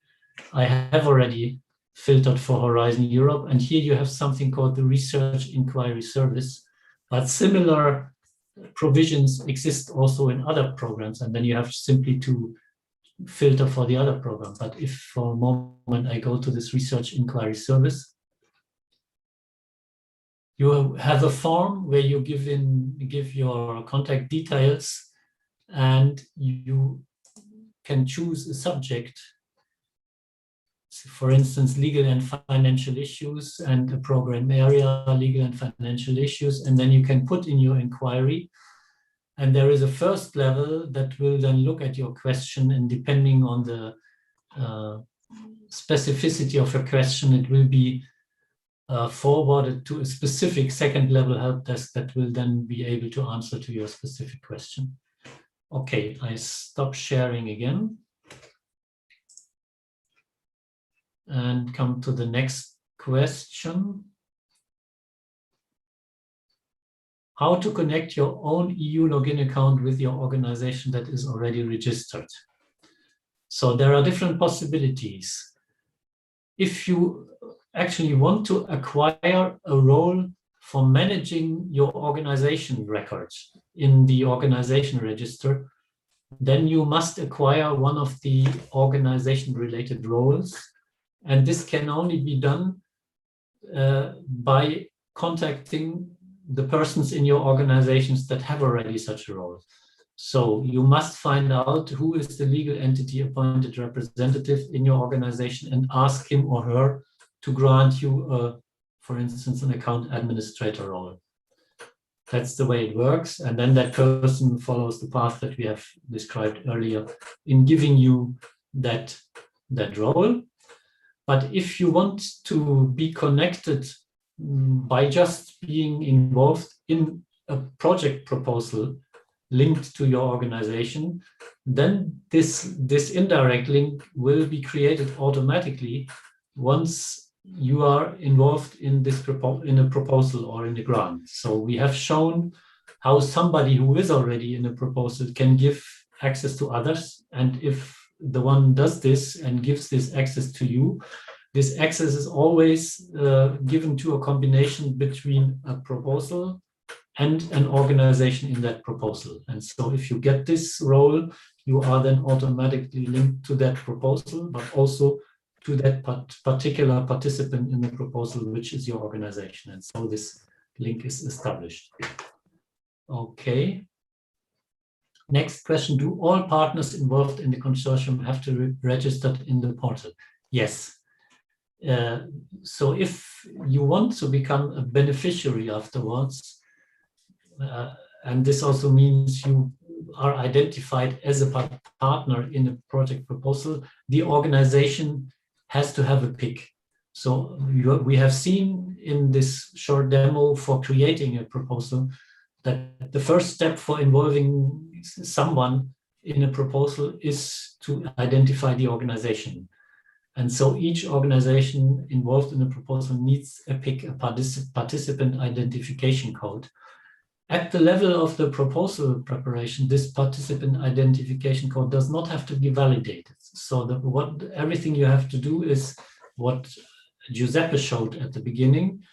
I have already filtered for Horizon Europe, and here you have something called the Research Inquiry Service, but similar provisions exist also in other programs, and then you have simply to filter for the other program. But if for a moment I go to this Research Inquiry Service, you have a form where you give your contact details, and you can choose a subject, for instance, legal and financial issues, and a program area, legal and financial issues, and then you can put in your inquiry. And there is a first level that will then look at your question, and depending on the specificity of your question, it will be forwarded to a specific second level help desk that will then be able to answer to your specific question. Okay, I stop sharing again and come to the next question. How to connect your own EU login account with your organization that is already registered. So there are different possibilities. If you actually want to acquire a role for managing your organization records in the organization register, then you must acquire one of the organization-related roles. And this can only be done by contacting the persons in your organizations that have already such a role. So you must find out who is the legal entity appointed representative in your organization and ask him or her to grant you, for instance, an account administrator role. That's the way it works. And then that person follows the path that we have described earlier in giving you that role. But if you want to be connected by just being involved in a project proposal linked to your organization, then this indirect link will be created automatically once you are involved in a proposal or in a grant. So we have shown how somebody who is already in a proposal can give access to others. And if the one does this and gives this access to you, this access is always given to a combination between a proposal and an organization in that proposal. And so if you get this role, you are then automatically linked to that proposal, but also to that particular participant in the proposal, which is your organization. And so this link is established. Okay. Next question, do all partners involved in the consortium have to be registered in the portal? Yes. So if you want to become a beneficiary afterwards, and this also means you are identified as a partner in a project proposal, the organization has to have a PIC. So we have seen in this short demo for creating a proposal that the first step for involving someone in a proposal is to identify the organization. And so each organization involved in a proposal needs a PIC, a participant identification code. At the level of the proposal preparation, this participant identification code does not have to be validated. So everything you have to do is what Giuseppe showed at the beginning.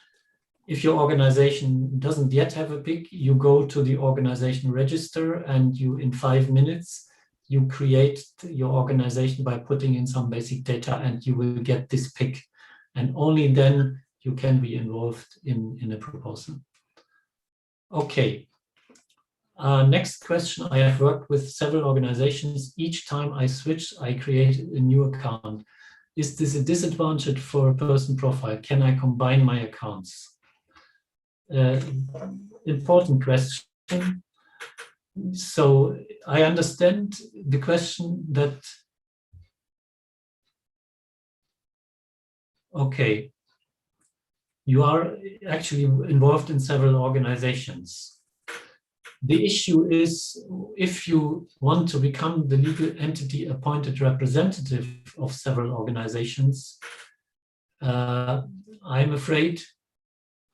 If your organization doesn't yet have a PIC, you go to the organization register and in 5 minutes, you create your organization by putting in some basic data and you will get this PIC. And only then you can be involved in a proposal. Okay. Next question. I have worked with several organizations. Each time I switch, I create a new account. Is this a disadvantage for a person profile? Can I combine my accounts? Important question. So I understand the question that, okay, you are actually involved in several organizations. The issue is if you want to become the legal entity appointed representative of several organizations, I'm afraid,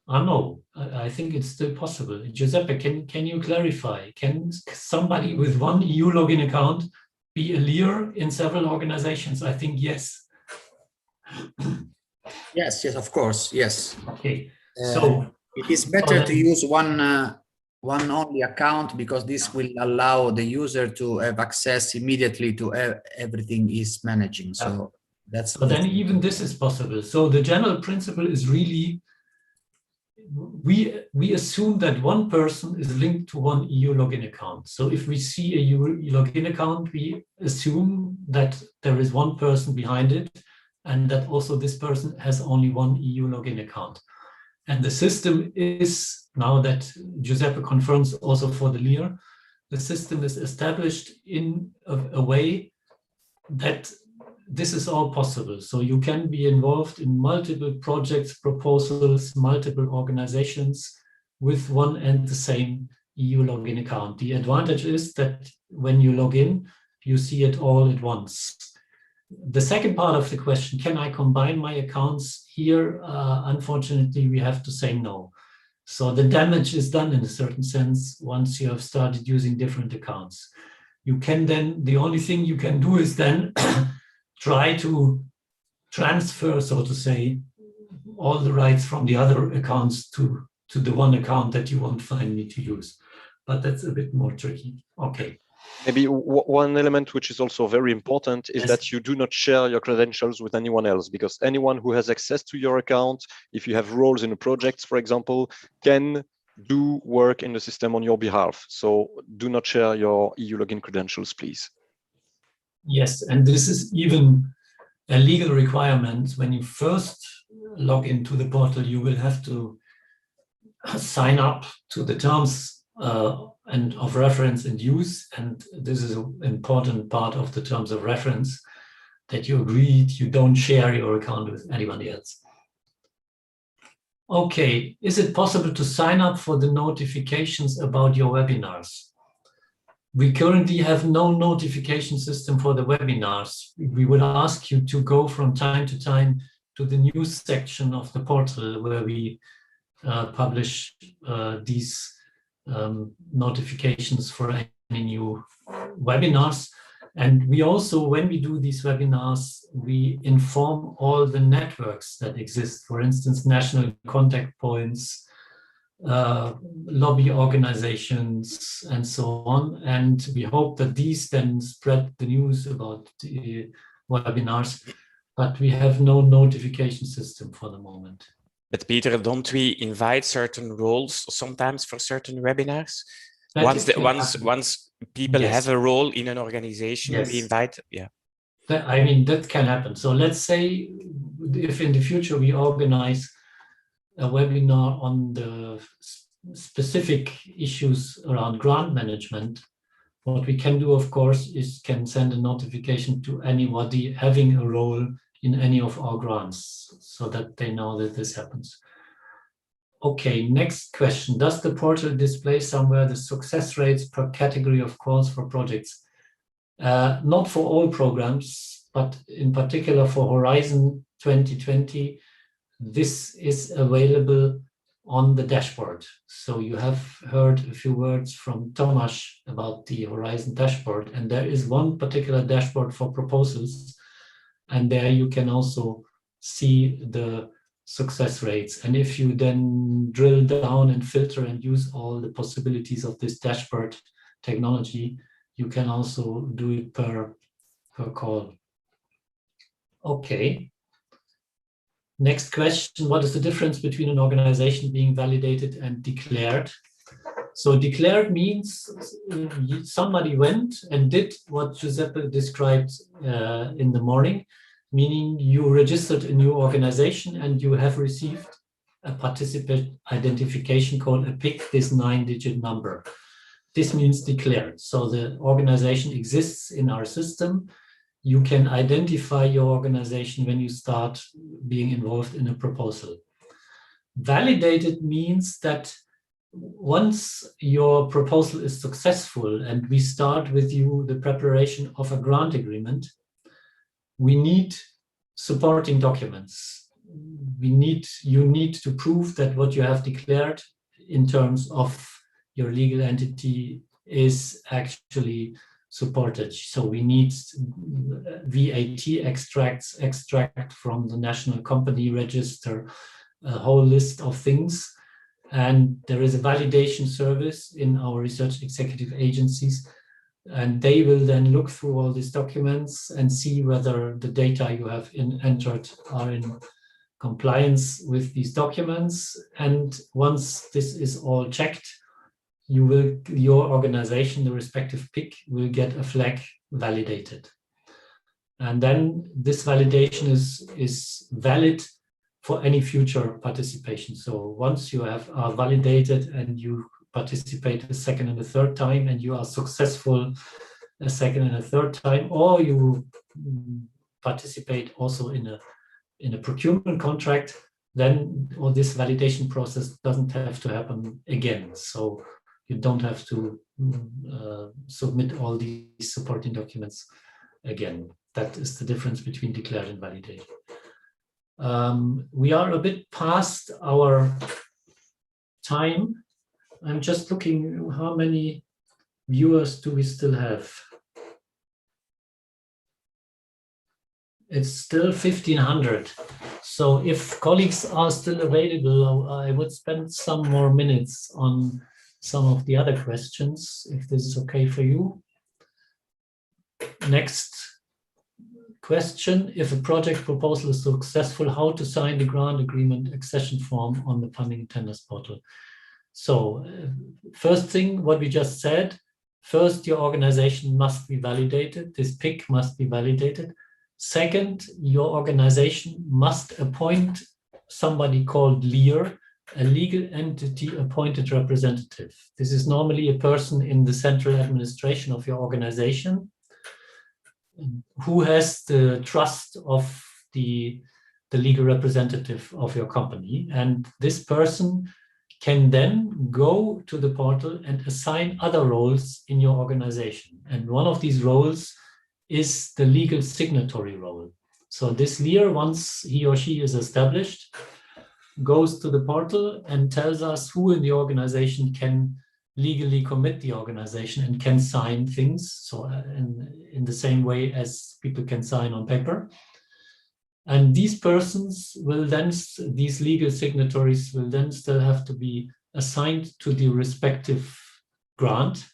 no, I think it's still possible. Giuseppe, can you clarify? Can somebody with one EU login account be a leader in several organizations? I think yes. Yes, of course, yes. Okay, so it is better to use one only account because this will allow the user to have access immediately to everything he's managing. So that's. So then even this is possible. So the general principle is really we assume that one person is linked to one EU login account. So if we see a EU login account, we assume that there is one person behind it and that also this person has only one EU login account. And the system is, now that Giuseppe confirms also for the LIR, the system is established in a way that this is all possible. So you can be involved in multiple projects, proposals, multiple organizations with one and the same EU login account. The advantage is that when you log in, you see it all at once. The second part of the question, can I combine my accounts here? Unfortunately, we have to say no. So the damage is done in a certain sense once you have started using different accounts. You can then, the only thing you can do is then try to transfer, so to say, all the rights from the other accounts to the one account that you want finally to use. But that's a bit more tricky. Okay. Maybe one element which is also very important is Yes. that you do not share your credentials with anyone else, because anyone who has access to your account, if you have roles in the projects, for example, can do work in the system on your behalf. So do not share your EU login credentials, please. Yes, and this is even a legal requirement. When you first log into the portal, you will have to sign up to the terms and of reference and use, and this is an important part of the terms of reference, that you agreed you don't share your account with anybody else. Okay, is it possible to sign up for the notifications about your webinars? We currently have no notification system for the webinars. We would ask you to go from time to time to the news section of the portal where we publish these notifications for any new webinars. And we also, when we do these webinars, we inform all the networks that exist, for instance, national contact points, lobby organizations, and so on. And we hope that these then spread the news about the webinars, but we have no notification system for the moment. But Peter, don't we invite certain roles sometimes for certain webinars? Once people Yes. have a role in an organization, Yes. we invite, yeah. I mean, that can happen. So let's say if in the future we organize a webinar on the specific issues around grant management, what we can do, of course, is can send a notification to anybody having a role in any of our grants so that they know that this happens. Okay, next question. Does the portal display somewhere the success rates per category of calls for projects? Not for all programs, but in particular for Horizon 2020, this is available on the dashboard. So you have heard a few words from Tomasz about the Horizon dashboard, and there is one particular dashboard for proposals, and there you can also see the success rates. And if you then drill down and filter and use all the possibilities of this dashboard technology, you can also do it per call. Okay. Next question, what is the difference between an organization being validated and declared? So declared means somebody went and did what Giuseppe described in the morning, meaning you registered a new organization and you have received a participant identification code, a PIC, this 9-digit number. This means declared. So the organization exists in our system. You can identify your organization when you start being involved in a proposal. Validated means that once your proposal is successful and we start with you the preparation of a grant agreement, we need supporting documents. You need to prove that what you have declared in terms of your legal entity is actually supported. So we need VAT extract from the National Company Register, a whole list of things. And there is a validation service in our research executive agencies, and they will then look through all these documents and see whether the data you have entered are in compliance with these documents. And once this is all checked, your organization, the respective PIC, will get a flag validated. And then this validation is valid for any future participation. So once you are validated and you participate a second and a third time, and you are successful a second and a third time, or you participate also in a procurement contract, then all this validation process doesn't have to happen again. So you don't have to submit all these supporting documents again. That is the difference between declared and validated. We are a bit past our time. I'm just looking how many viewers do we still have. It's still 1,500. So if colleagues are still available, I would spend some more minutes on some of the other questions, if this is okay for you. Next question: if a project proposal is successful, how to sign the grant agreement accession form on the funding and tenders portal? So first thing, what we just said, first, your organization must be validated. This PIC must be validated. Second, your organization must appoint somebody called LEAR, a legal entity appointed representative. This is normally a person in the central administration of your organization who has the trust of the legal representative of your company. And this person can then go to the portal and assign other roles in your organization. And one of these roles is the legal signatory role. So this LEAR, once he or she is established, goes to the portal and tells us who in the organization can legally commit the organization and can sign things. So in the same way as people can sign on paper. And these persons will then, these legal signatories will then still have to be assigned to the respective grant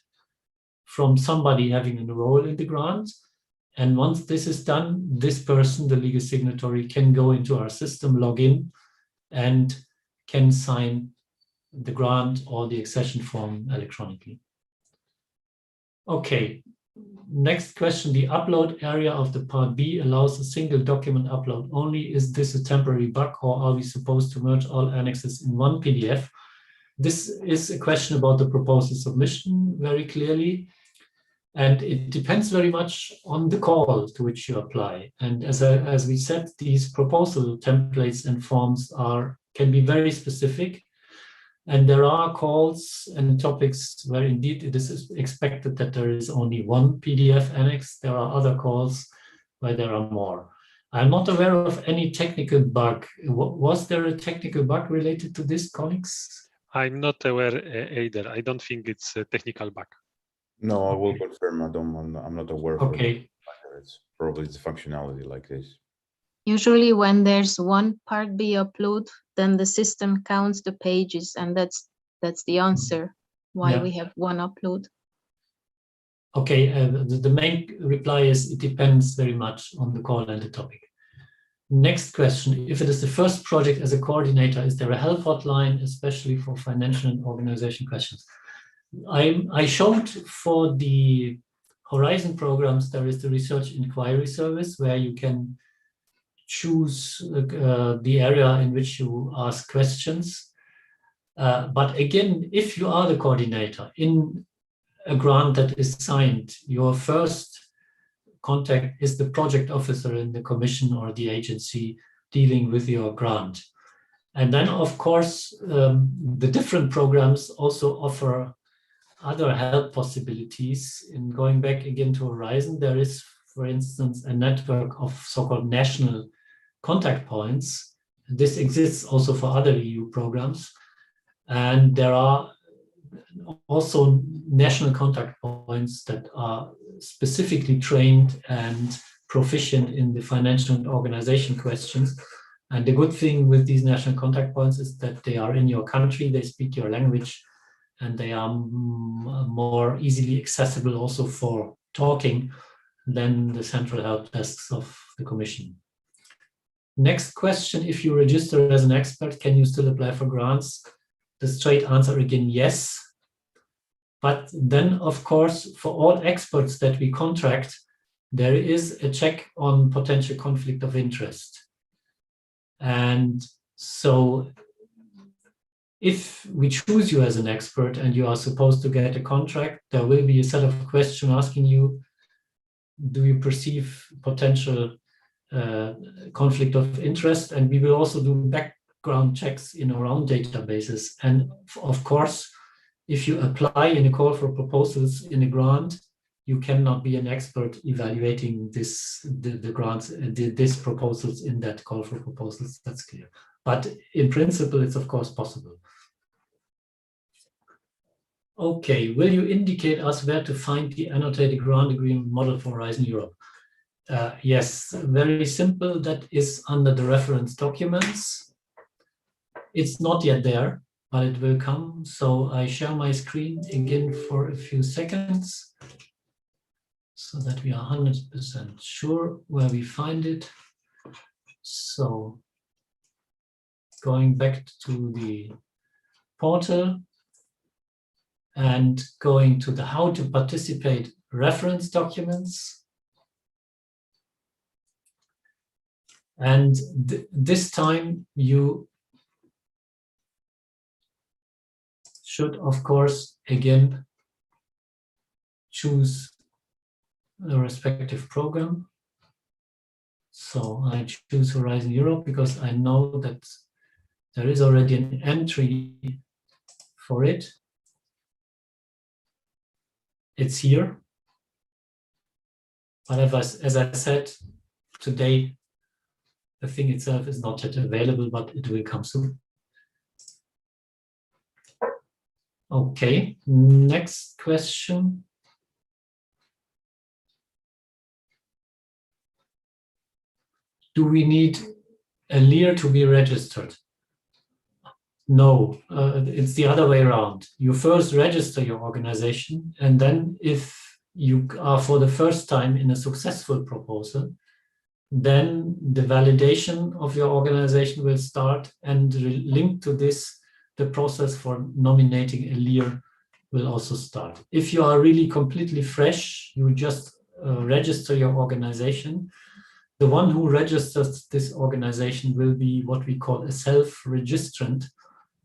from somebody having a role in the grant. And once this is done, this person, the legal signatory, can go into our system, log in, and can sign the grant or the accession form electronically. Okay, next question. The upload area of the Part B allows a single document upload only. Is this a temporary bug, or are we supposed to merge all annexes in one PDF? This is a question about the proposal submission very clearly. And it depends very much on the call to which you apply. And as we said, these proposal templates and forms can be very specific. And there are calls and topics where indeed it is expected that there is only one PDF annex. There are other calls where there are more. I'm not aware of any technical bug. Was there a technical bug related to this, colleagues? I'm not aware either. I don't think it's a technical bug. No, I will confirm. I'm not aware of okay. It's probably the functionality like this. Usually when there's one Part B upload, then the system counts the pages, and that's the answer why we have one upload. Okay, the main reply is it depends very much on the call and the topic. Next question: if it is the first project as a coordinator, is there a help hotline, especially for financial and organization questions? I showed for the Horizon programs, there is the research inquiry service where you can choose the area in which you ask questions. But again, if you are the coordinator in a grant that is signed, your first contact is the project officer in the commission or the agency dealing with your grant. And then, of course, the different programs also offer other help possibilities. In going back again to Horizon, there is, for instance, a network of so-called national contact points. This exists also for other EU programs. And there are also national contact points that are specifically trained and proficient in the financial and organization questions. And the good thing with these national contact points is that they are in your country, they speak your language, and they are more easily accessible also for talking than the central help desks of the Commission. Next question: if you register as an expert, can you still apply for grants? The straight answer again, yes. But then, of course, for all experts that we contract, there is a check on potential conflict of interest. And so if we choose you as an expert and you are supposed to get a contract, there will be a set of questions asking you, do you perceive potential conflict of interest? And we will also do background checks in our own databases. And of course, if you apply in a call for proposals in a grant, you cannot be an expert evaluating the grants, these proposals in that call for proposals. That's clear. But in principle, it's of course possible. Okay, will you indicate us where to find the annotated grant agreement model for Horizon Europe? Yes, very simple. That is under the reference documents. It's not yet there, but it will come. So I share my screen again for a few seconds so that we are 100% sure where we find it. So going back to the portal and going to the how to participate reference documents. And this time you should, of course, again, choose the respective program. So I choose Horizon Europe because I know that there is already an entry for it. It's here. But as I said, today, the thing itself is not yet available, but it will come soon. Okay, next question. Do we need a LEAR to be registered? No, it's the other way around. You first register your organization, and then if you are for the first time in a successful proposal, then the validation of your organization will start, and linked to this, the process for nominating a LEAR will also start. If you are really completely fresh, you just register your organization. The one who registers this organization will be what we call a self-registrant.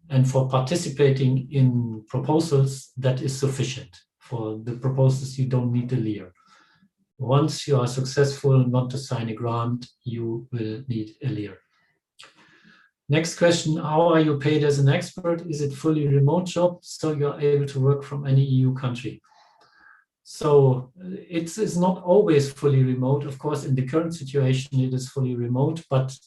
And for participating in proposals, that is sufficient. For the proposals, you don't need a LEAR. Once you are successful and want to sign a grant, you will need a LEAR. Next question, how are you paid as an expert? Is it fully remote job, so you're able to work from any EU country? So it's not always fully remote. Of course, in the current situation, it is fully remote, but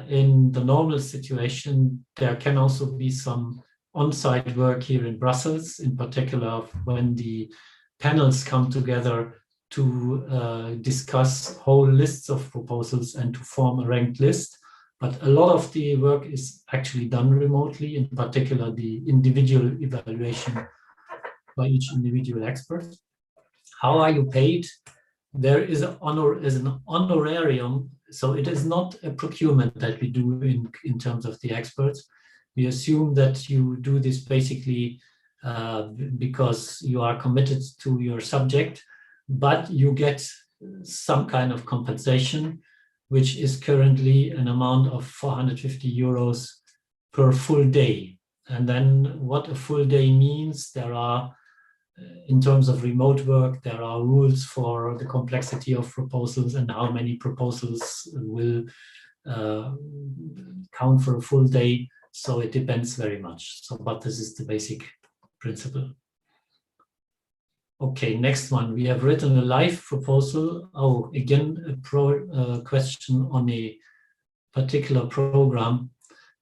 in the normal situation, there can also be some on-site work here in Brussels, in particular when the panels come together to discuss whole lists of proposals and to form a ranked list. But a lot of the work is actually done remotely, in particular the individual evaluation by each individual expert. How are you paid? There is an honorarium, so it is not a procurement that we do in terms of the experts. We assume that you do this basically because you are committed to your subject, but you get some kind of compensation, which is currently an amount of 450 euros per full day. And then what a full day means, there are, in terms of remote work, there are rules for the complexity of proposals and how many proposals will count for a full day. So it depends very much. So, but this is the basic principle. Okay, next one. We have written a live proposal. Oh, again, a question on a particular program.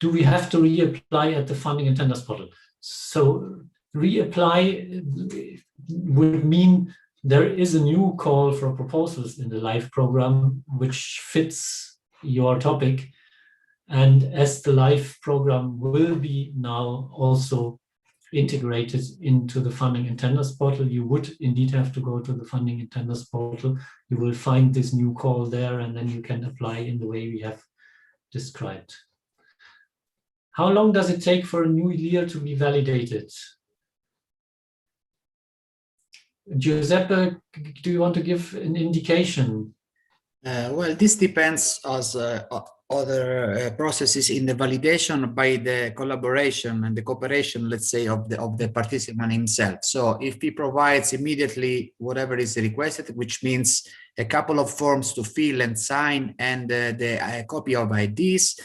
Do we have to reapply at the funding and tenders portal? So reapply would mean there is a new call for proposals in the live program, which fits your topic. And as the live program will be now also integrated into the funding and tenders portal, you would indeed have to go to the funding and tenders portal. You will find this new call there, and then you can apply in the way we have described. How long does it take for a new LEAR to be validated? Giuseppe, do you want to give an indication? Well, this depends on other processes in the validation by the collaboration and the cooperation, let's say, of the participant himself. So if he provides immediately whatever is requested, which means a couple of forms to fill and sign and a copy of IDs,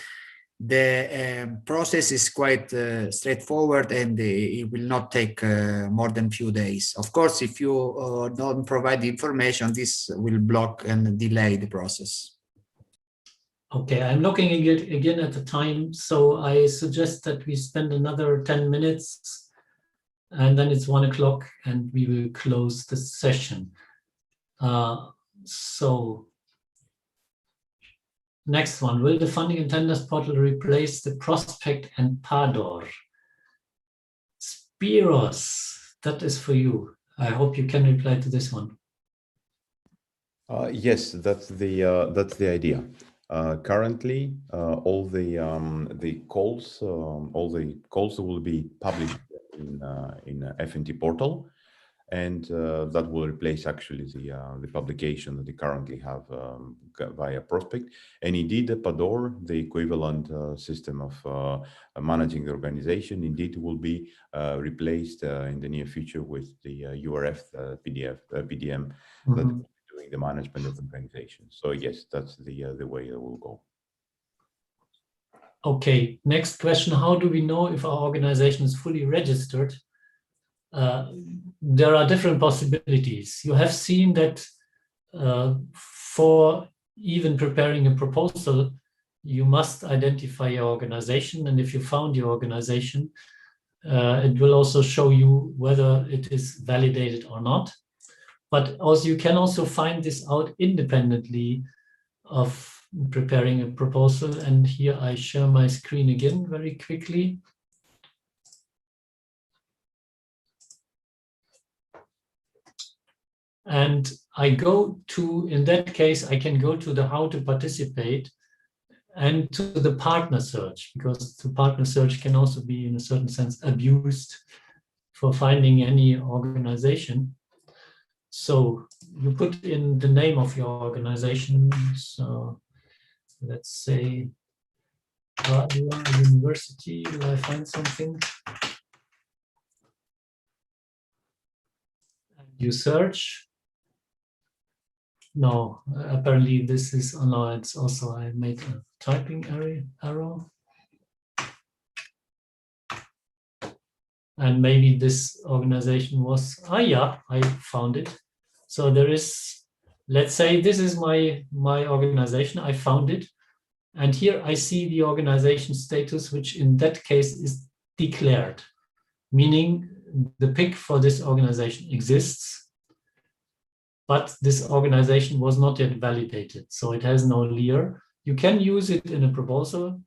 the process is quite straightforward, and it will not take more than few days. Of course, if you don't provide the information, this will block and delay the process. Okay, I'm looking again at the time, so I suggest that we spend another 10 minutes, and then it's 1 o'clock, and we will close the session. So, next one, will the funding and tenders portal replace the prospect and PADOR? Spyros, that is for you. I hope you can reply to this one. Yes, that's the idea. Currently, all the calls will be published in F&T portal, and that will replace actually the publication that they currently have via prospect. And indeed, the PADOR, the equivalent system of managing the organization, indeed will be replaced in the near future with the URF PDM that will be doing the management of the organization. So yes, that's the way it will go. Okay, next question. How do we know if our organization is fully registered? There are different possibilities. You have seen that for even preparing a proposal, you must identify your organization. And if you found your organization, it will also show you whether it is validated or not. But also you can also find this out independently of preparing a proposal. And here I share my screen again very quickly. And I go to, in that case, I can go to the how to participate and to the partner search, because the partner search can also be in a certain sense abused for finding any organization. So you put in the name of your organization. So let's say University, will I find something? And you search. No, apparently this is, oh no, it's also, I made a typing error. And maybe this organization was, yeah, I found it. So there is, let's say this is my organization, I found it. And here I see the organization status, which in that case is declared, meaning the PIC for this organization exists, but this organization was not yet validated. So it has no LIR. You can use it in a proposal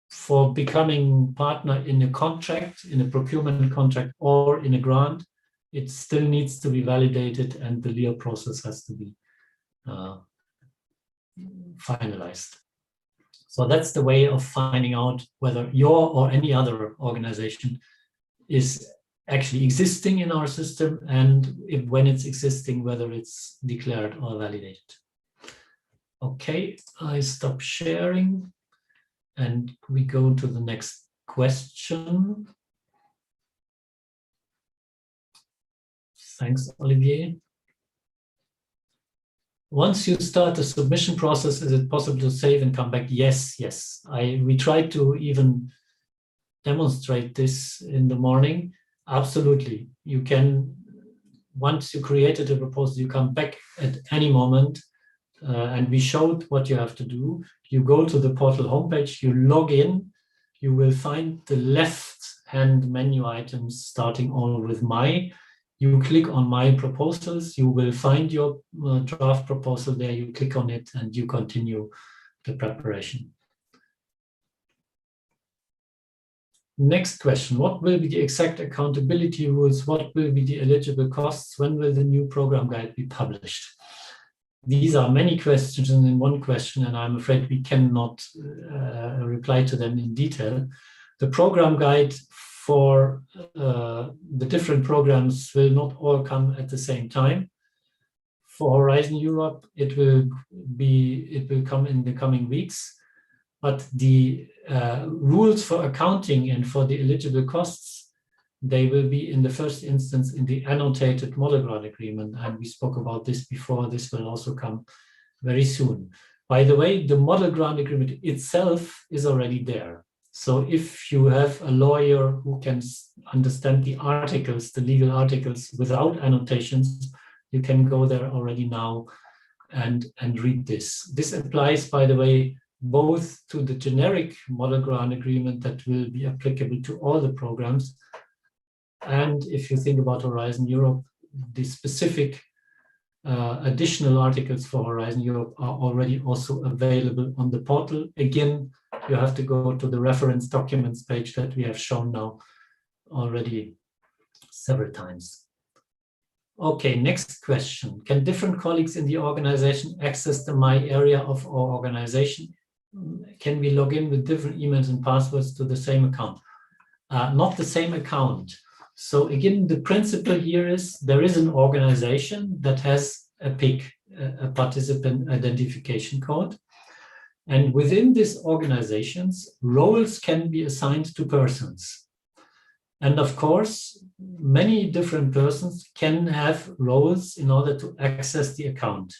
for becoming partner in a contract, in a procurement contract, or in a grant. It still needs to be validated, and the LIR process has to be finalized. So that's the way of finding out whether your or any other organization is actually existing in our system, and when it's existing, whether it's declared or validated. Okay, I stop sharing and we go to the next question. Thanks, Olivier. Once you start the submission process, is it possible to save and come back? Yes, yes. We tried to even demonstrate this in the morning. Absolutely. You can, once you created a proposal, you come back at any moment. And we showed what you have to do. You go to the portal homepage, you log in, you will find the left-hand menu items starting all with My. You click on My Proposals, you will find your draft proposal there, you click on it and you continue the preparation. Next question, what will be the exact accountability rules? What will be the eligible costs? When will the new program guide be published? These are many questions in one question, and I'm afraid we cannot reply to them in detail. The program guide for the different programs will not all come at the same time. For Horizon Europe, it will come in the coming weeks. But the rules for accounting and for the eligible costs, they will be in the first instance in the annotated model grant agreement. And we spoke about this before. This will also come very soon. By the way, the model grant agreement itself is already there. So if you have a lawyer who can understand the articles, the legal articles without annotations, you can go there already now and read this. This applies, by the way, both to the generic model grant agreement that will be applicable to all the programs. And if you think about Horizon Europe, the specific additional articles for Horizon Europe are already also available on the portal. Again, you have to go to the reference documents page that we have shown now already several times. Okay, next question. Can different colleagues in the organization access the My Area of our organization? Can we log in with different emails and passwords to the same account? Not the same account. So again, the principle here is there is an organization that has a PIC, a participant identification code. And within these organizations, roles can be assigned to persons. And of course, many different persons can have roles in order to access the account.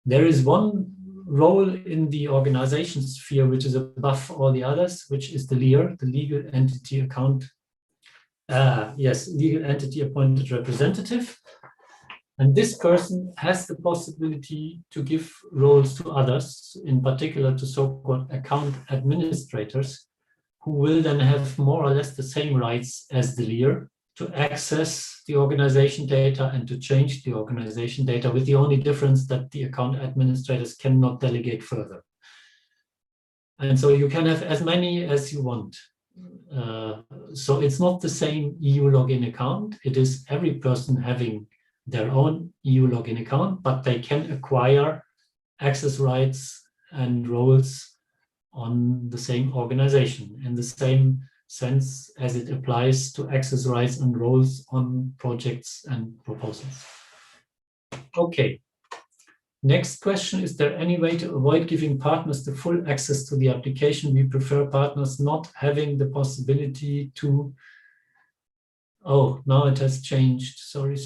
There is one role in the organization sphere which is above all the others, which is the LEAR, the legal entity account. Legal entity appointed representative. And this person has the possibility to give roles to others, in particular to so-called account administrators, who will then have more or less the same rights as the LEAR to access the organization data and to change the organization data, with the only difference that the account administrators cannot delegate further. And so you can have as many as you want. So it's not the same EU login account. It is every person having their own EU login account, but they can acquire access rights and roles on the same organization in the same sense as it applies to access rights and roles on projects and proposals. Okay. Next question, is there any way to avoid giving partners the full access to the application? We prefer partners not having the possibility to... Oh, now it has changed. Sorry.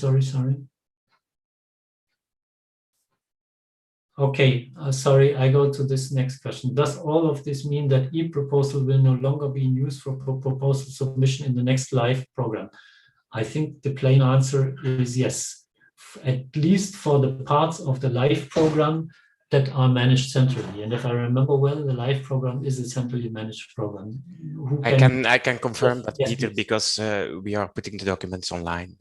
Okay, sorry, I go to this next question. Does all of this mean that e-proposal will no longer be in use for proposal submission in the next live program? I think the plain answer is yes. At least for the parts of the live program that are managed centrally. And if I remember well, the live program is a centrally managed program. I can confirm that, yes, Peter, please. Because we are putting the documents online.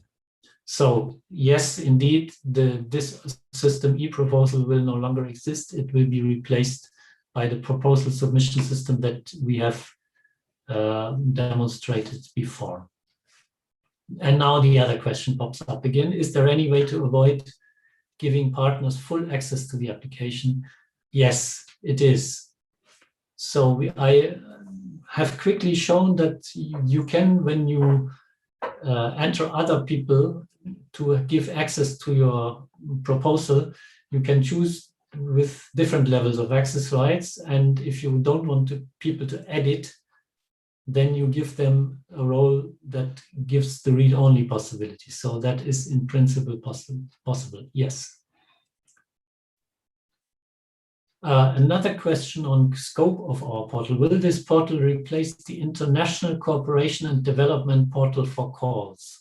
So yes, indeed, this system e-proposal will no longer exist. It will be replaced by the proposal submission system that we have demonstrated before. And now the other question pops up again. Is there any way to avoid giving partners full access to the application? Yes, it is. So I have quickly shown that you can, when you enter other people to give access to your proposal, you can choose with different levels of access rights. And if you don't want people to edit, then you give them a role that gives the read-only possibility. So that is in principle possible, yes. Another question on scope of our portal. Will this portal replace the International Cooperation and Development Portal for calls?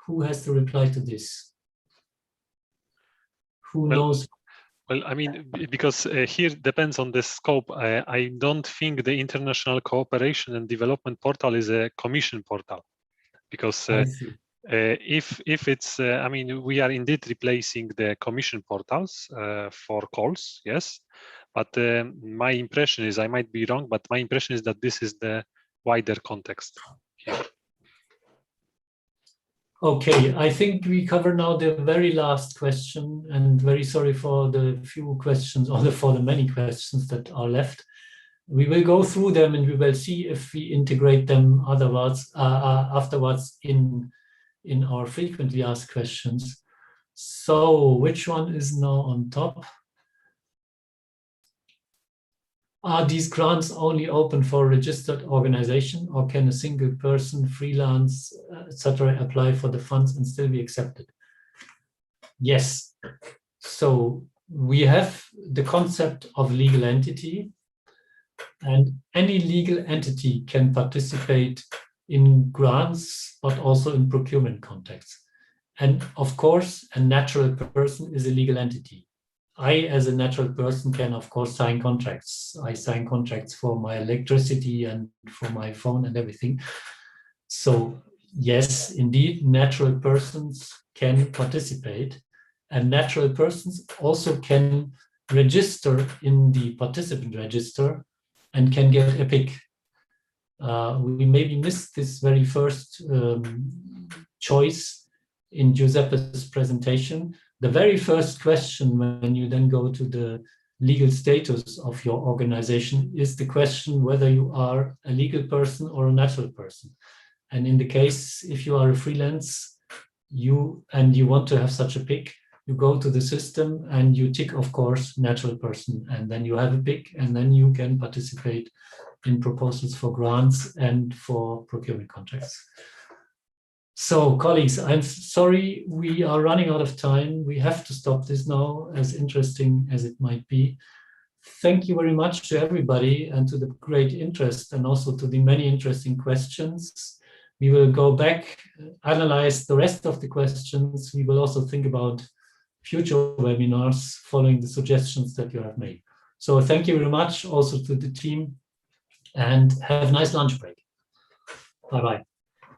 Who has the reply to this? Who knows? Well, I mean, because here depends on the scope. I don't think the International Cooperation and Development Portal is a Commission portal, because if it's, I mean, we are indeed replacing the Commission portals for calls, yes. But my impression is, I might be wrong, but my impression is that this is the wider context here. Okay, I think we cover now the very last question, and very sorry for the few questions, or for the many questions that are left. We will go through them and we will see if we integrate them afterwards in our frequently asked questions. So which one is now on top? Are these grants only open for a registered organization, or can a single person, freelance, etc., apply for the funds and still be accepted? Yes. So we have the concept of legal entity, and any legal entity can participate in grants, but also in procurement contexts. And of course, a natural person is a legal entity. I, as a natural person, can of course sign contracts. I sign contracts for my electricity and for my phone and everything. So yes, indeed, natural persons can participate, and natural persons also can register in the participant register and can get a pick. We maybe missed this very first choice in Giuseppe's presentation. The very first question when you then go to the legal status of your organization is the question whether you are a legal person or a natural person. And in the case, if you are a freelance, you want to have such a pick, you go to the system and you tick, of course, natural person, and then you have a pick, and then you can participate in proposals for grants and for procurement contracts. So, colleagues, I'm sorry we are running out of time. We have to stop this now, as interesting as it might be. Thank you very much to everybody and to the great interest, and also to the many interesting questions. We will go back, analyze the rest of the questions. We will also think about future webinars following the suggestions that you have made. So thank you very much also to the team, and have a nice lunch break. Bye-bye.